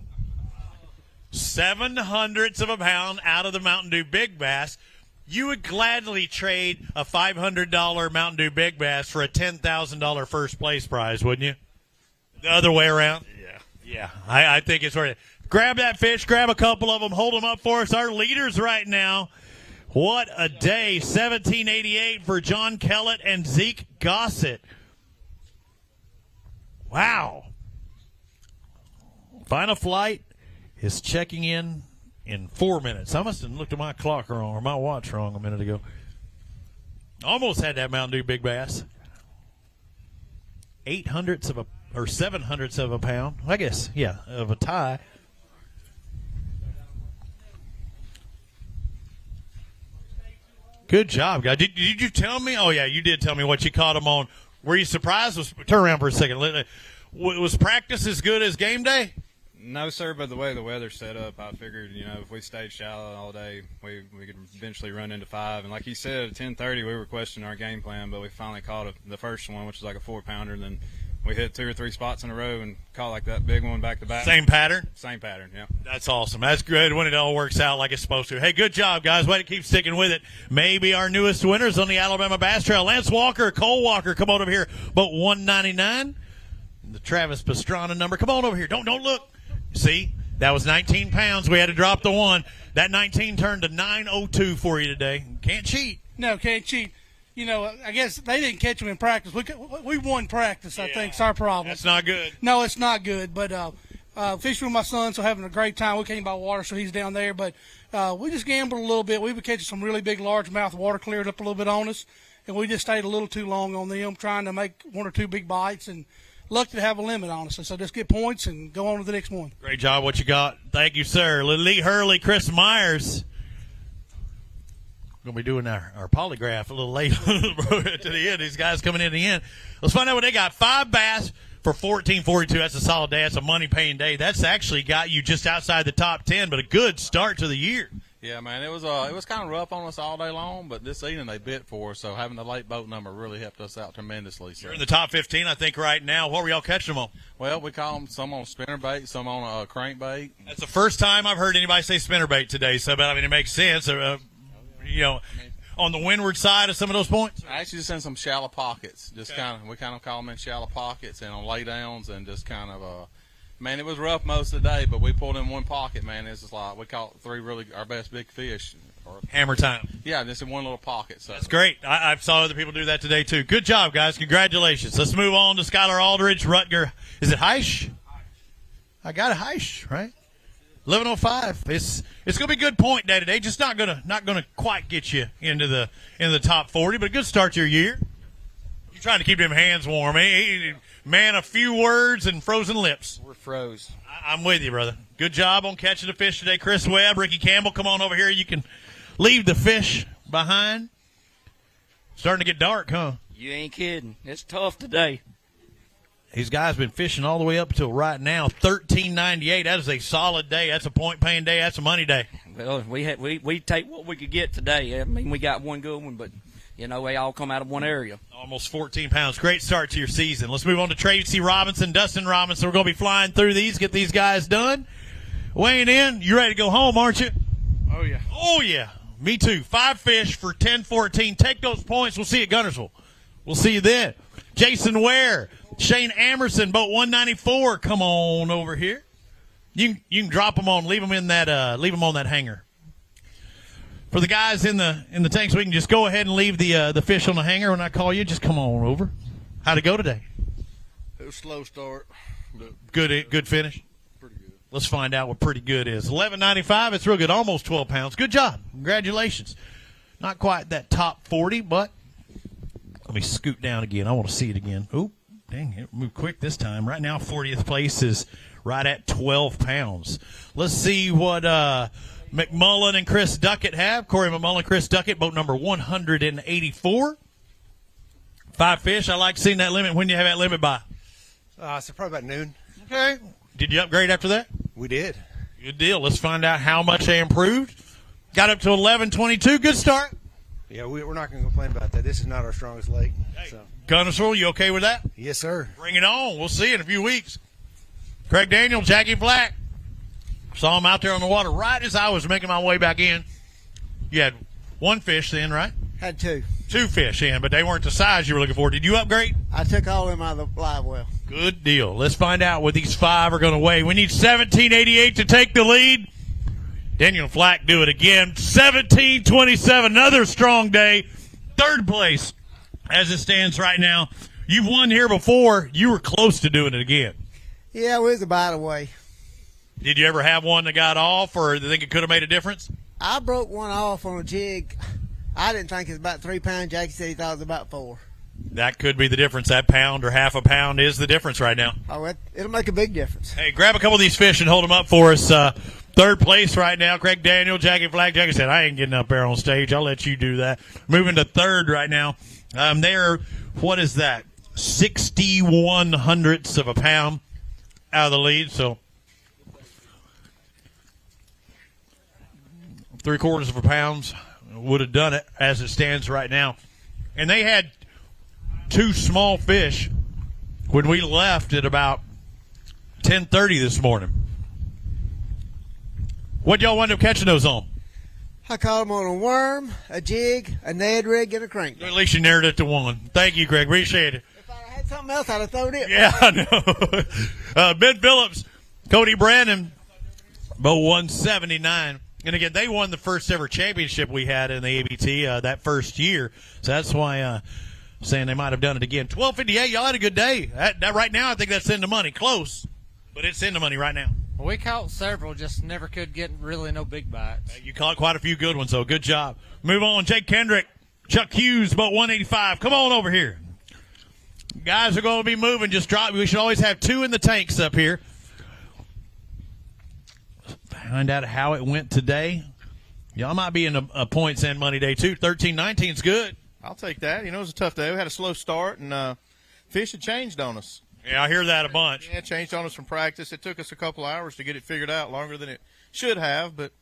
7/100 of a pound out of the Mountain Dew Big Bass. You would gladly trade a $500 Mountain Dew Big Bass for a $10,000 first place prize, wouldn't you? The other way around? Yeah. I think it's worth it. Grab that fish, grab a couple of them, hold them up for us. Our leaders right now. What a day. 1788 for John Kellett and Zeke Gossett. Wow. Final flight is checking in 4 minutes. I must have looked at my clock wrong or my watch wrong a minute ago. Almost had that Mountain Dew Big Bass. 7/100 of a pound. I guess, yeah, of a tie. Good job, guys. Did you tell me? Oh, yeah, you did tell me what you caught them on. Were you surprised? Turn around for a second. Was practice as good as game day? No, sir, but the way the weather's set up, I figured, if we stayed shallow all day, we could eventually run into 5. And like you said, at 10:30, we were questioning our game plan, but we finally caught the first one, which was like a 4-pounder. Then we hit 2 or 3 spots in a row and caught like that big one back to back. Same pattern? Same pattern, yeah. That's awesome. That's good when it all works out like it's supposed to. Hey, good job, guys. Way to keep sticking with it. Maybe our newest winners on the Alabama Bass Trail. Lance Walker, Cole Walker, come on over here. Boat 199. The Travis Pastrana number. Come on over here. Don't look. See? That was 19 pounds. We had to drop the 1. That 19 turned to 902 for you today. Can't cheat. No, can't cheat. I guess they didn't catch them in practice. We won practice, I think. It's our problem. That's not good. No, it's not good. But fishing with my son, so having a great time. We came by water, so he's down there. But we just gambled a little bit. We've been catching some really big largemouth water cleared up a little bit on us. and we just stayed a little too long on them, trying to make one or two big bites, and lucky to have a limit, honestly. So just get points and go on to the next one. Great job, what you got. Thank you, sir. Lee Hurley, Chris Myers. Going to be doing our polygraph a little late to the end. These guys coming in at the end. Let's find out what they got. 5 bass for $14.42. That's a solid day. That's a money-paying day. That's actually got you just outside the top 10, but a good start to the year. Yeah, man, it was kind of rough on us all day long, but this evening they bit for us, so having the late boat number really helped us out tremendously. So. You're in the top 15, I think, right now. What were y'all catching them on? Well, we call them some on spinnerbait, some on a crankbait. That's the first time I've heard anybody say spinnerbait today, so but I mean it makes sense. On the windward side of some of those points? I actually just in some shallow pockets. We kind of call them in shallow pockets and on laydowns and just kind of man, it was rough most of the day, but we pulled in one pocket, man. It's just like we caught 3 really our best big fish. Hammer time. Yeah, just in one little pocket. So that's great. I saw other people do that today too. Good job, guys. Congratulations. Let's move on to Skylar Aldridge, Rutger. Is it Heisch? I got a Heisch, right? 11:05. It's gonna be a good point day today. Just not gonna quite get you into the top 40, but a good start to your year. You're trying to keep them hands warm. Man, a few words and frozen lips. We're froze. I'm with you, brother. Good job on catching the fish today. Chris Webb, Ricky Campbell, come on over here. You can leave the fish behind. Starting to get dark, huh? You ain't kidding. It's tough today. These guys been fishing all the way up until right now. 13.98. That is a solid day. That's a point-paying day. That's a money day. Well, we take what we could get today. I mean, we got one good one, but they all come out of one area. Almost 14 pounds. Great start to your season. Let's move on to Tracy Robinson, Dustin Robinson. We're going to be flying through these, get these guys done. Weighing in, you ready to go home, aren't you? Oh, yeah. Oh, yeah. Me too. 5 fish for 10-14. Take those points. We'll see you at Gunnersville. We'll see you then. Jason Ware, Shane Amerson, boat 194. Come on over here. You can drop them on, leave them on that hanger. For the guys in the tanks, we can just go ahead and leave the fish on the hanger. When I call you, just come on over. How'd it go today? It was a slow start. Good finish? Pretty good. Let's find out what pretty good is. 11.95, it's real good, almost 12 pounds. Good job. Congratulations. Not quite that top 40, but let me scoot down again. I want to see it again. Oop, dang, it moved quick this time. Right now, 40th place is right at 12 pounds. Let's see what McMullen and Chris Duckett have. Corey McMullen, Chris Duckett, boat number 184. 5 fish. I like seeing that limit. When do you have that limit by? So probably about noon. Okay. Did you upgrade after that? We did. Good deal. Let's find out how much they improved. Got up to 11.22. Good start. Yeah, we're not going to complain about that. This is not our strongest lake. Hey, so. Gunnersville, you okay with that? Yes, sir. Bring it on. We'll see you in a few weeks. Craig Daniel, Jackie Flack. Saw him out there on the water right as I was making my way back in. You had 1 fish then, right? Had 2. 2 fish in, but they weren't the size you were looking for. Did you upgrade? I took all of them out of the live well. Good deal. Let's find out what these 5 are going to weigh. We need 17.88 to take the lead. Daniel Flack do it again. 17.27, another strong day. 3rd place as it stands right now. You've won here before. You were close to doing it again. Yeah, we was about away. Did you ever have one that got off, or do you think it could have made a difference? I broke one off on a jig. I didn't think it was about 3 pounds. Jackie said he thought it was about 4. That could be the difference. That pound or half a pound is the difference right now. Oh, it'll make a big difference. Hey, grab a couple of these fish and hold them up for us. 3rd place right now, Craig Daniel, Jackie Flack. Jackie said, I ain't getting up there on stage. I'll let you do that. Moving to 3rd right now. They're, what is that, 61 hundredths of a pound out of the lead. So 3/4 of a pound would have done it as it stands right now. And they had 2 small fish when we left at about 10:30 this morning. What y'all wind up catching those on? I caught them on a worm, a jig, a Ned rig, and a crank. At least you narrowed it to 1. Thank you, Greg. Appreciate it. If I had something else, I'd have thrown it. Yeah, I know. Ben Phillips, Cody Brandon, boat 179. And again, they won the first ever championship we had in the ABT that first year. So that's why saying they might have done it again. 12.58, y'all had a good day. That right now, I think that's in the money. Close, but it's in the money right now. Well, we caught several, just never could get really no big bites. You caught quite a few good ones, though. Good job. Move on. Jake Kendrick, Chuck Hughes, boat 185. Come on over here. Guys are going to be moving. Just drop. We should always have 2 in the tanks up here. Find out how it went today. Y'all might be in a points and money day, too. 13-19 is good. I'll take that. You know, it was a tough day. We had a slow start, and fish had changed on us. Yeah, I hear that a bunch. Yeah, it changed on us from practice. It took us a couple hours to get it figured out, longer than it should have, but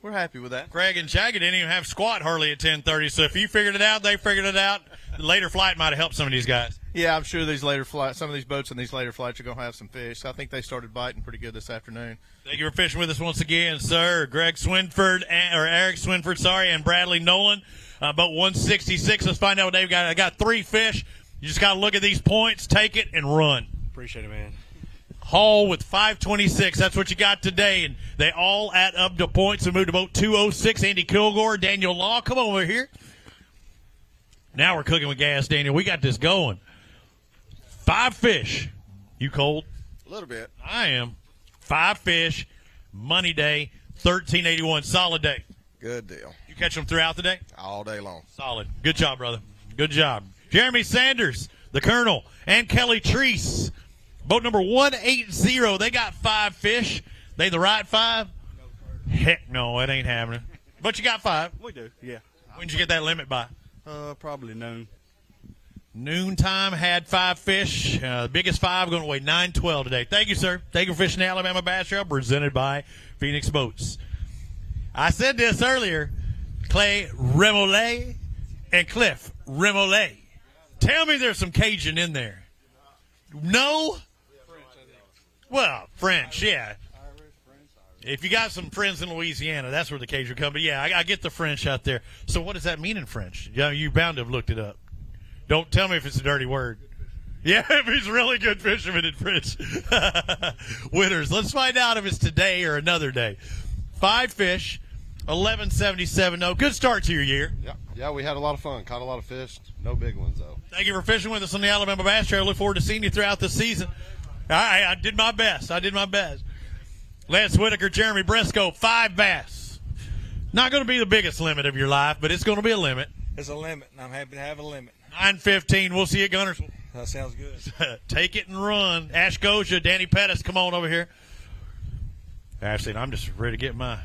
we're happy with that. Greg and Jagged didn't even have squat hardly at 10:30, so if you figured it out, they figured it out. The later flight might have helped some of these guys. Yeah, I'm sure these later flights, some of these boats in these later flights are going to have some fish. I think they started biting pretty good this afternoon. Thank you for fishing with us once again, sir. Greg Swinford, or Eric Swinford, sorry, and Bradley Nolan. Boat 166. Let's find out what they've got. I got 3 fish. You just got to look at these points, take it, and run. Appreciate it, man. Hall with 526. That's what you got today. And they all add up to points. We moved to boat 206. Andy Kilgore, Daniel Law. Come over here. Now we're cooking with gas, Daniel. We got this going. 5 fish. You cold? A little bit. I am. 5 fish. Money day. 1381. Solid day. Good deal. You catch them throughout the day? All day long. Solid. Good job, brother. Good job. Jeremy Sanders, the Colonel, and Kelly Treese. Boat number 180. They got 5 fish. They the right 5? Heck no, it ain't happening. But you got 5. We do, yeah. When'd you get that limit by? Probably noon. Noontime had 5 fish. Biggest 5 going to weigh 912 today. Thank you, sir. Thank you for fishing the Alabama Bass Trail, presented by Phoenix Boats. I said this earlier. Clay Remoulade and Cliff Remoulade. Tell me there's some Cajun in there. No? Well, French, yeah. If you got some friends in Louisiana, that's where the Cajun come. But, yeah, I get the French out there. So what does that mean in French? You're bound to have looked it up. Don't tell me if it's a dirty word. Yeah, if he's a really good fisherman in French. Winners. Let's find out if it's today or another day. 5 fish, 1177. No, good start to your year. Yeah, we had a lot of fun. Caught a lot of fish. No big ones, though. Thank you for fishing with us on the Alabama Bass Trail. Look forward to seeing you throughout the season. I did my best. Lance Whitaker, Jeremy Briscoe, 5 bass. Not going to be the biggest limit of your life, but it's going to be a limit. It's a limit, and I'm happy to have a limit. 9:15. We'll see you at Gunnersville. That sounds good. Take it and run. Ash Gosha, Danny Pettis, come on over here. Ashley, I'm just ready to get my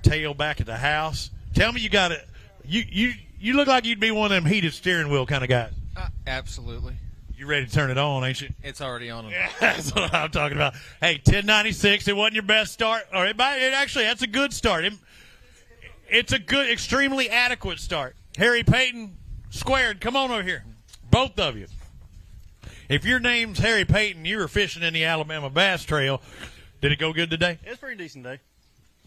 tail back at the house. Tell me you got it. You look like you'd be one of them heated steering wheel kind of guys. Absolutely. You ready to turn it on, ain't you? It's already on. Yeah, that's what I'm talking about. Hey, 1096. It wasn't your best start, or it actually that's a good start. It's a good, extremely adequate start. Harry Payton, squared. Come on over here, both of you. If your name's Harry Payton, you were fishing in the Alabama Bass Trail. Did it go good today? It's a pretty decent day.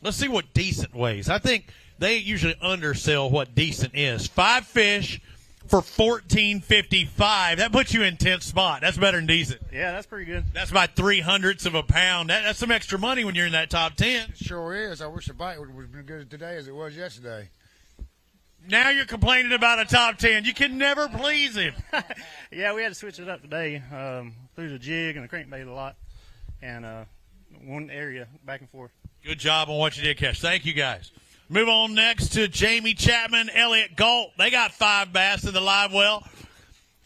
Let's see what decent weighs. I think they usually undersell what decent is. 5 fish for $14.55. That puts you in 10th spot. That's better than decent. Yeah, that's pretty good. That's about 0.03 of a pound. That's some extra money when you're in that top 10. It sure is. I wish the bite was as good today as it was yesterday. Now you're complaining about a top 10. You can never please him. Yeah, we had to switch it up today. Threw the jig and the crankbait a lot, and one area back and forth. Good job on what you did catch. Thank you, guys. Move on next to Jamie Chapman, Elliott Galt. They got 5 bass in the live well.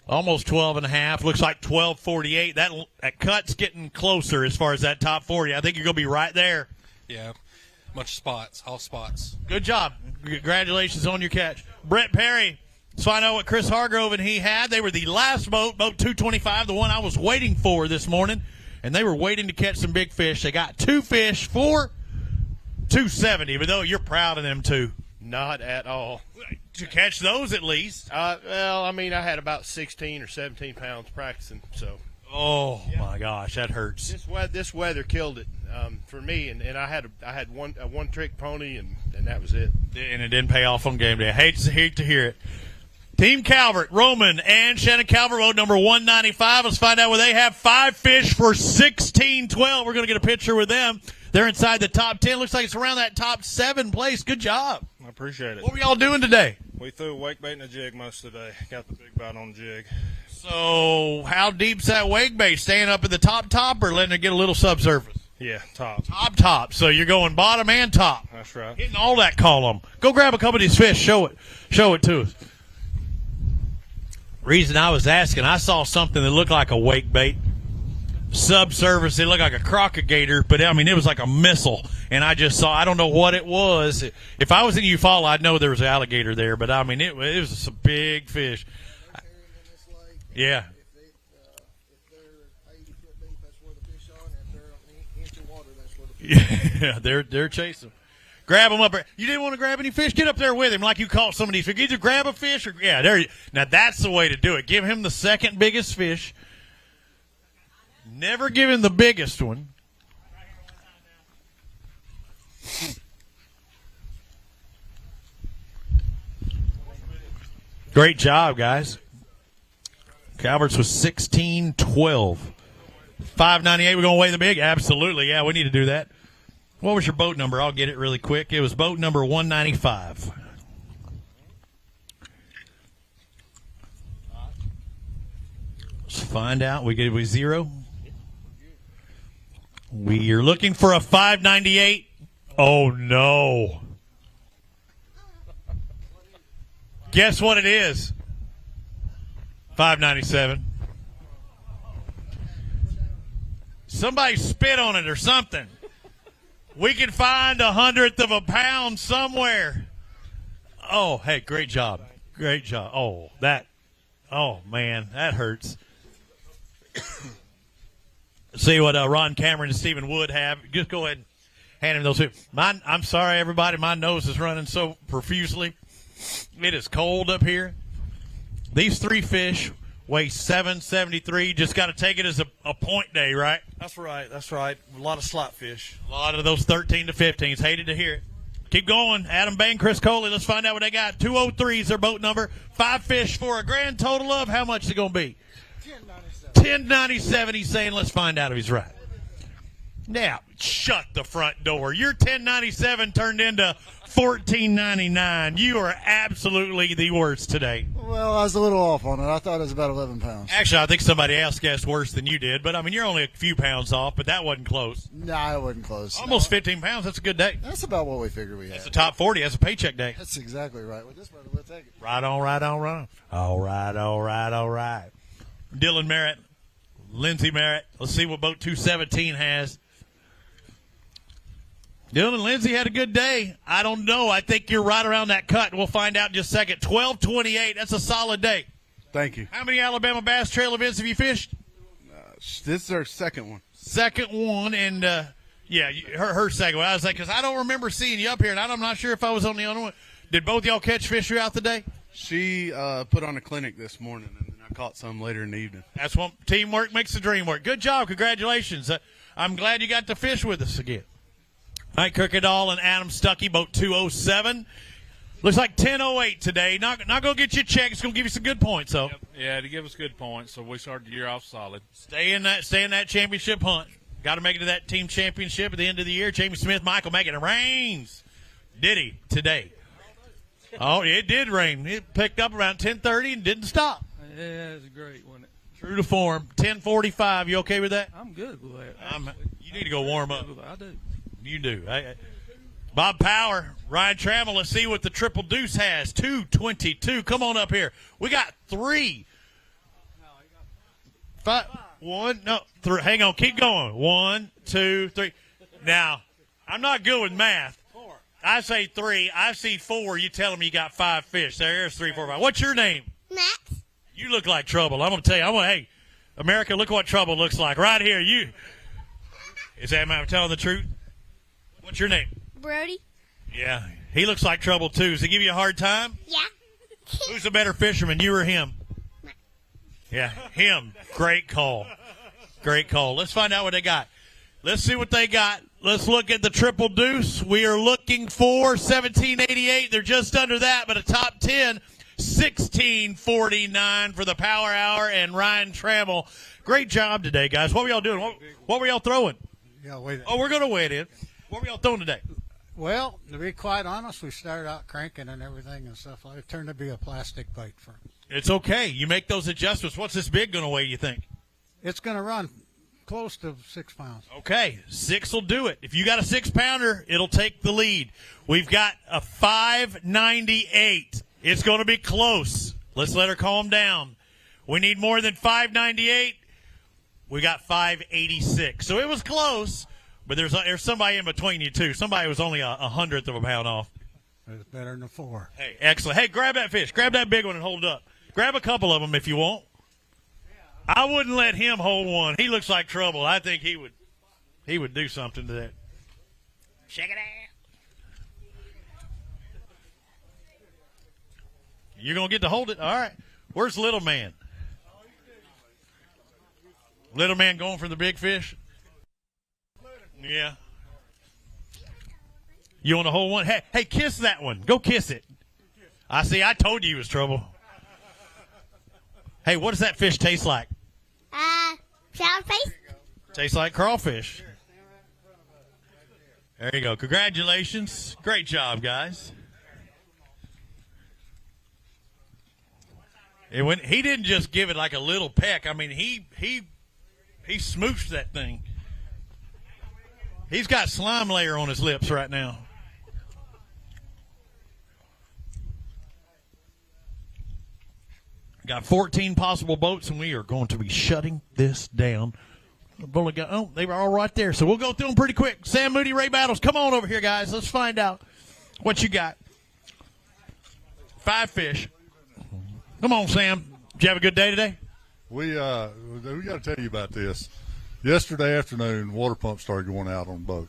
Almost 12.5. Looks like 12.48. That cut's getting closer as far as that top 40. I think you're going to be right there. Yeah, much spots, all spots. Good job. Congratulations on your catch. Brett Perry. So I know what Chris Hargrove and he had. They were the last boat 225, the one I was waiting for this morning. And they were waiting to catch some big fish. They got 2 fish for $270, but though you're proud of them too. Not at all. Did you catch those at least? Well, I mean, I had about 16 or 17 pounds practicing, so. Oh, yeah. My gosh, that hurts. This weather killed it for me, and I had one trick pony, and that was it. And it didn't pay off on game day. I hate to hear it. Team Calvert, Roman and Shannon Calvert, road number 195. Let's find out where they have 5 fish for $16.12. We're going to get a picture with them. They're inside the top 10. Looks like it's around that top 7 place. Good job. I appreciate it. What were y'all doing today? We threw a wake bait and a jig most of the day. Got the big bite on the jig. So how deep's that wake bait? Staying up at the top or letting it get a little subsurface? Yeah, top. Top. So you're going bottom and top. That's right. Hitting all that column. Go grab a couple of these fish. Show it to us. Reason I was asking, I saw something that looked like a wake bait. Subsurface, it looked like a crocodigator, but I mean, it was like a missile. And I just saw, I don't know what it was. If I was in Eufaula, I'd know there was an alligator there, but I mean, it was some big fish. Yeah. Yeah, they're chasing. Grab them up. You didn't want to grab any fish? Get up there with him like you caught some of these fish. Either grab a fish or, yeah, there. Now, that's the way to do it. Give him the second biggest fish. Never give him the biggest one. Great job, guys. Calvert's was 16-12. 598, we're going to weigh the big? Absolutely, yeah, we need to do that. What was your boat number? I'll get it really quick. It was boat number 195. Let's find out. We zero. We are looking for a 598. Oh, no. Guess what it is? 597. Somebody spit on it or something. We can find 1/100th of a pound somewhere. Oh, hey, great job. Great job. Oh, man, that hurts. See what Ron Cameron and Stephen Wood have. Just go ahead and hand him those two. I'm sorry, everybody. My nose is running so profusely. It is cold up here. These three fish weigh 773. Just got to take it as a point day, right? That's right. That's right. A lot of slot fish. A lot of those 13 to 15s. Hated to hear it. Keep going. Adam Bain, Chris Coley. Let's find out what they got. 203 is their boat number. 5 fish for a grand total of how much is it going to be? 1097. He's saying, let's find out if he's right. Now, shut the front door. Your 1097 turned into 1499. You are absolutely the worst today. Well, I was a little off on it. I thought it was about 11 pounds. Actually, I think somebody else guessed worse than you did. But, I mean, you're only a few pounds off, but that wasn't close. No, it wasn't close. Almost 15 pounds. That's a good day. That's about what we figured we had. That's the top 40. That's a paycheck day. That's exactly right. With this weather, we'll take it. Right on, right on, right on. All right, all right, all right. Dylan Merritt, Lindsey Merritt. Let's see what boat 217 has. Dylan and Lindsey had a good day. I don't know. I think you're right around that cut. We'll find out in just a second. 12:28. That's a solid day. Thank you. How many Alabama Bass Trail events have you fished? This is our second one. Second one, and yeah, her second one. I was like, because I don't remember seeing you up here, and I'm not sure if I was on the other one. Did both y'all catch fish throughout the day? She put on a clinic this morning, and then I caught some later in the evening. That's what teamwork makes the dream work. Good job. Congratulations. I'm glad you got to fish with us again. All right, Kirkendall and Adam Stuckey, boat 207. Looks like 10:08 today. Not going to get you a check. It's going to give you some good points, though. Yep. Yeah, to give us good points, so we started the year off solid. Stay in that championship hunt. Got to make it to that team championship at the end of the year. Jamie Smith, Michael making it rains. Did he today? Oh, it did rain. It picked up around 10:30 and didn't stop. Yeah, it was great, wasn't it? True to form. 10:45. You okay with that? I'm good with that. You need to go warm up. I do. You do. Bob Power, Ryan Trammell, let's see what the Triple Deuce has. 222. Come on up here. We got 3. 5. 1. No. 3. Hang on. Keep going. 1, 2, 3. Now, I'm not good with math. I say 3. I see 4. You tell them you got 5 fish. There's 3, 4, 5. What's your name? Matt. You look like trouble. I'm going to tell you. Hey, America, look what trouble looks like. Right here. Is that am I telling the truth? What's your name? Brody. Yeah. He looks like trouble, too. Does he give you a hard time? Yeah. Who's a better fisherman, you or him? Yeah, him. Great call. Great call. Let's find out what they got. Let's see what they got. Let's look at the Triple Deuce. We are looking for 1788. They're just under that, but a top 10, 1649 for the Power Hour and Ryan Trammell. Great job today, guys. What were y'all doing? What were y'all throwing? Yeah, wait. Oh, we're going to weigh it in. What were y'all throwing today? Well, to be quite honest, we started out cranking and everything and stuff like that. It turned to be a plastic bait for me. It's okay. You make those adjustments. What's this big going to weigh, you think? It's going to run close to 6 pounds. Okay, 6 will do it. If you got a 6-pounder, it'll take the lead. We've got a 598. It's going to be close. Let's let her calm down. We need more than 598. We got 586. So it was close, but there's somebody in between you, too. Somebody was only a hundredth of a pound off. It's better than 4. Hey, excellent. Hey, grab that fish. Grab that big one and hold it up. Grab a couple of them if you want. I wouldn't let him hold one. He looks like trouble. I think he would do something to that. Check it out. You're going to get to hold it? All right. Where's Little Man? Little Man going for the big fish? Yeah. You want to hold one? Hey, kiss that one. Go kiss it. I see. I told you he was trouble. Hey, what does that fish taste like? Shellfish. Tastes like crawfish. There you go. Congratulations. Great job, guys. He didn't just give it like a little peck. I mean, he smooched that thing. He's got slime layer on his lips right now. Got 14 possible boats, and we are going to be shutting this down. We've only got, they were all right there. So we'll go through them pretty quick. Sam Moody, Ray Battles, come on over here, guys. Let's find out what you got. 5 fish. Come on, Sam. Did you have a good day today? We got to tell you about this. Yesterday afternoon, water pumps started going out on the boat.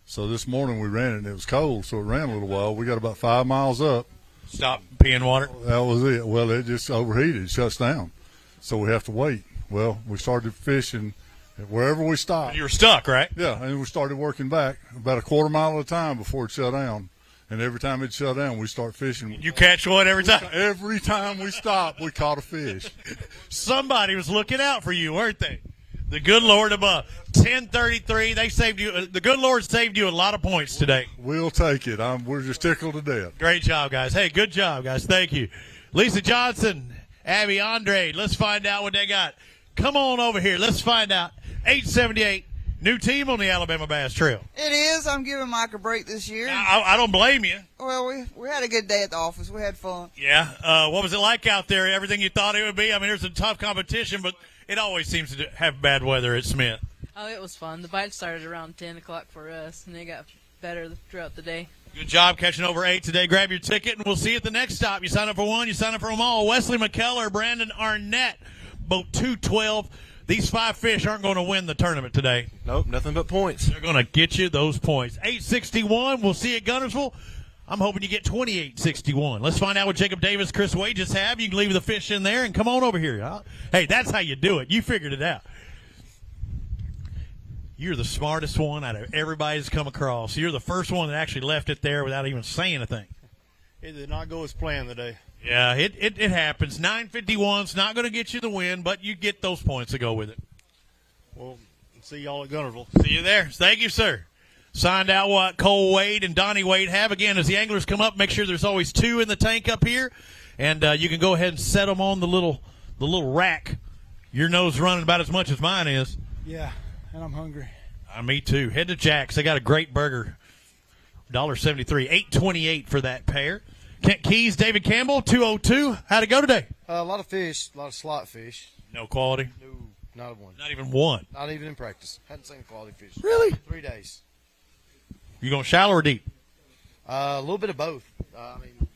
So this morning we ran it, and it was cold, so it ran a little while. We got about 5 miles up. Stop peeing water? That was it. Well, it just overheated. It shuts down. So we have to wait. Well, we started fishing wherever we stopped. You were stuck, right? Yeah, and we started working back about a quarter mile at a time before it shut down. And every time it shut down, we start fishing. You catch one every time? Every time we stopped, we caught a fish. Somebody was looking out for you, weren't they? The good Lord above. 10:33. They saved you. The good Lord saved you a lot of points today. We'll take it. We're just tickled to death. Great job, guys. Hey, good job, guys. Thank you. Lisa Johnson, Abby Andre. Let's find out what they got. Come on over here. Let's find out. 878. New team on the Alabama Bass Trail. It is. I'm giving Mike a break this year. I don't blame you. Well, we had a good day at the office. We had fun. Yeah. What was it like out there? Everything you thought it would be? I mean, there's a tough competition, but it always seems to have bad weather at Smith. Oh, it was fun. The bite started around 10 o'clock for us, and it got better throughout the day. Good job catching over 8 today. Grab your ticket, and we'll see you at the next stop. You sign up for one, you sign up for them all. Wesley McKellar, Brandon Arnett, boat 212. These 5 fish aren't going to win the tournament today. Nope, nothing but points. They're going to get you those points. 861, we'll see you at Gunnersville. I'm hoping you get 2861. Let's find out what Jacob Davis, Chris Wages have. You can leave the fish in there and come on over here. Hey, that's how you do it. You figured it out. You're the smartest one out of everybody that's come across. You're the first one that actually left it there without even saying anything. It did not go as planned today. Yeah, it happens. 951's not going to get you the win, but you get those points to go with it. Well, see y'all at Gunnersville. See you there. Thank you, sir. Find out what Cole Wade and Donnie Wade have. Again, as the anglers come up, make sure there's always 2 in the tank up here, and you can go ahead and set them on the little rack. Your nose running about as much as mine is. Yeah, and I'm hungry. Me too. Head to Jack's. They got a great burger. $1.73. $8.28 for that pair. Kent Keys, David Campbell, 202. How'd it go today? A lot of fish, a lot of slot fish. No quality? No, not one. Not even one? Not even in practice. Hadn't seen quality fish. Really? 3 days. You going shallow or deep? A little bit of both.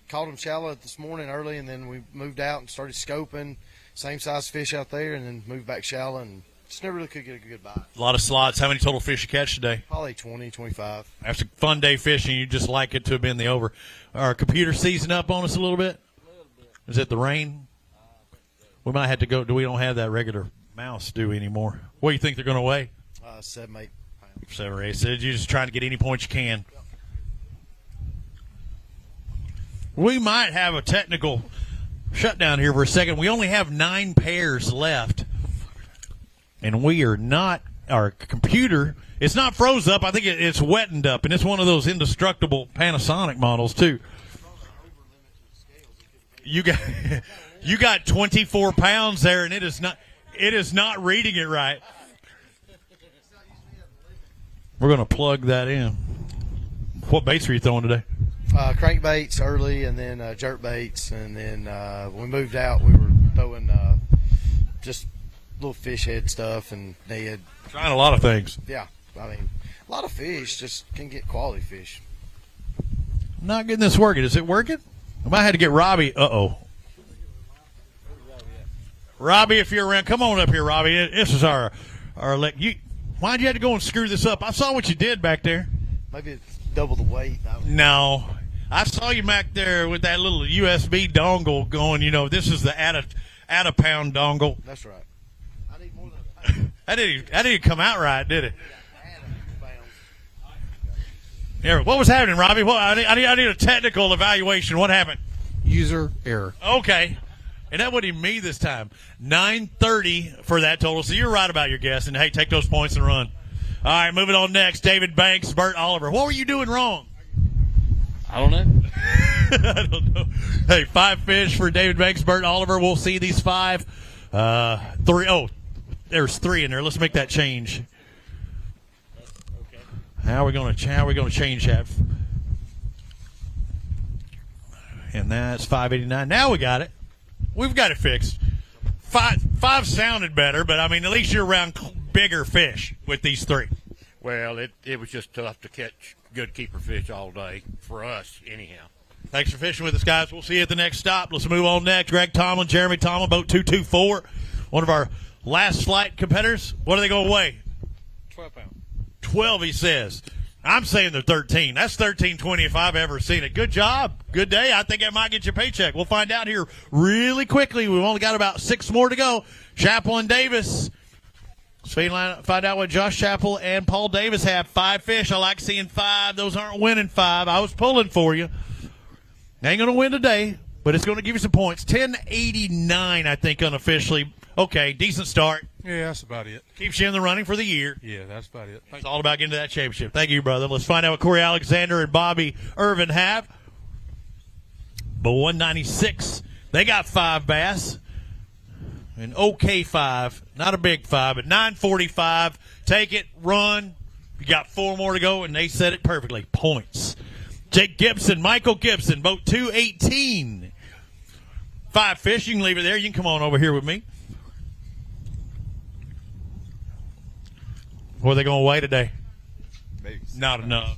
Caught them shallow this morning early, and then we moved out and started scoping. Same size fish out there, and then moved back shallow, and just never really could get a good bite. A lot of slots. How many total fish you catch today? Probably 20, 25. After a fun day fishing, you just like it to have been the over. Our computer season up on us a little bit? Is it the rain? We might have to go. We don't have that regular mouse, do we, anymore? What do you think they're going to weigh? 7, 8 pounds. 7 or 8. So you're just trying to get any points you can. Yep. We might have a technical shutdown here for a second. We only have 9 pairs left. And we are not, our computer, it's not froze up. I think it's wettened up, and it's one of those indestructible Panasonic models, too. You got 24 pounds there, and it is not reading it right. We're going to plug that in. What baits are you throwing today? Crankbaits early, and then jerk baits, and then when we moved out, we were throwing just little fish head stuff and Ned. Trying a lot of things. Yeah, I mean, a lot of fish, just can get quality fish. I'm not getting this working. Is it working? I might have to get Robbie. Uh-oh. Robbie, if you're around, come on up here, Robbie. This is our why'd you have to go and screw this up? I saw what you did back there. Maybe it's double the weight. No. I saw you back there with that little USB dongle going, this is the add a pound dongle. That's right. I need more than a pound. That didn't come out right, did it? Yeah, what was happening, Robbie? I need a technical evaluation. What happened? User error. Okay. And that wasn't even me this time. 9:30 for that total. So you're right about your guess. And, hey, take those points and run. All right, moving on next. David Banks, Bert Oliver. What were you doing wrong? I don't know. I don't know. Hey, 5 fish for David Banks, Bert Oliver. We'll see these 5. 3. Oh, there's 3 in there. Let's make that change. How are we going to change that? And that's 589. Now we got it. We've got it fixed. 5 sounded better, but I mean, at least you're around bigger fish with these 3. Well, it was just tough to catch good keeper fish all day for us, anyhow. Thanks for fishing with us, guys. We'll see you at the next stop. Let's move on next. Greg Tomlin, Jeremy Tomlin, boat 224. One of our last flight competitors. What are they going to weigh? 12 pounds. 12, he says. I'm saying they're 13. That's 13.20 if I've ever seen it. Good job. Good day. I think that might get you a paycheck. We'll find out here really quickly. We've only got about 6 more to go. Chappell and Davis. Let's find out what Josh Chappell and Paul Davis have. 5 fish. I like seeing 5. Those aren't winning 5. I was pulling for you. Ain't going to win today, but it's going to give you some points. 1089, I think, unofficially. Okay, decent start. Yeah, that's about it. Keeps you in the running for the year. Yeah, that's about it. It's all about getting to that championship. Thank you, brother. Let's find out what Corey Alexander and Bobby Irvin have. But 196, they got 5 bass. An okay 5, not a big 5, but 945. Take it, run. You got 4 more to go, and they said it perfectly. Points. Jake Gibson, Michael Gibson, boat 218. 5 fish. You can leave it there. You can come on over here with me. What are they going to weigh today? Maybe not enough.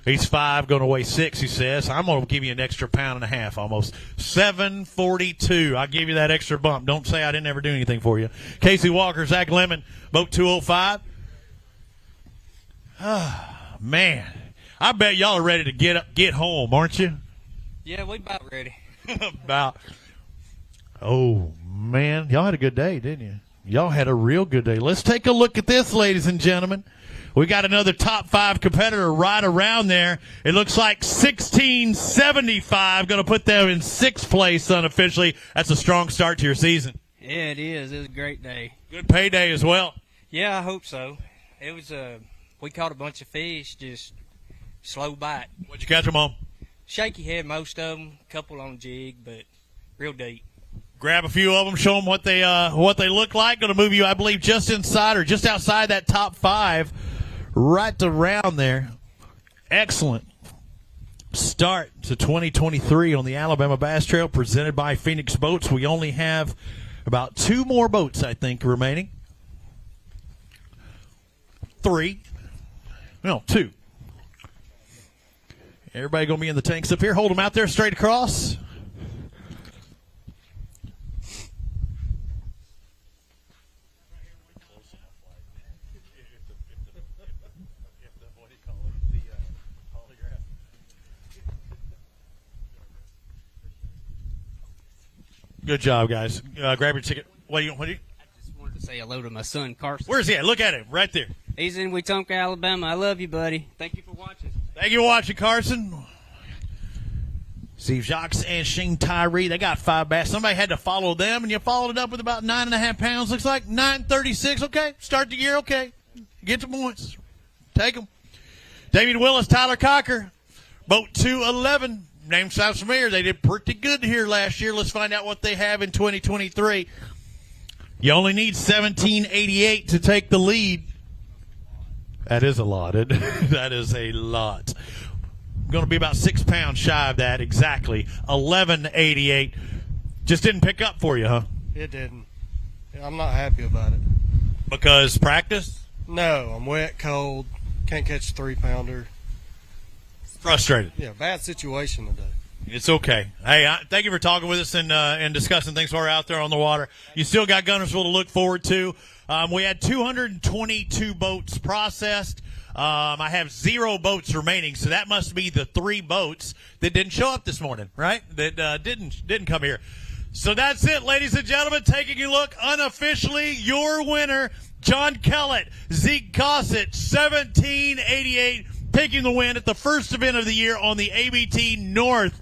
He's 5, going to weigh 6, he says. I'm going to give you an extra 1.5 pounds almost. 742. I'll give you that extra bump. Don't say I didn't ever do anything for you. Casey Walker, Zach Lemon, boat 205. Man. I bet y'all are ready to get home, aren't you? Yeah, we about ready. Oh, man. Y'all had a good day, didn't you? Y'all had a real good day. Let's take a look at this, ladies and gentlemen. We got another top 5 competitor right around there. It looks like 1675. Going to put them in 6th place unofficially. That's a strong start to your season. Yeah, it is. It was a great day. Good payday as well. Yeah, I hope so. It was we caught a bunch of fish, just slow bite. What'd you catch them on? Shaky head, most of them. A couple on jig, but real deep. Grab a few of them, show them what they look like. Going to move you, I believe, just inside or just outside that top 5, right around there. Excellent start to 2023 on the Alabama Bass Trail, presented by Phoenix Boats. We only have about 2 more boats, I think, remaining. 3. No, 2. Everybody going to be in the tanks up here. Hold them out there straight across. Good job, guys. Grab your ticket. What do you? I just wanted to say hello to my son, Carson. Where's he at? Look at him right there. He's in Wetumpka, Alabama. I love you, buddy. Thank you for watching. Thank you for watching, Carson. Steve Jacques and Shane Tyree, they got 5 bass. Somebody had to follow them, and you followed it up with about 9.5 pounds. Looks like 936. Okay, start the year. Okay, get the points. Take them. David Willis, Tyler Cocker, boat 211. Name sounds familiar. They did pretty good here last year. Let's find out what they have in 2023. You only need 1788 to take the lead. That is a lot. That is a lot. Going to be about 6 pounds shy of that exactly. 1188. Just didn't pick up for you, huh? It didn't. I'm not happy about it. Because practice? No, I'm wet, cold, can't catch a 3-pounder. Frustrated. Yeah, bad situation today. It's okay. Hey, thank you for talking with us and discussing things while we're out there on the water. You still got Guntersville to look forward to. We had 222 boats processed. I have 0 boats remaining, so that must be the 3 boats that didn't show up this morning, right? That didn't come here. So that's it, ladies and gentlemen. Taking a look unofficially, your winner, John Kellett, Zeke Gossett, 1788, taking the win at the first event of the year on the ABT North.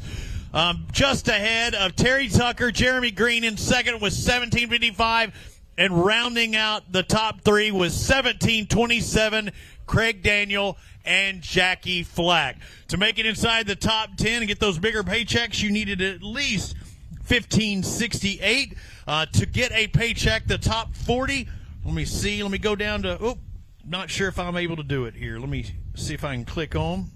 Just ahead of Terry Tucker, Jeremy Green in second with 1755, and rounding out the top 3 was 1727, Craig Daniel and Jackie Flack. To make it inside the top 10 and get those bigger paychecks, you needed at least 1568 to get a paycheck. The top 40, let me see. Let me go down to, not sure if I'm able to do it here. Let me see if I can click on.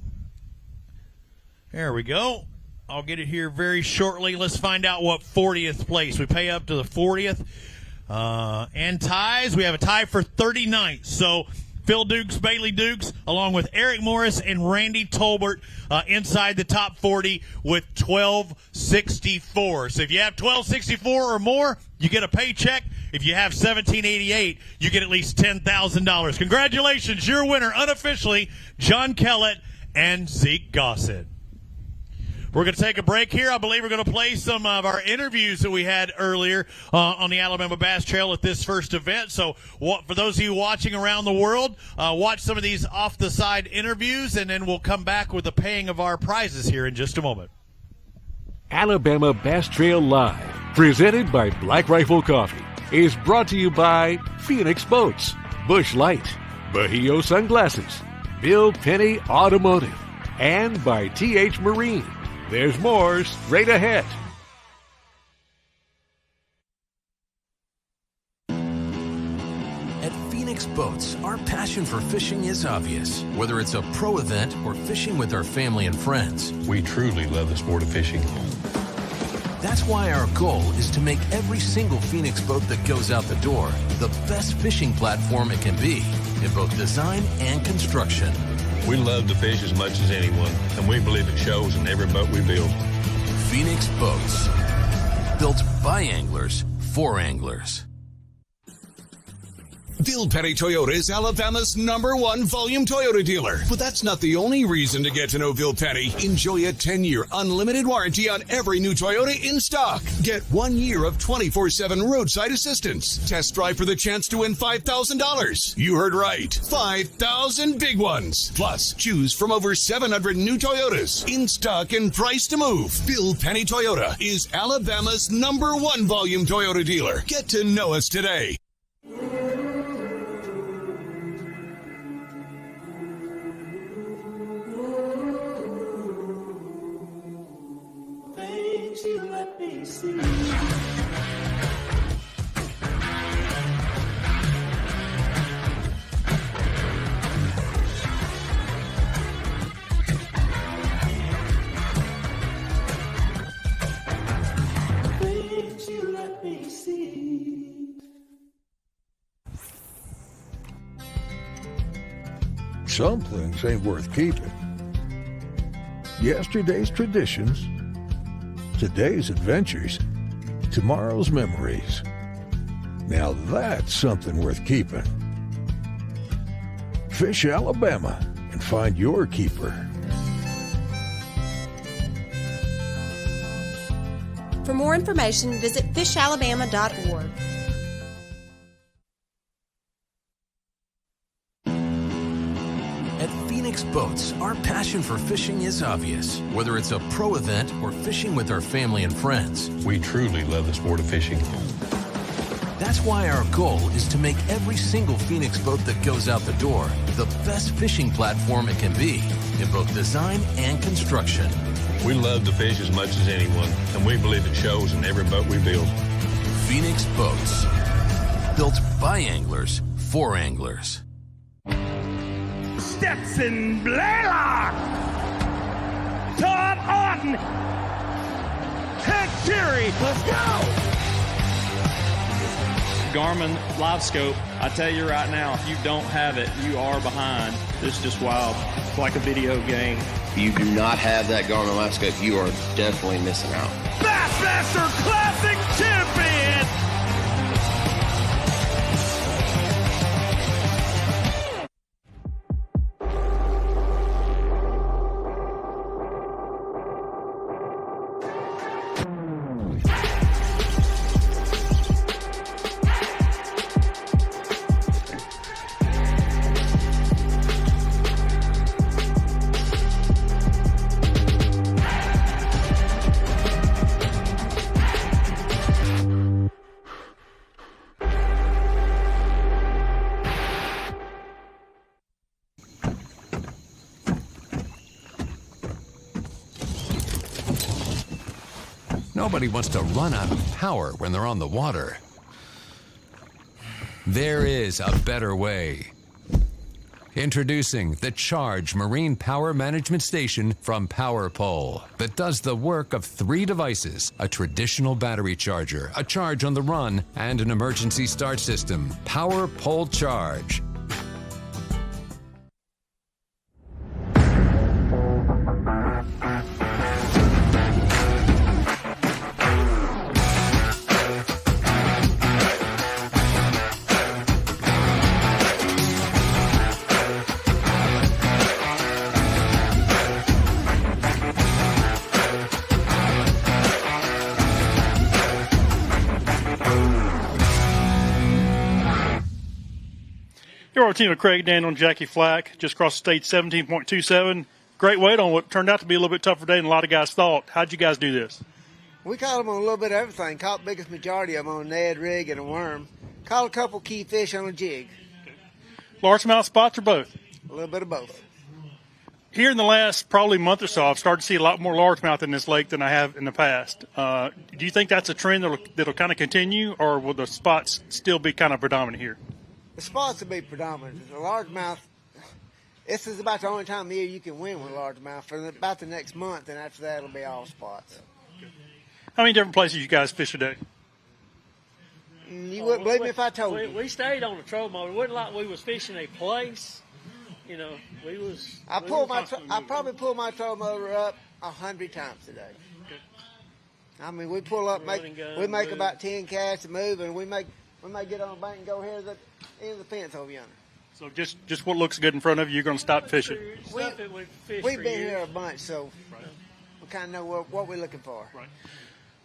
There we go. I'll get it here very shortly. Let's find out what 40th place. We pay up to the 40th. And ties, we have a tie for 39th. So Phil Dukes, Bailey Dukes, along with Eric Morris and Randy Tolbert inside the top 40 with 1264. So if you have 1264 or more, you get a paycheck. If you have 1788, you get at least $10,000. Congratulations, your winner unofficially, John Kellett and Zeke Gossett. We're going to take a break here. I believe we're going to play some of our interviews that we had earlier on the Alabama Bass Trail at this first event. So for those of you watching around the world, watch some of these off-the-side interviews, and then we'll come back with the paying of our prizes here in just a moment. Alabama Bass Trail Live, presented by Black Rifle Coffee, is brought to you by Phoenix Boats, Busch Light, Bahio Sunglasses, Bill Penny Automotive, and by TH Marine. There's more straight ahead. At Phoenix Boats, our passion for fishing is obvious. Whether it's a pro event or fishing with our family and friends, we truly love the sport of fishing. That's why our goal is to make every single Phoenix boat that goes out the door the best fishing platform it can be in both design and construction. We love to fish as much as anyone, and we believe it shows in every boat we build. Phoenix Boats, built by anglers for anglers. Bill Penny Toyota is Alabama's #1 volume Toyota dealer. But that's not the only reason to get to know Bill Penny. Enjoy a 10-year unlimited warranty on every new Toyota in stock. Get 1 year of 24/7 roadside assistance. Test drive for the chance to win $5,000. You heard right. 5,000 big ones. Plus, choose from over 700 new Toyotas in stock and price to move. Bill Penny Toyota is Alabama's #1 volume Toyota dealer. Get to know us today. You let me see. Things you let me see. Some things ain't worth keeping. Yesterday's traditions, today's adventures, tomorrow's memories. Now that's something worth keeping. Fish Alabama and find your keeper. For more information, visit fishalabama.org. At Phoenix Boats, our passion for fishing is obvious. Whether it's a pro event or fishing with our family and friends, we truly love the sport of fishing. That's why our goal is to make every single Phoenix boat that goes out the door the best fishing platform it can be in both design and construction. We love to fish as much as anyone, and we believe it shows in every boat we build. Phoenix Boats, built by anglers for anglers. Stetson Blaylock, Todd Orton, Ted Terry, let's go! Garmin Live Scope, I tell you right now, if you don't have it, you are behind. This is just wild. It's like a video game. If you do not have that Garmin Live Scope, you are definitely missing out. Bassmaster Classic Champion! Nobody wants to run out of power when they're on the water. There is a better way. Introducing the Charge Marine Power Management Station from PowerPole that does the work of 3 devices: a traditional battery charger, a charge on the run, and an emergency start system. PowerPole Charge. Here are our team of Craig Daniel and Jackie Flack, just crossed the stage 17.27. Great weight on what turned out to be a little bit tougher day than a lot of guys thought. How'd you guys do this? We caught them on a little bit of everything. Caught the biggest majority of them on a Ned, rig, and a worm. Caught a couple key fish on a jig. Largemouth spots or both? A little bit of both. Here in the last probably month or so, I've started to see a lot more largemouth in this lake than I have in the past. Do you think that's a trend that'll kind of continue, or will the spots still be kind of predominant here? The spots will be predominant. The largemouth, this is about the only time of the year you can win with largemouth for about the next month, and after that it'll be all spots. How many different places you guys fish a day? You wouldn't believe me if I told you. We stayed on the troll motor. It wasn't like we was fishing a place. You know, we was. I probably pull my troll motor up 100 times a day. I mean, we pull up, we make about 10 casts to move, and we may get on the bank and go here to the end of the fence over yonder. So just what looks good in front of you, you're going to stop fishing. We've been here a bunch, so we kind of know what we're looking for. Right.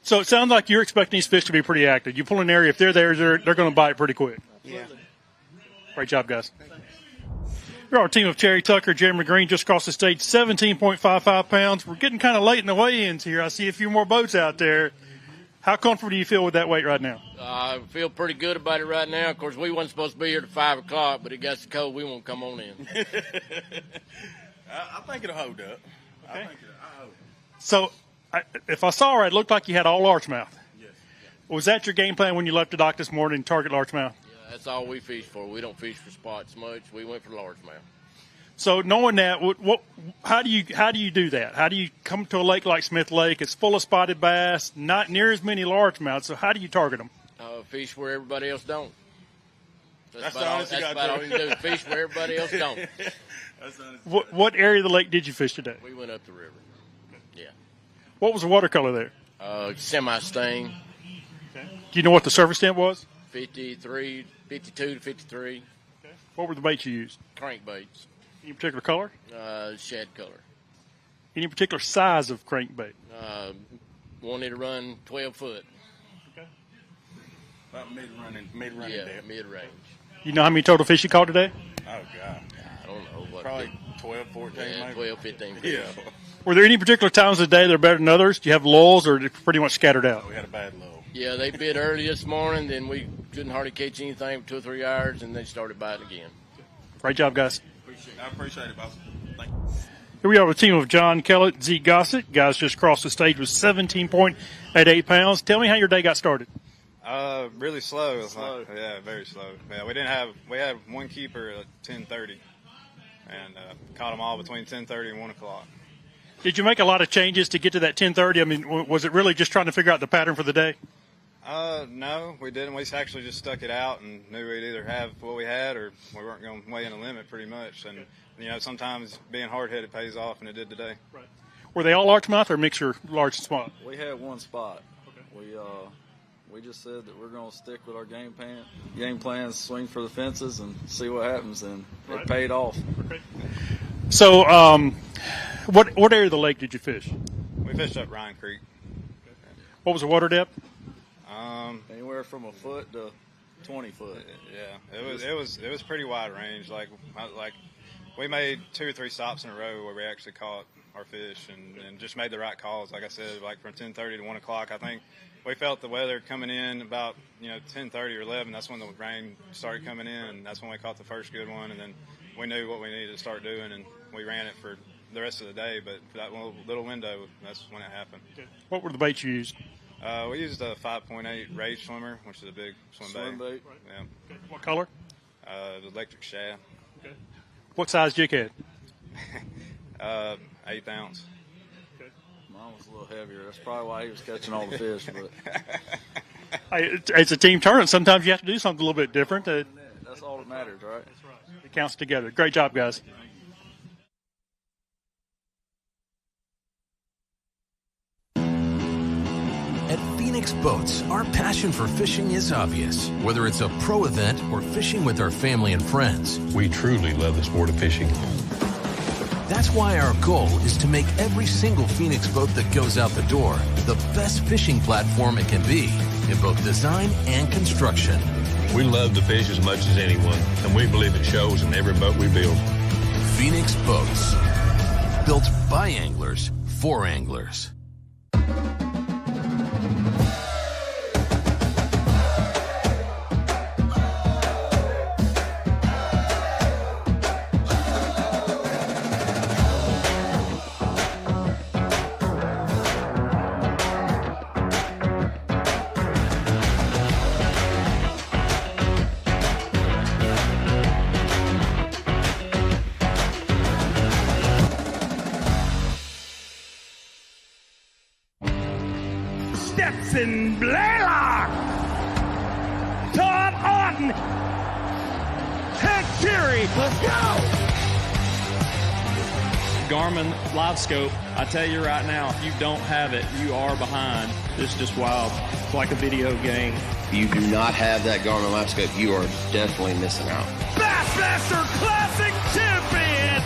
So it sounds like you're expecting these fish to be pretty active. You pull an area, if they're there, they're going to bite pretty quick. Yeah. Great job, guys. Here are our team of Terry Tucker, Jeremy Green, just crossed the stage, 17.55 pounds. We're getting kind of late in the weigh-ins here. I see a few more boats out there. How comfortable do you feel with that weight right now? I feel pretty good about it right now. Of course, we weren't supposed to be here at 5 o'clock, but it got so cold we won't come on in. I think it'll hold up. Okay. I hope. So, if I saw right, it looked like you had all largemouth. Yes. Was that your game plan when you left the dock this morning, target largemouth? Yeah, that's all we fish for. We don't fish for spots much. We went for largemouth. So knowing that, how do you do that? How do you come to a lake like Smith Lake? It's full of spotted bass, not near as many largemouth. So how do you target them? Fish where everybody else don't. That's about all you do. Fish where everybody else don't. What area of the lake did you fish today? We went up the river. Yeah. What was the watercolor there? Semi-stain. Okay. Do you know what the surface temp was? 52 to 53. Okay. What were the baits you used? Crankbaits. Any particular color? Shad color. Any particular size of crankbait? Wanted to run 12 foot. Okay. About mid-running Yeah, depth. mid-range. You know how many total fish you caught today? Oh, God. I don't know. Probably 12, 14, yeah, maybe. 12, 15 fish. Yeah. Were there any particular times of the day that are better than others? Do you have lulls, or pretty much scattered out? We had a bad lull. Yeah, they bit early this morning, then we couldn't hardly catch anything for 2 or 3 hours, and they started biting again. Great job, guys. I appreciate it, boss. Thank you. Here we are with a team of John Kellett, Zeke Gossett. Guys just crossed the stage with 17.88 pounds. Tell me how your day got started. Really slow. Yeah, very slow. Yeah, we had one keeper at 10:30, and caught them all between 10:30 and 1 o'clock. Did you make a lot of changes to get to that 10:30? I mean, was it really just trying to figure out the pattern for the day? No, we didn't. We actually just stuck it out and knew we'd either have what we had or we weren't going to weigh in a limit pretty much. And, you know, sometimes being hard-headed pays off, and it did today. Right. Were they all largemouth or a mixture large and small? We had one spot. Okay. We just said that we're going to stick with our game plan, swing for the fences, and see what happens, and it paid off. Okay. So, what area of the lake did you fish? We fished up Ryan Creek. Okay. What was the water depth? Anywhere from a foot to 20 foot. Yeah, it was pretty wide range. Like we made 2 or 3 stops in a row where we actually caught our fish and just made the right calls. Like I said, like from 10:30 to 1 o'clock, I think we felt the weather coming in about 10:30 or 11. That's when the rain started coming in. And that's when we caught the first good one, and then we knew what we needed to start doing, and we ran it for the rest of the day. But for that little window, that's when it happened. What were the baits you used? We used a 5.8 Rage Swimmer, which is a big swim bait. Yeah. Okay. What color? The electric shad. Okay. What size jig head? 1/8 ounce. Okay. Mine was a little heavier. That's probably why he was catching all the fish. But it's a team tournament. Sometimes you have to do something a little bit different. That's all that matters, right? That's right. It counts together. Great job, guys. At Phoenix Boats, our passion for fishing is obvious. Whether it's a pro event or fishing with our family and friends, we truly love the sport of fishing. That's why our goal is to make every single Phoenix boat that goes out the door the best fishing platform it can be in both design and construction. We love to fish as much as anyone, and we believe it shows in every boat we build. Phoenix Boats, built by anglers for anglers. Stetson Blaylock, Todd Auden, Ted Terry, let's go! Garmin Live Scope, I tell you right now, if you don't have it, you are behind. It's just wild. It's like a video game. If you do not have that Garmin Live Scope, you are definitely missing out. Bassmaster Classic champion!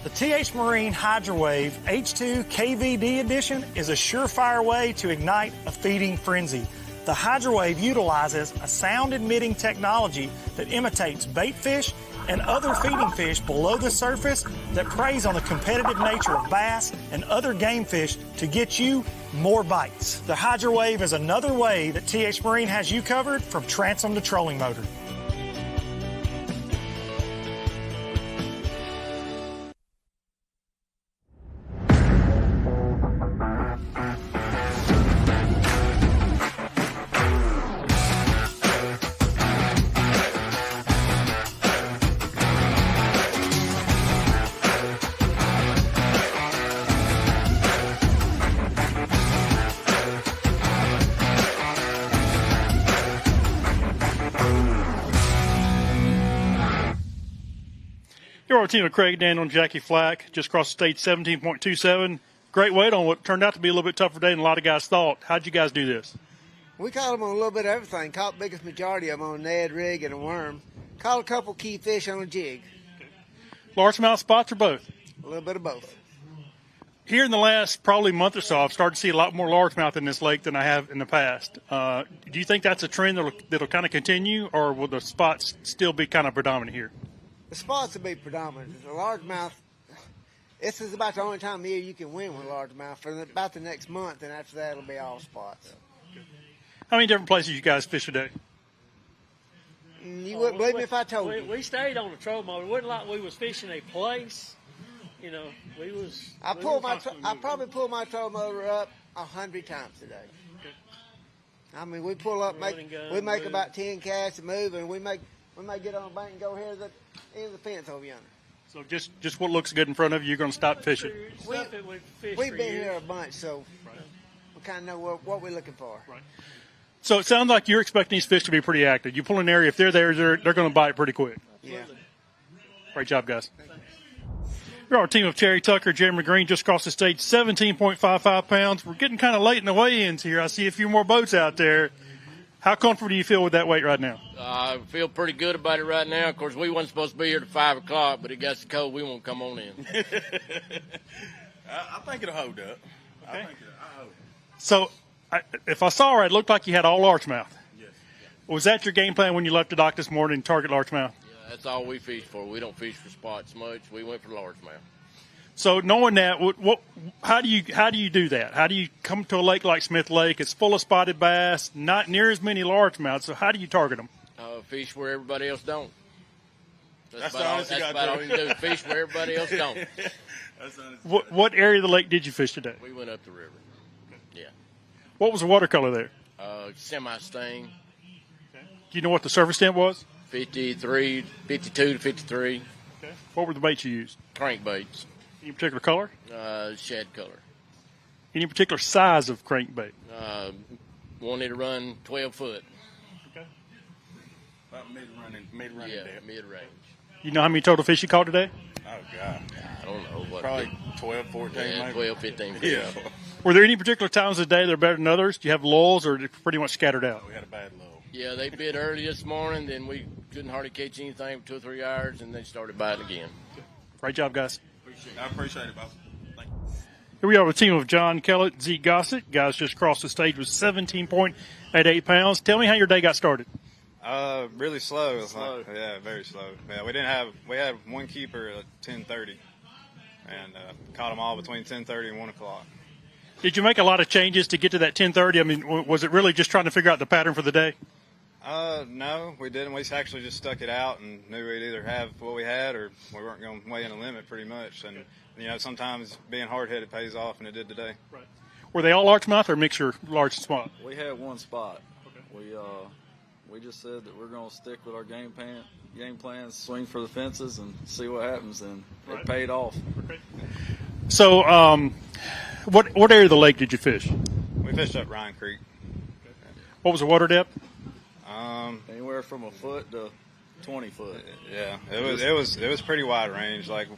The TH Marine Hydrowave H2 KVD Edition is a surefire way to ignite a feeding frenzy. The Hydrowave utilizes a sound-emitting technology that imitates bait fish and other feeding fish below the surface that preys on the competitive nature of bass and other game fish to get you more bites. The Hydrowave is another way that TH Marine has you covered from transom to trolling motor. Here our team of Craig Daniel and Jackie Flack just crossed the stage 17.27. Great weight on what turned out to be a little bit tougher day than a lot of guys thought. How'd you guys do this? We caught them on a little bit of everything. Caught the biggest majority of them on a Ned rig and a worm. Caught a couple key fish on a jig. Largemouth spots or both? A little bit of both. Here in the last probably month or so, I've started to see a lot more largemouth in this lake than I have in the past. Do you think that's a trend that'll kind of continue, or will the spots still be kind of predominant here? The spots will be predominant. The largemouth, this is about the only time of year you can win with largemouth for about the next month, and after that it'll be all spots. How many different places you guys fish a day? You wouldn't believe me if I told you. We stayed on the trolling motor. It wasn't like we was fishing a place. You know, we was. I probably pulled my trolling motor up 100 times a day. Okay. I mean, we pull up, we make about 10 casts and move, and we may get on the bank and go here to the end of the fence over yonder. So just what looks good in front of you, you're going to stop fishing. We've been here a bunch, so we kind of know what we're looking for. Right. So it sounds like you're expecting these fish to be pretty active. You pull an area, if they're there, they're going to bite pretty quick. Yeah. Great job, guys. We're our team of Cherry Tucker, Jeremy Green, just crossed the stage, 17.55 pounds. We're getting kind of late in the weigh-ins here. I see a few more boats out there. How comfortable do you feel with that weight right now? I feel pretty good about it right now. Of course, we wasn't supposed to be here at 5 o'clock, but it got so cold we won't come on in. I think it'll hold up. Okay. So, if I saw right, it looked like you had all largemouth. Yes. Was that your game plan when you left the dock this morning, target largemouth? Yeah, that's all we fish for. We don't fish for spots much. We went for largemouth. So knowing that, how do you do that? How do you come to a lake like Smith Lake? It's full of spotted bass, not near as many largemouth. So how do you target them? Fish where everybody else don't. That's about all you do. Fish where everybody else don't. What area of the lake did you fish today? We went up the river. Yeah. What was the watercolor there? Semi-stain. Do you know what the surface temp was? 52 to 53. Okay. What were the baits you used? Crankbaits. Any particular color? Shad color. Any particular size of crankbait? Wanted to run 12 foot. Okay. About mid-running. Yeah, mid-range. You know how many total fish you caught today? Oh, God. I don't know. Probably 12, 14, maybe. 12, 15 fish. Yeah. Were there any particular times of the day that are better than others? Do you have lulls or pretty much scattered out? We had a bad lull. Yeah, they bit early this morning, then we couldn't hardly catch anything for 2 or 3 hours, and they started biting again. Great job, guys. I appreciate it, boss. Thank you. Here we are with a team of John Kellett, Zeke Gossett. Guys just crossed the stage with 17.88 pounds. Tell me how your day got started. Really slow. Yeah, very slow. Yeah, we had one keeper at 10:30, and caught them all between 10:30 and 1 o'clock. Did you make a lot of changes to get to that 10:30? I mean, was it really just trying to figure out the pattern for the day? No, we didn't. We actually just stuck it out and knew we'd either have what we had or we weren't going to weigh in a limit pretty much. And, sometimes being hard-headed pays off, and it did today. Right. Were they all largemouth or mixture large and small? We had one spot. Okay. We just said that we're going to stick with our game plans, swing for the fences, and see what happens, and it paid off. Okay. So, what area of the lake did you fish? We fished up Ryan Creek. Okay. What was the water depth? Anywhere from a foot to 20 foot. Yeah, it was pretty wide range. Like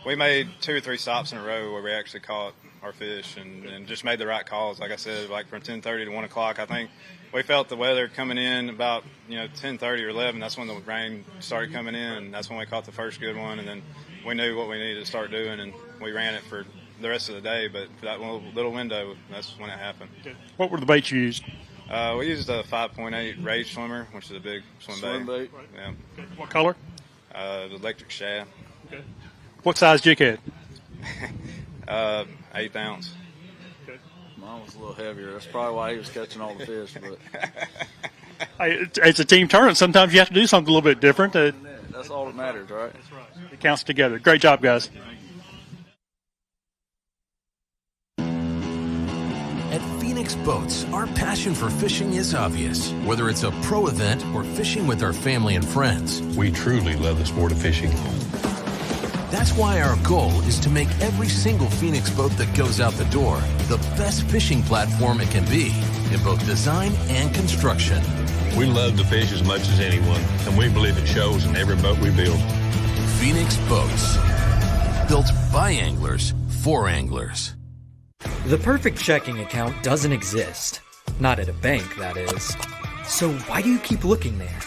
we made 2 or 3 stops in a row where we actually caught our fish and just made the right calls. Like I said, like from 10:30 to 1 o'clock. I think we felt the weather coming in about 10:30 or 11. That's when the rain started coming in. And that's when we caught the first good one, and then we knew what we needed to start doing, and we ran it for the rest of the day. But for that little window, that's when it happened. What were the baits you used? We used a 5.8 Rage Swimmer, which is a big swim bait. Yeah. Okay. What color? The electric shad. Okay. What size jig head? 1/8 ounce. Okay. Mine was a little heavier. That's probably why he was catching all the fish. But it's a team tournament. Sometimes you have to do something a little bit different. That's all that matters, right? That's right. It counts together. Great job, guys. At Phoenix Boats, our passion for fishing is obvious. Whether it's a pro event or fishing with our family and friends, we truly love the sport of fishing. That's why our goal is to make every single Phoenix boat that goes out the door the best fishing platform it can be in both design and construction. We love to fish as much as anyone, and we believe it shows in every boat we build. Phoenix Boats, built by anglers for anglers. The perfect checking account doesn't exist. Not at a bank, that is. So why do you keep looking there?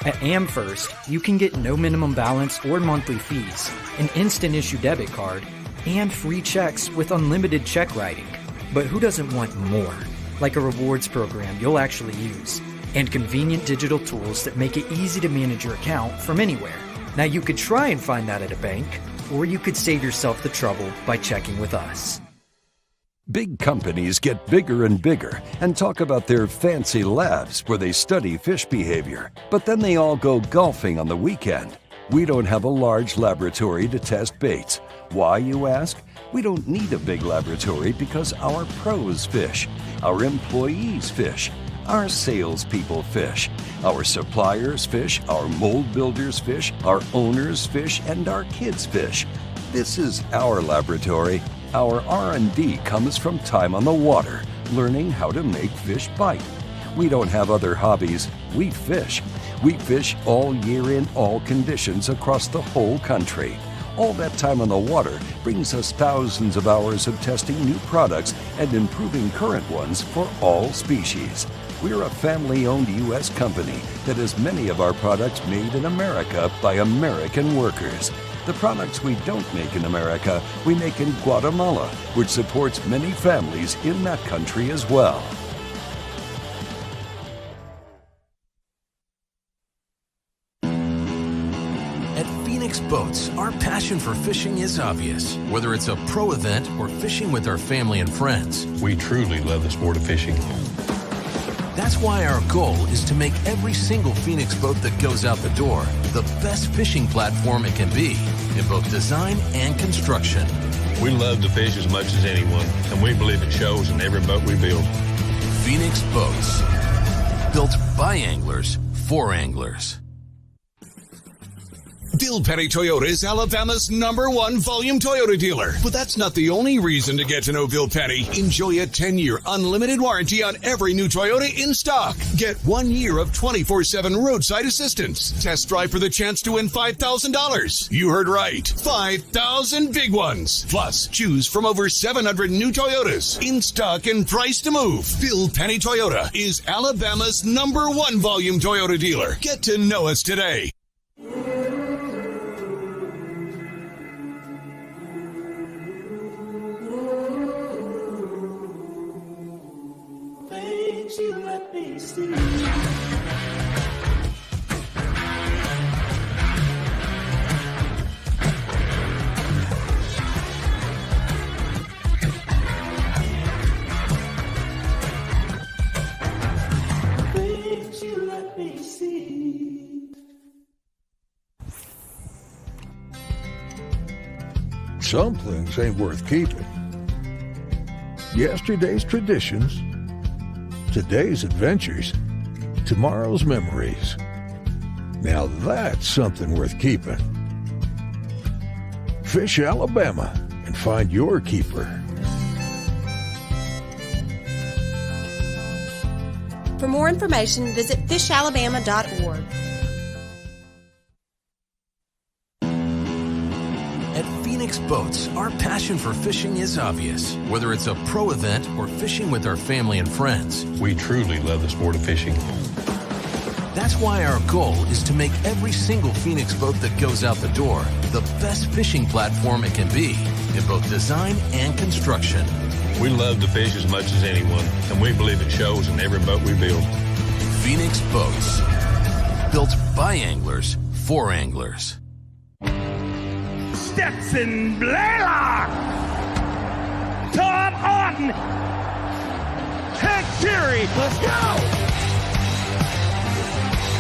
At AmFirst, you can get no minimum balance or monthly fees, an instant issue debit card, and free checks with unlimited check writing. But who doesn't want more? Like a rewards program you'll actually use, and convenient digital tools that make it easy to manage your account from anywhere. Now you could try and find that at a bank, or you could save yourself the trouble by checking with us. Big companies get bigger and bigger and talk about their fancy labs where they study fish behavior. But then they all go golfing on the weekend. We don't have a large laboratory to test baits. Why, you ask? We don't need a big laboratory because our pros fish, our employees fish, Our salespeople fish. Our suppliers fish. Our mold builders fish. Our owners fish. And our kids fish. This is our laboratory. Our R&D comes from time on the water, learning how to make fish bite. We don't have other hobbies. We fish. We fish all year in all conditions across the whole country. All that time on the water brings us thousands of hours of testing new products and improving current ones for all species. We're a family-owned U.S. company that has many of our products made in America by American workers. The products we don't make in America, we make in Guatemala, which supports many families in that country as well. Boats, our passion for fishing is obvious. Whether it's a pro event or fishing with our family and friends, we truly love the sport of fishing. That's why our goal is to make every single Phoenix boat that goes out the door the best fishing platform it can be in both design and construction. We love to fish as much as anyone, and we believe it shows in every boat we build. Phoenix Boats, built by anglers for anglers. Bill Petty Toyota is Alabama's #1 volume Toyota dealer. But that's not the only reason to get to know Bill Petty. Enjoy a 10-year unlimited warranty on every new Toyota in stock. Get 1 year of 24/7 roadside assistance. Test drive for the chance to win $5,000. You heard right. 5,000 big ones. Plus, choose from over 700 new Toyotas in stock and price to move. Bill Petty Toyota is Alabama's #1 volume Toyota dealer. Get to know us today. You let me see. Things you let me see. Some things ain't worth keeping. Yesterday's traditions, today's adventures, tomorrow's memories. Now that's something worth keeping. Fish Alabama and find your keeper. For more information, visit fishalabama.org. At Phoenix Boats, our passion for fishing is obvious. Whether it's a pro event or fishing with our family and friends, we truly love the sport of fishing. That's why our goal is to make every single Phoenix boat that goes out the door the best fishing platform it can be in both design and construction. We love to fish as much as anyone, and we believe it shows in every boat we build. Phoenix Boats, built by anglers for anglers. Stetson Blaylock, Todd Auten, Hank Terry, let's go!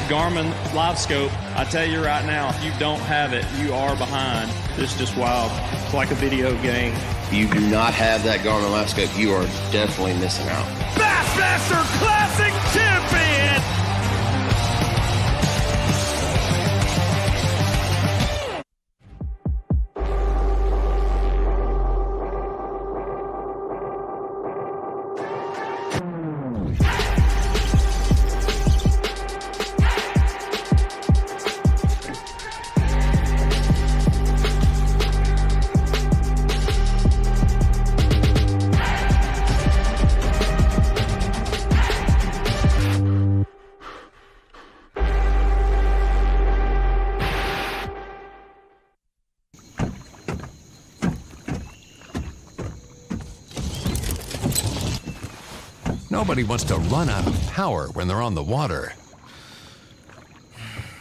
Garmin Live Scope, I tell you right now, if you don't have it, you are behind. This is just wild. It's like a video game. If you do not have that Garmin Live Scope, you are definitely missing out. Bassmaster Classic Champion! Nobody wants to run out of power when they're on the water.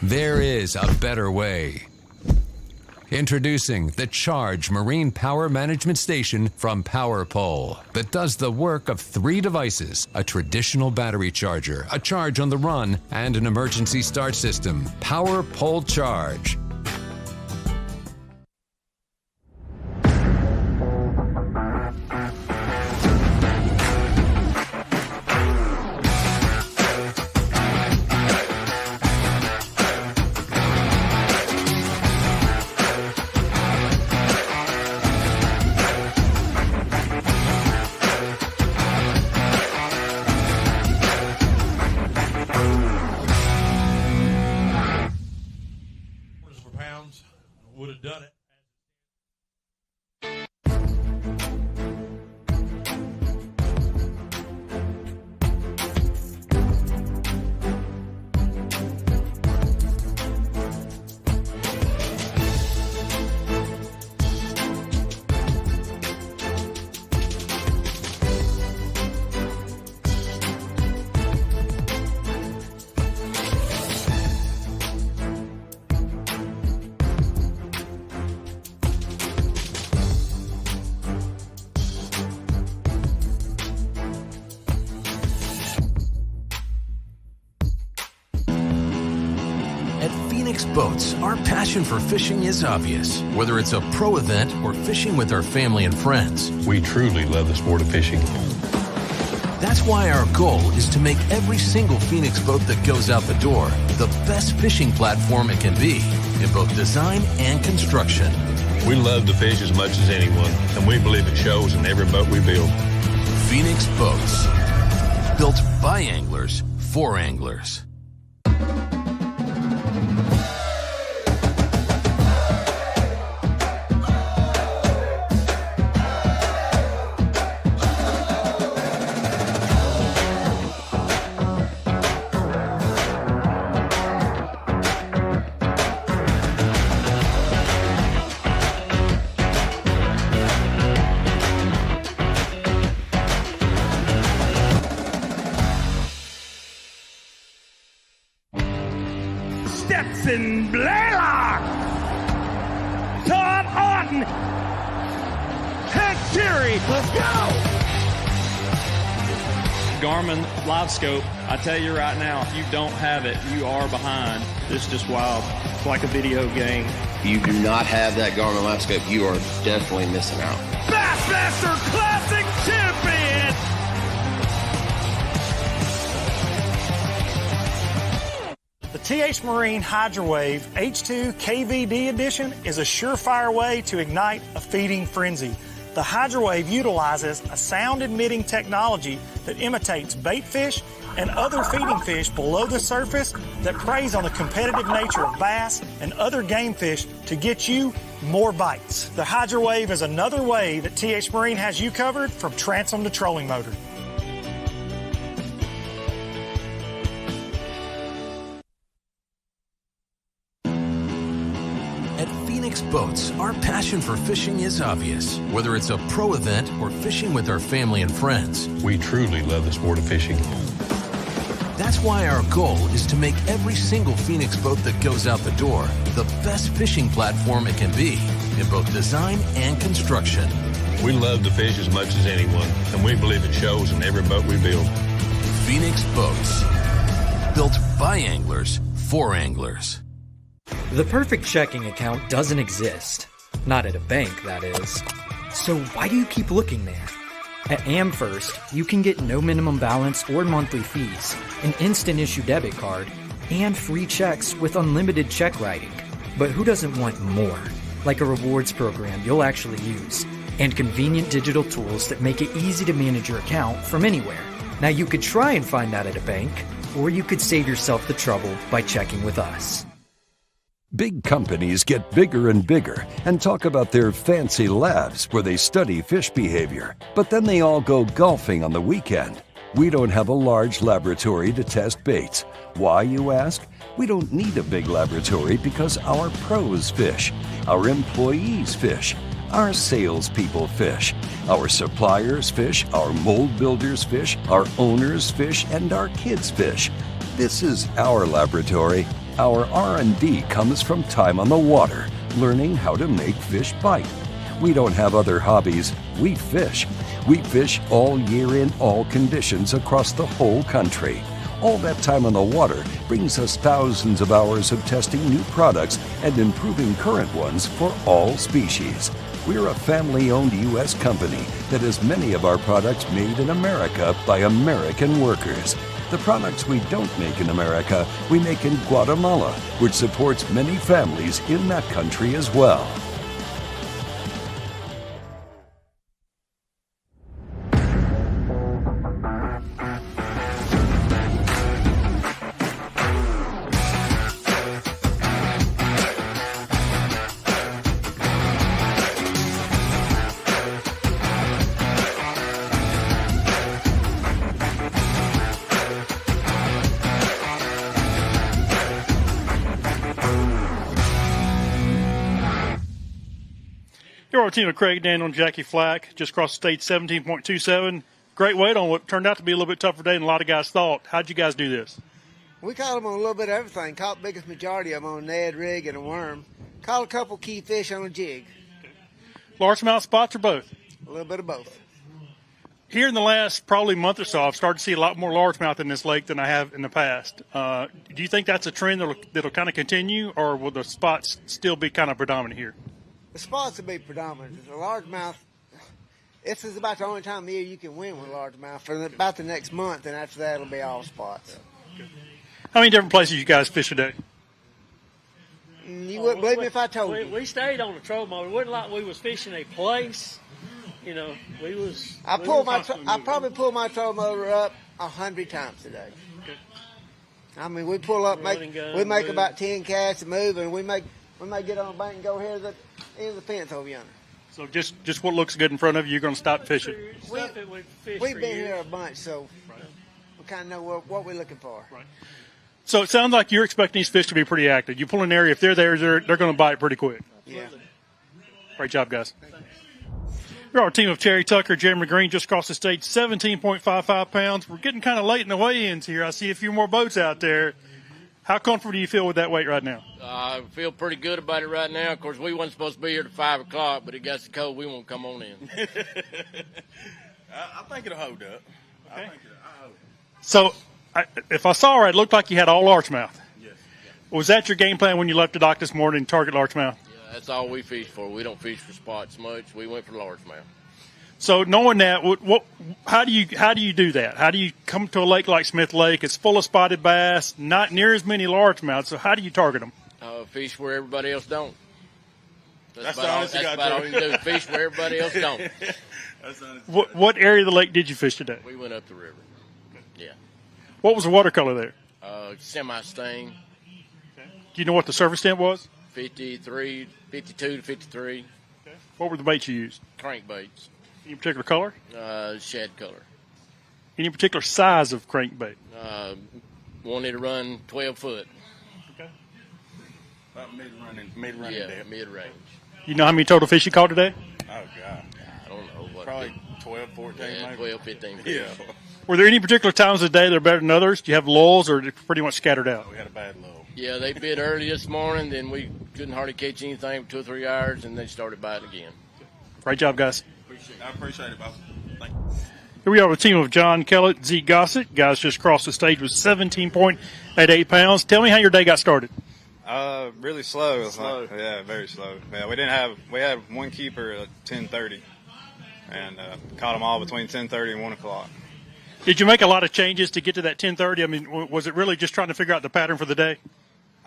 There is a better way. Introducing the Charge Marine Power Management Station from PowerPole that does the work of 3 devices: a traditional battery charger, a charge on the run, and an emergency start system. PowerPole Charge. Phoenix Boats, our passion for fishing is obvious. Whether it's a pro event or fishing with our family and friends, we truly love the sport of fishing. That's why our goal is to make every single Phoenix boat that goes out the door the best fishing platform it can be in both design and construction. We love to fish as much as anyone, and we believe it shows in every boat we build. Phoenix Boats, built by anglers for anglers. Stetson Blaylock, Todd Auden, Head Terry, let's go! Garmin Live Scope, I tell you right now, if you don't have it, you are behind. This is just wild. It's like a video game. If you do not have that Garmin Live Scope, you are definitely missing out. Bassmaster Classic Champion! The TH Marine HydroWave H2 KVD Edition is a surefire way to ignite a feeding frenzy. The HydroWave utilizes a sound-emitting technology that imitates bait fish and other feeding fish below the surface that preys on the competitive nature of bass and other game fish to get you more bites. The HydroWave is another way that TH Marine has you covered from transom to trolling motor. Boats, our passion for fishing is obvious. Whether it's a pro event or fishing with our family and friends, we truly love the sport of fishing. That's why our goal is to make every single Phoenix boat that goes out the door the best fishing platform it can be in both design and construction. We love to fish as much as anyone, and we believe it shows in every boat we build. Phoenix Boats, built by anglers for anglers. The perfect checking account doesn't exist. Not at a bank, that is. So why do you keep looking there? At AmFirst, you can get no minimum balance or monthly fees, an instant issue debit card, and free checks with unlimited check writing. But who doesn't want more? Like a rewards program you'll actually use, and convenient digital tools that make it easy to manage your account from anywhere. Now you could try and find that at a bank, or you could save yourself the trouble by checking with us. Big companies get bigger and bigger and talk about their fancy labs where they study fish behavior, but then they all go golfing on the weekend. We don't have a large laboratory to test baits. Why, you ask? We don't need a big laboratory because our pros fish, our employees fish, our salespeople fish, our suppliers fish, our mold builders fish, our owners fish, and our kids fish. This is our laboratory. Our R&D comes from time on the water, learning how to make fish bite. We don't have other hobbies. We fish. We fish all year in all conditions across the whole country. All that time on the water brings us thousands of hours of testing new products and improving current ones for all species. We're a family-owned U.S. company that has many of our products made in America by American workers. The products we don't make in America, we make in Guatemala, which supports many families in that country as well. Our team of Craig Daniel and Jackie Flack just crossed the state 17.27. Great weight on what turned out to be a little bit tougher day than a lot of guys thought. How'd you guys do this? We caught them on a little bit of everything. Caught the biggest majority of them on a Ned, rig, and a worm. Caught a couple key fish on a jig. Large amount spots or both? A little bit of both. Here in the last probably month or so, I've started to see a lot more largemouth in this lake than I have in the past. Do you think that's a trend that'll kind of continue, or will the spots still be kind of predominant here? The spots will be predominant. The largemouth, this is about the only time of the year you can win with largemouth for about the next month, and after that it'll be all spots. How many different places you guys fish a day? You wouldn't believe me if I told you. We stayed on the troll motor. It wasn't like we was fishing a place. You know, we was. I probably pull my troll motor up 100 times a day. I mean, we pull up, we make about 10 casts and move, and we may get on the bank and go here to the end of the fence over yonder. So just what looks good in front of you, you're going to stop fishing. We've been here a bunch, so we kind of know what we're looking for. Right. So it sounds like you're expecting these fish to be pretty active. You pull an area, if they're there, they're going to bite pretty quick. Yeah. Great job, guys. We're our team of Terry Tucker, Jeremy Green, just across the state, 17.55 pounds. We're getting kind of late in the weigh-ins here. I see a few more boats out there. How comfortable do you feel with that weight right now? I feel pretty good about it right now. Of course, we wasn't supposed to be here at 5 o'clock, but it got so cold we won't come on in. I think it'll hold up. Okay. So, if I saw right, it looked like you had all largemouth. Yes. Was that your game plan when you left the dock this morning, target largemouth? That's all we fish for. We don't fish for spots much. We went for largemouth. So knowing that, how do you do that? How do you come to a lake like Smith Lake? It's full of spotted bass, not near as many largemouth. So how do you target them? Fish where everybody else don't. That's about all you can do. Fish where everybody else don't. What area of the lake did you fish today? We went up the river. Yeah. What was the watercolor there? Semi-stain. Okay. Do you know what the surface temp was? 52 to 53. Okay. What were the baits you used? Crankbaits. Any particular color? Shad color. Any particular size of crankbait? Wanted to run 12 foot. Okay. About mid-running Yeah, depth. mid-range. You know how many total fish you caught today? Oh, God. I don't know. Probably 12, 14, yeah, maybe. 12, 15 fish. Yeah. Were there any particular times of the day that are better than others? Do you have lulls, or pretty much scattered out? We had a bad lull. Yeah, they bit early this morning, then we couldn't hardly catch anything for 2 or 3 hours, and they started biting again. Great job, guys. I appreciate it, boss. Thank you. Here we are with a team of John Kellett, Zeke Gossett. Guys just crossed the stage with 17.88 pounds. Tell me how your day got started. Really slow. Yeah, very slow. Yeah, we had one keeper at 10:30, and caught them all between 10:30 and 1 o'clock. Did you make a lot of changes to get to that 10:30? I mean, was it really just trying to figure out the pattern for the day?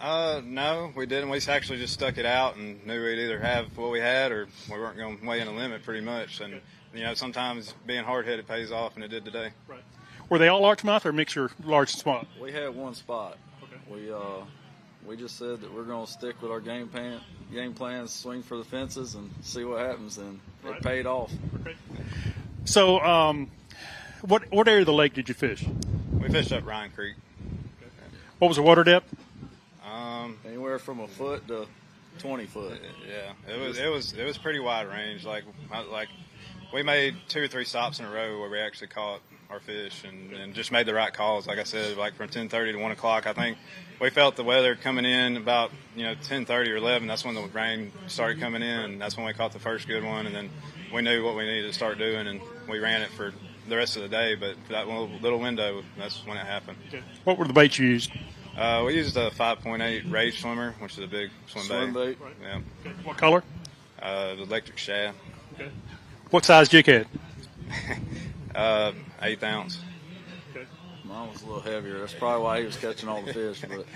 No, we didn't. We actually just stuck it out and knew we'd either have what we had or we weren't going to weigh in a limit pretty much. And, you know, sometimes being hard-headed pays off, and it did today. Right. Were they all largemouth or a mixture large and small? We had one spot. Okay. We just said that we're going to stick with our game plans, swing for the fences, and see what happens, and it paid off. Okay. So, what area of the lake did you fish? We fished up Ryan Creek. Okay. What was the water depth? Anywhere from a foot to 20 foot. Yeah, it was pretty wide range. Like we made 2 or 3 stops in a row where we actually caught our fish and just made the right calls. Like I said, like from 10:30 to 1 o'clock, I think we felt the weather coming in about 10:30 or 11. That's when the rain started coming in. That's when we caught the first good one, and then we knew what we needed to start doing, and we ran it for the rest of the day. But for that little window, that's when it happened. What were the baits you used? We used a 5.8 Rage Swimmer, which is a big swim bait. Right. Yeah. Okay. What color? The electric shad. Okay. What size jig head? 1/8 ounce. Okay. Mine was a little heavier. That's probably why he was catching all the fish. But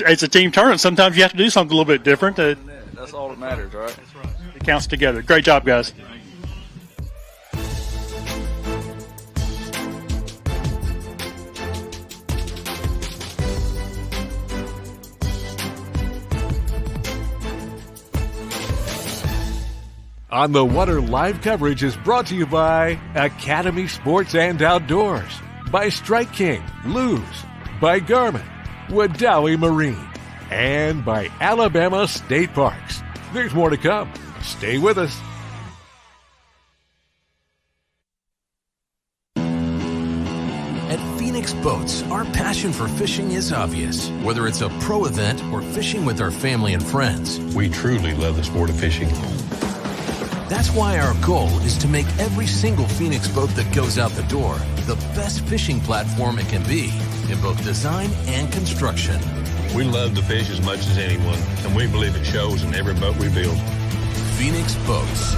it's a team tournament. Sometimes you have to do something a little bit different. That's all that matters, right? That's right. It counts together. Great job, guys. On the Water live coverage is brought to you by Academy Sports and Outdoors, by Strike King, Luz, by Garmin, Wadawi Marine, and by Alabama State Parks. There's more to come. Stay with us. At Phoenix Boats, our passion for fishing is obvious. Whether it's a pro event or fishing with our family and friends, We truly love the sport of fishing. That's why our goal is to make every single Phoenix boat that goes out the door the best fishing platform it can be in both design and construction. We love to fish as much as anyone, and we believe it shows in every boat we build. Phoenix Boats.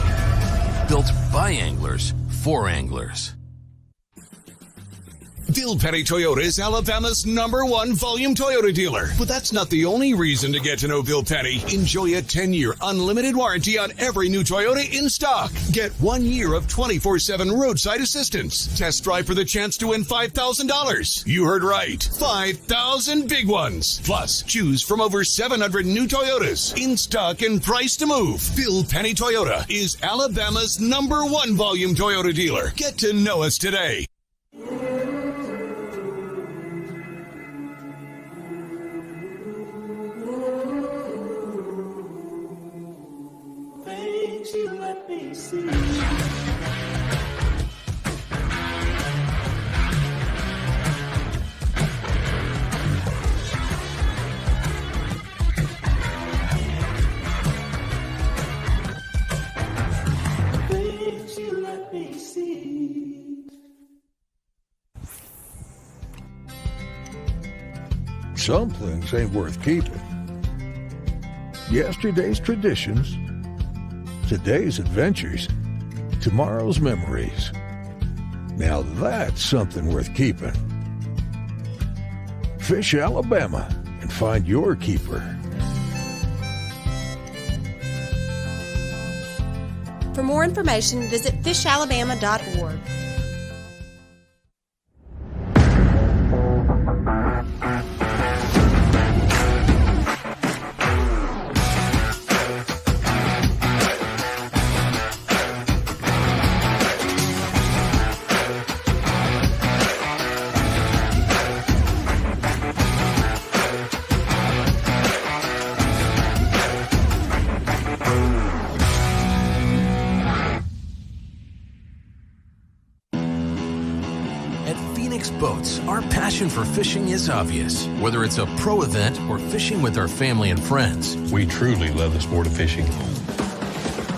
Built by anglers for anglers. Bill Petty Toyota is Alabama's #1 volume Toyota dealer. But that's not the only reason to get to know Bill Petty. Enjoy a 10-year unlimited warranty on every new Toyota in stock. Get 1 year of 24/7 roadside assistance. Test drive for the chance to win $5,000. You heard right. 5,000 big ones. Plus, choose from over 700 new Toyotas in stock and price to move. Bill Petty Toyota is Alabama's #1 volume Toyota dealer. Get to know us today. You let me see. Things you let me see. Some things ain't worth keeping. Yesterday's traditions, today's adventures, tomorrow's memories. Now that's something worth keeping. Fish Alabama and find your keeper. For more information, visit fishalabama.org. Boats, our passion for fishing is obvious. Whether it's a pro event or fishing with our family and friends, we truly love the sport of fishing.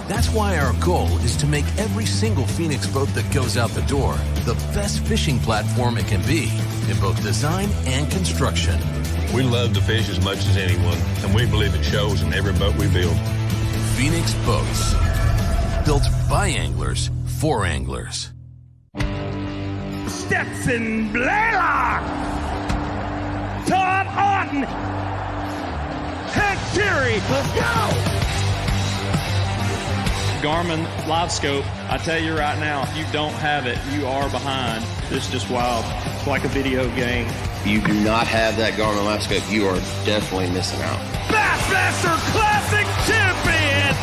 That's why our goal is to make every single Phoenix boat that goes out the door the best fishing platform it can be in both design and construction. We love to fish as much as anyone, and we believe it shows in every boat we build. Phoenix Boats. Built by anglers for anglers. Stetson Blaylock, Todd Auten, Hank Terry, let's go! Garmin Live Scope, I tell you right now, if you don't have it, you are behind. This is just wild. It's like a video game. If you do not have that Garmin Live Scope, you are definitely missing out. Bassmaster Classic Champion!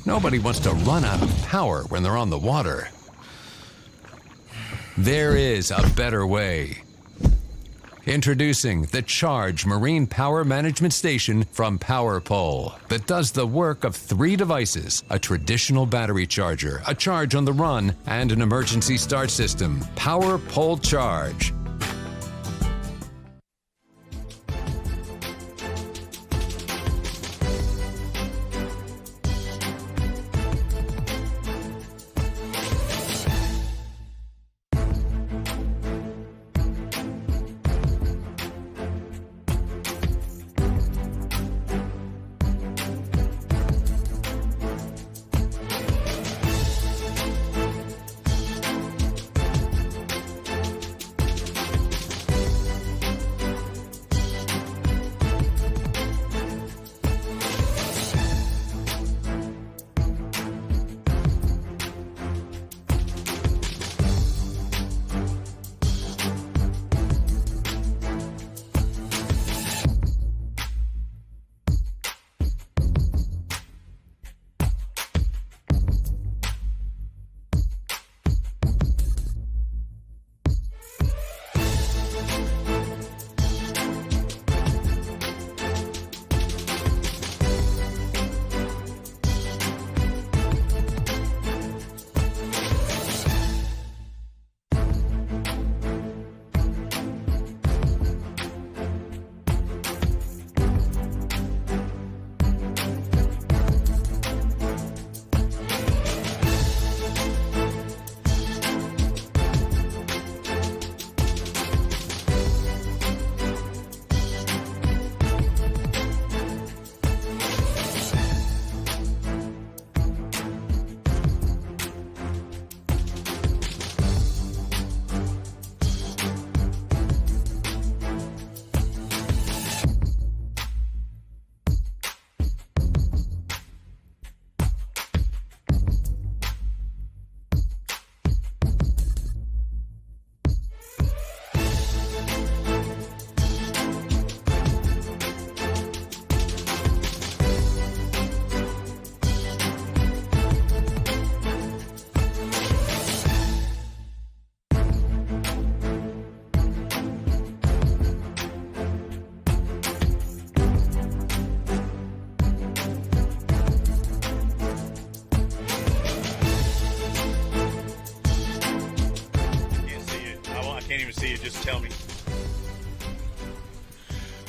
Nobody wants to run out of power when they're on the water. There is a better way. Introducing the Charge Marine Power Management Station from PowerPole that does the work of 3 devices: a traditional battery charger, a charge on the run, and an emergency start system. PowerPole Charge.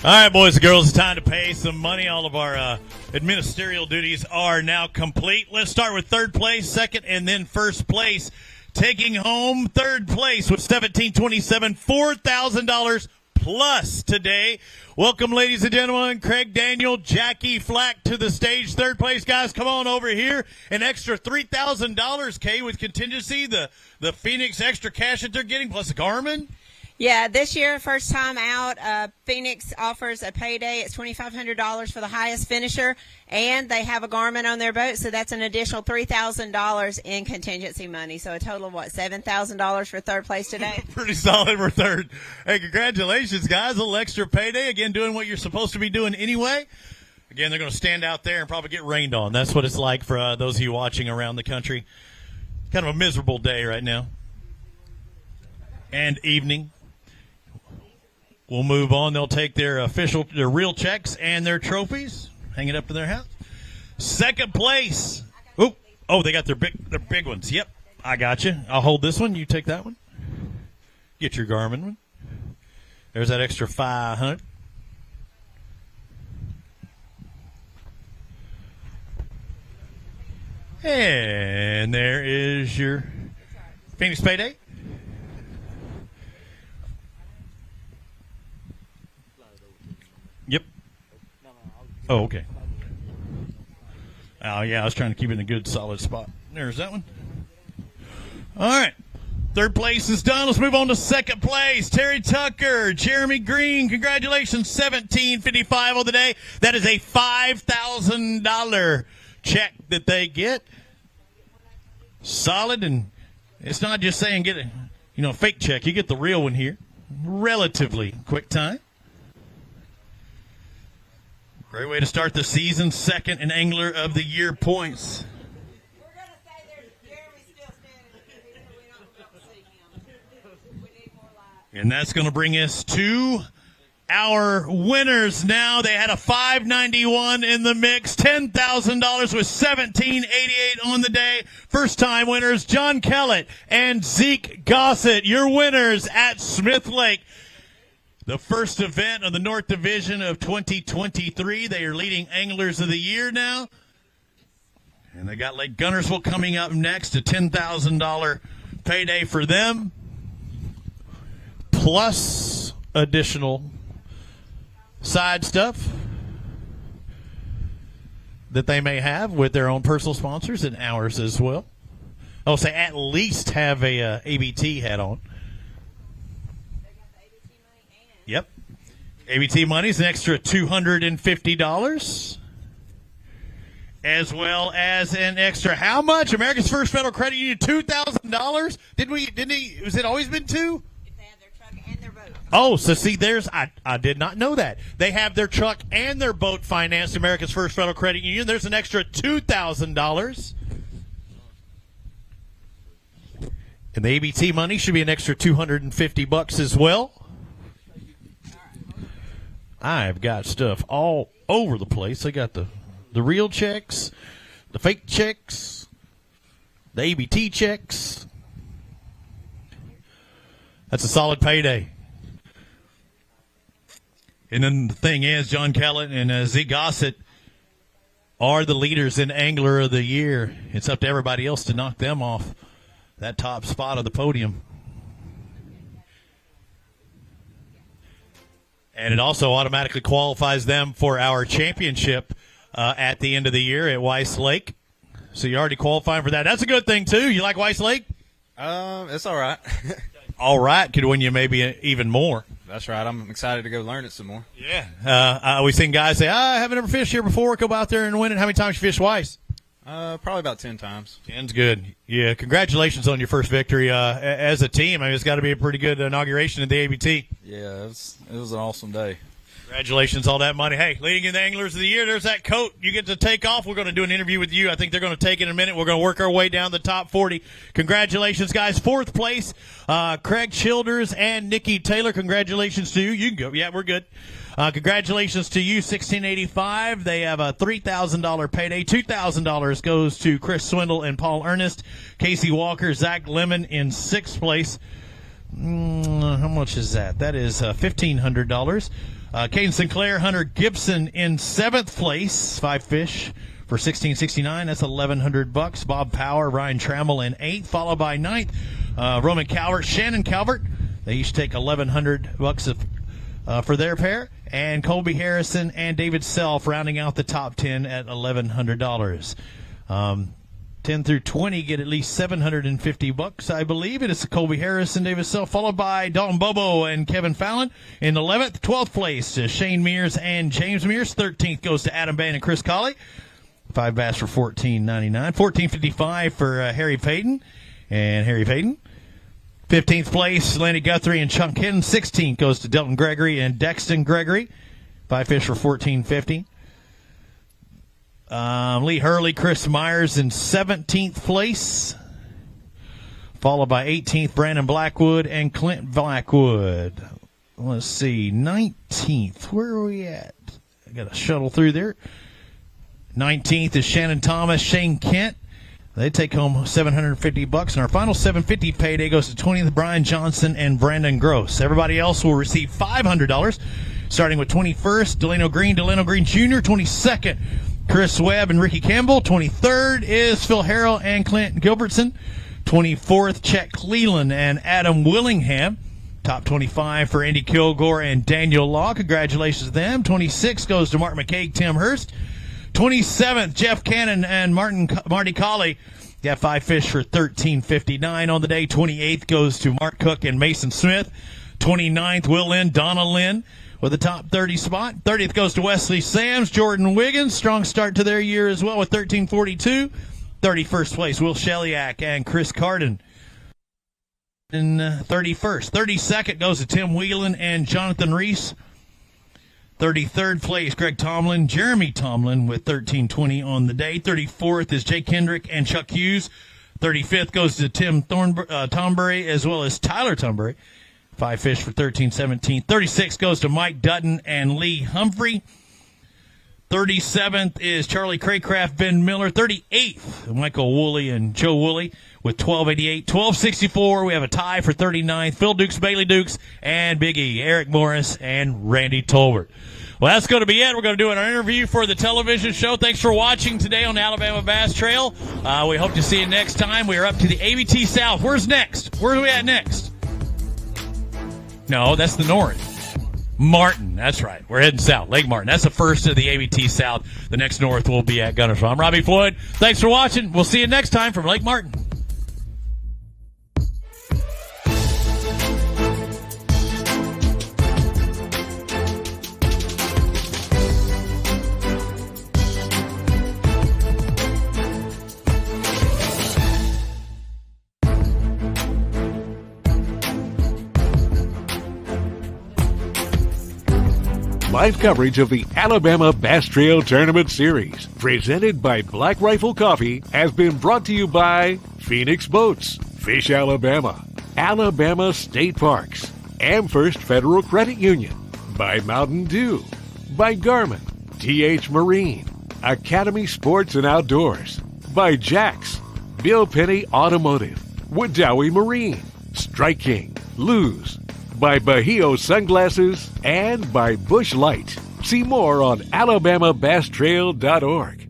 All right, boys and girls, it's time to pay some money. All of our administrative duties are now complete. Let's start with third place, second, and then first place. Taking home third place with $1,727, $4,000 plus today. Welcome, ladies and gentlemen, Craig Daniel, Jackie Flack to the stage. Third place, guys, come on over here. An extra $3,000, Kay, with contingency, the Phoenix extra cash that they're getting, plus a Garmin. Yeah, this year, first time out, Phoenix offers a payday. It's $2,500 for the highest finisher, and they have a Garmin on their boat, so that's an additional $3,000 in contingency money. So a total of, $7,000 for third place today? Pretty solid for third. Hey, congratulations, guys. A little extra payday. Again, doing what you're supposed to be doing anyway. Again, they're going to stand out there and probably get rained on. That's what it's like for those of you watching around the country. Kind of a miserable day right now. And evening. We'll move on. They'll take their real checks and their trophies, hang it up in their house. Second place. Oh, they got their big ones. Yep, I got you. I'll hold this one. You take that one. Get your Garmin one. There's that extra $500. And there is your Phoenix payday. Yep. Oh, okay. Oh, yeah, I was trying to keep it in a good, solid spot. There's that one. All right. Third place is done. Let's move on to second place. Terry Tucker, Jeremy Green, congratulations, $1,755 on the day. That is a $5,000 check that they get. Solid, and it's not just saying get a fake check. You get the real one here. Relatively quick time. Great way to start the season. Second in Angler of the Year points. We're going to say Jeremy's still standing. We don't see him. We need more light. And that's going to bring us to our winners now. They had a $591 in the mix. $10,000 with $1,788 on the day. First-time winners, John Kellett and Zeke Gossett. Your winners at Smith Lake. The first event of the North Division of 2023. They are leading Anglers of the Year now. And they got Lake Gunnersville coming up next, a $10,000 payday for them, plus additional side stuff that they may have with their own personal sponsors and ours as well. I'll say at least have a ABT hat on. Yep. ABT money is an extra $250, as well as an extra how much? America's First Federal Credit Union, $2,000. Was it always been two? If they have their truck and their boat. Oh, so see, I did not know that. They have their truck and their boat financed, America's First Federal Credit Union. There's an extra $2,000. And the ABT money should be an extra $250 as well. I've got stuff all over the place. I got the real checks, the fake checks, the ABT checks. That's a solid payday. And then the thing is, John Kellett and Zeke Gossett are the leaders in Angler of the Year. It's up to everybody else to knock them off that top spot of the podium. And it also automatically qualifies them for our championship at the end of the year at Weiss Lake. So you're already qualifying for that. That's a good thing, too. You like Weiss Lake? It's all right. All right. Could win you maybe even more. That's right. I'm excited to go learn it some more. Yeah. We've seen guys say, I haven't ever fished here before. Go out there and win it. How many times you fished Weiss? Probably about 10 times. 10's good. Yeah, congratulations on your first victory as a team. I mean, it's got to be a pretty good inauguration of the ABT. Yeah, it was an awesome day. Congratulations, all that money. Hey, leading in the Anglers of the Year, there's that coat you get to take off. We're going to do an interview with you. I think they're going to take it in a minute. We're going to work our way down the top 40. Congratulations, guys. Fourth place, Craig Childers and Nikki Taylor. Congratulations to you. You can go. Yeah, we're good. Congratulations to you, $1,685. They have a $3,000 payday. $2,000 goes to Chris Swindle and Paul Ernest. Casey Walker, Zach Lemon in sixth place. How much is that? That is $1,500. Caden Sinclair, Hunter Gibson in 7th place, 5 fish for $16.69. That's $1,100. Bob Power, Ryan Trammell in 8th, followed by 9th, Roman Calvert, Shannon Calvert. They each take $1,100 for their pair. And Colby Harrison and David Self rounding out the top 10 at $1,100. 10 through 20 get at least $750, I believe. It is Colby Harrison, David Self, followed by Dalton Bobo and Kevin Fallon in 11th. 12th place to Shane Mears and James Mears. 13th goes to Adam Bain and Chris Colley. 5 bass for $14.99. $14.55 for Harry Payton and Harry Payton. 15th place, Lanny Guthrie and Chuck Hinton. 16th goes to Delton Gregory and Dexton Gregory. 5 fish for $14.50. Lee Hurley, Chris Myers in 17th place, followed by 18th, Brandon Blackwood and Clint Blackwood. Let's see, 19th. Where are we at? I got to shuttle through there. 19th is Shannon Thomas, Shane Kent. They take home $750, and our final $750 payday goes to 20th, Brian Johnson and Brandon Gross. Everybody else will receive $500, starting with 21st, Delano Green Jr., 22nd, Chris Webb and Ricky Campbell. 23rd is Phil Harrell and Clint Gilbertson. 24th, Chet Cleland and Adam Willingham. Top 25 for Andy Kilgore and Daniel Law. Congratulations to them. 26th goes to Mark McCaig, Tim Hurst. 27th, Jeff Cannon and Marty Colley. Got 5 fish for $13.59 on the day. 28th goes to Mark Cook and Mason Smith. 29th, Will Lynn, Donna Lynn with the top 30 spot. 30th goes to Wesley Sams, Jordan Wiggins. Strong start to their year as well with $13.42. 31st place, Will Sheliak and Chris Carden. In 31st. 32nd goes to Tim Whelan and Jonathan Reese. 33rd place, Greg Tomlin, Jeremy Tomlin with $13.20 on the day. 34th is Jake Kendrick and Chuck Hughes. 35th goes to Tim Tombury as well as Tyler Tombury. 5 fish for $13.17. 36th goes to Mike Dutton and Lee Humphrey. 37th is Charlie Craycraft, Ben Miller. 38th, Michael Woolley and Joe Woolley with $12.88. 12.64, we have a tie for 39th. Phil Dukes, Bailey Dukes, and Big E, Eric Morris, and Randy Tolbert. Well, that's going to be it. We're going to do an interview for the television show. Thanks for watching today on the Alabama Bass Trail. We hope to see you next time. We are up to the ABT South. Where's next? Where are we at next? No, that's the north. Martin, that's right. We're heading south. Lake Martin. That's the first of the ABT South. The next north will be at Gunnersville. I'm Robbie Floyd. Thanks for watching. We'll see you next time from Lake Martin. Live coverage of the Alabama Bass Trail Tournament Series, presented by Black Rifle Coffee, has been brought to you by Phoenix Boats, Fish Alabama, Alabama State Parks, Amherst Federal Credit Union, by Mountain Dew, by Garmin, TH Marine, Academy Sports and Outdoors, by Jax, Bill Penny Automotive, Woodowee Marine, Strike King, Luz, by Bahio Sunglasses, and by Bush Light. See more on AlabamaBassTrail.org.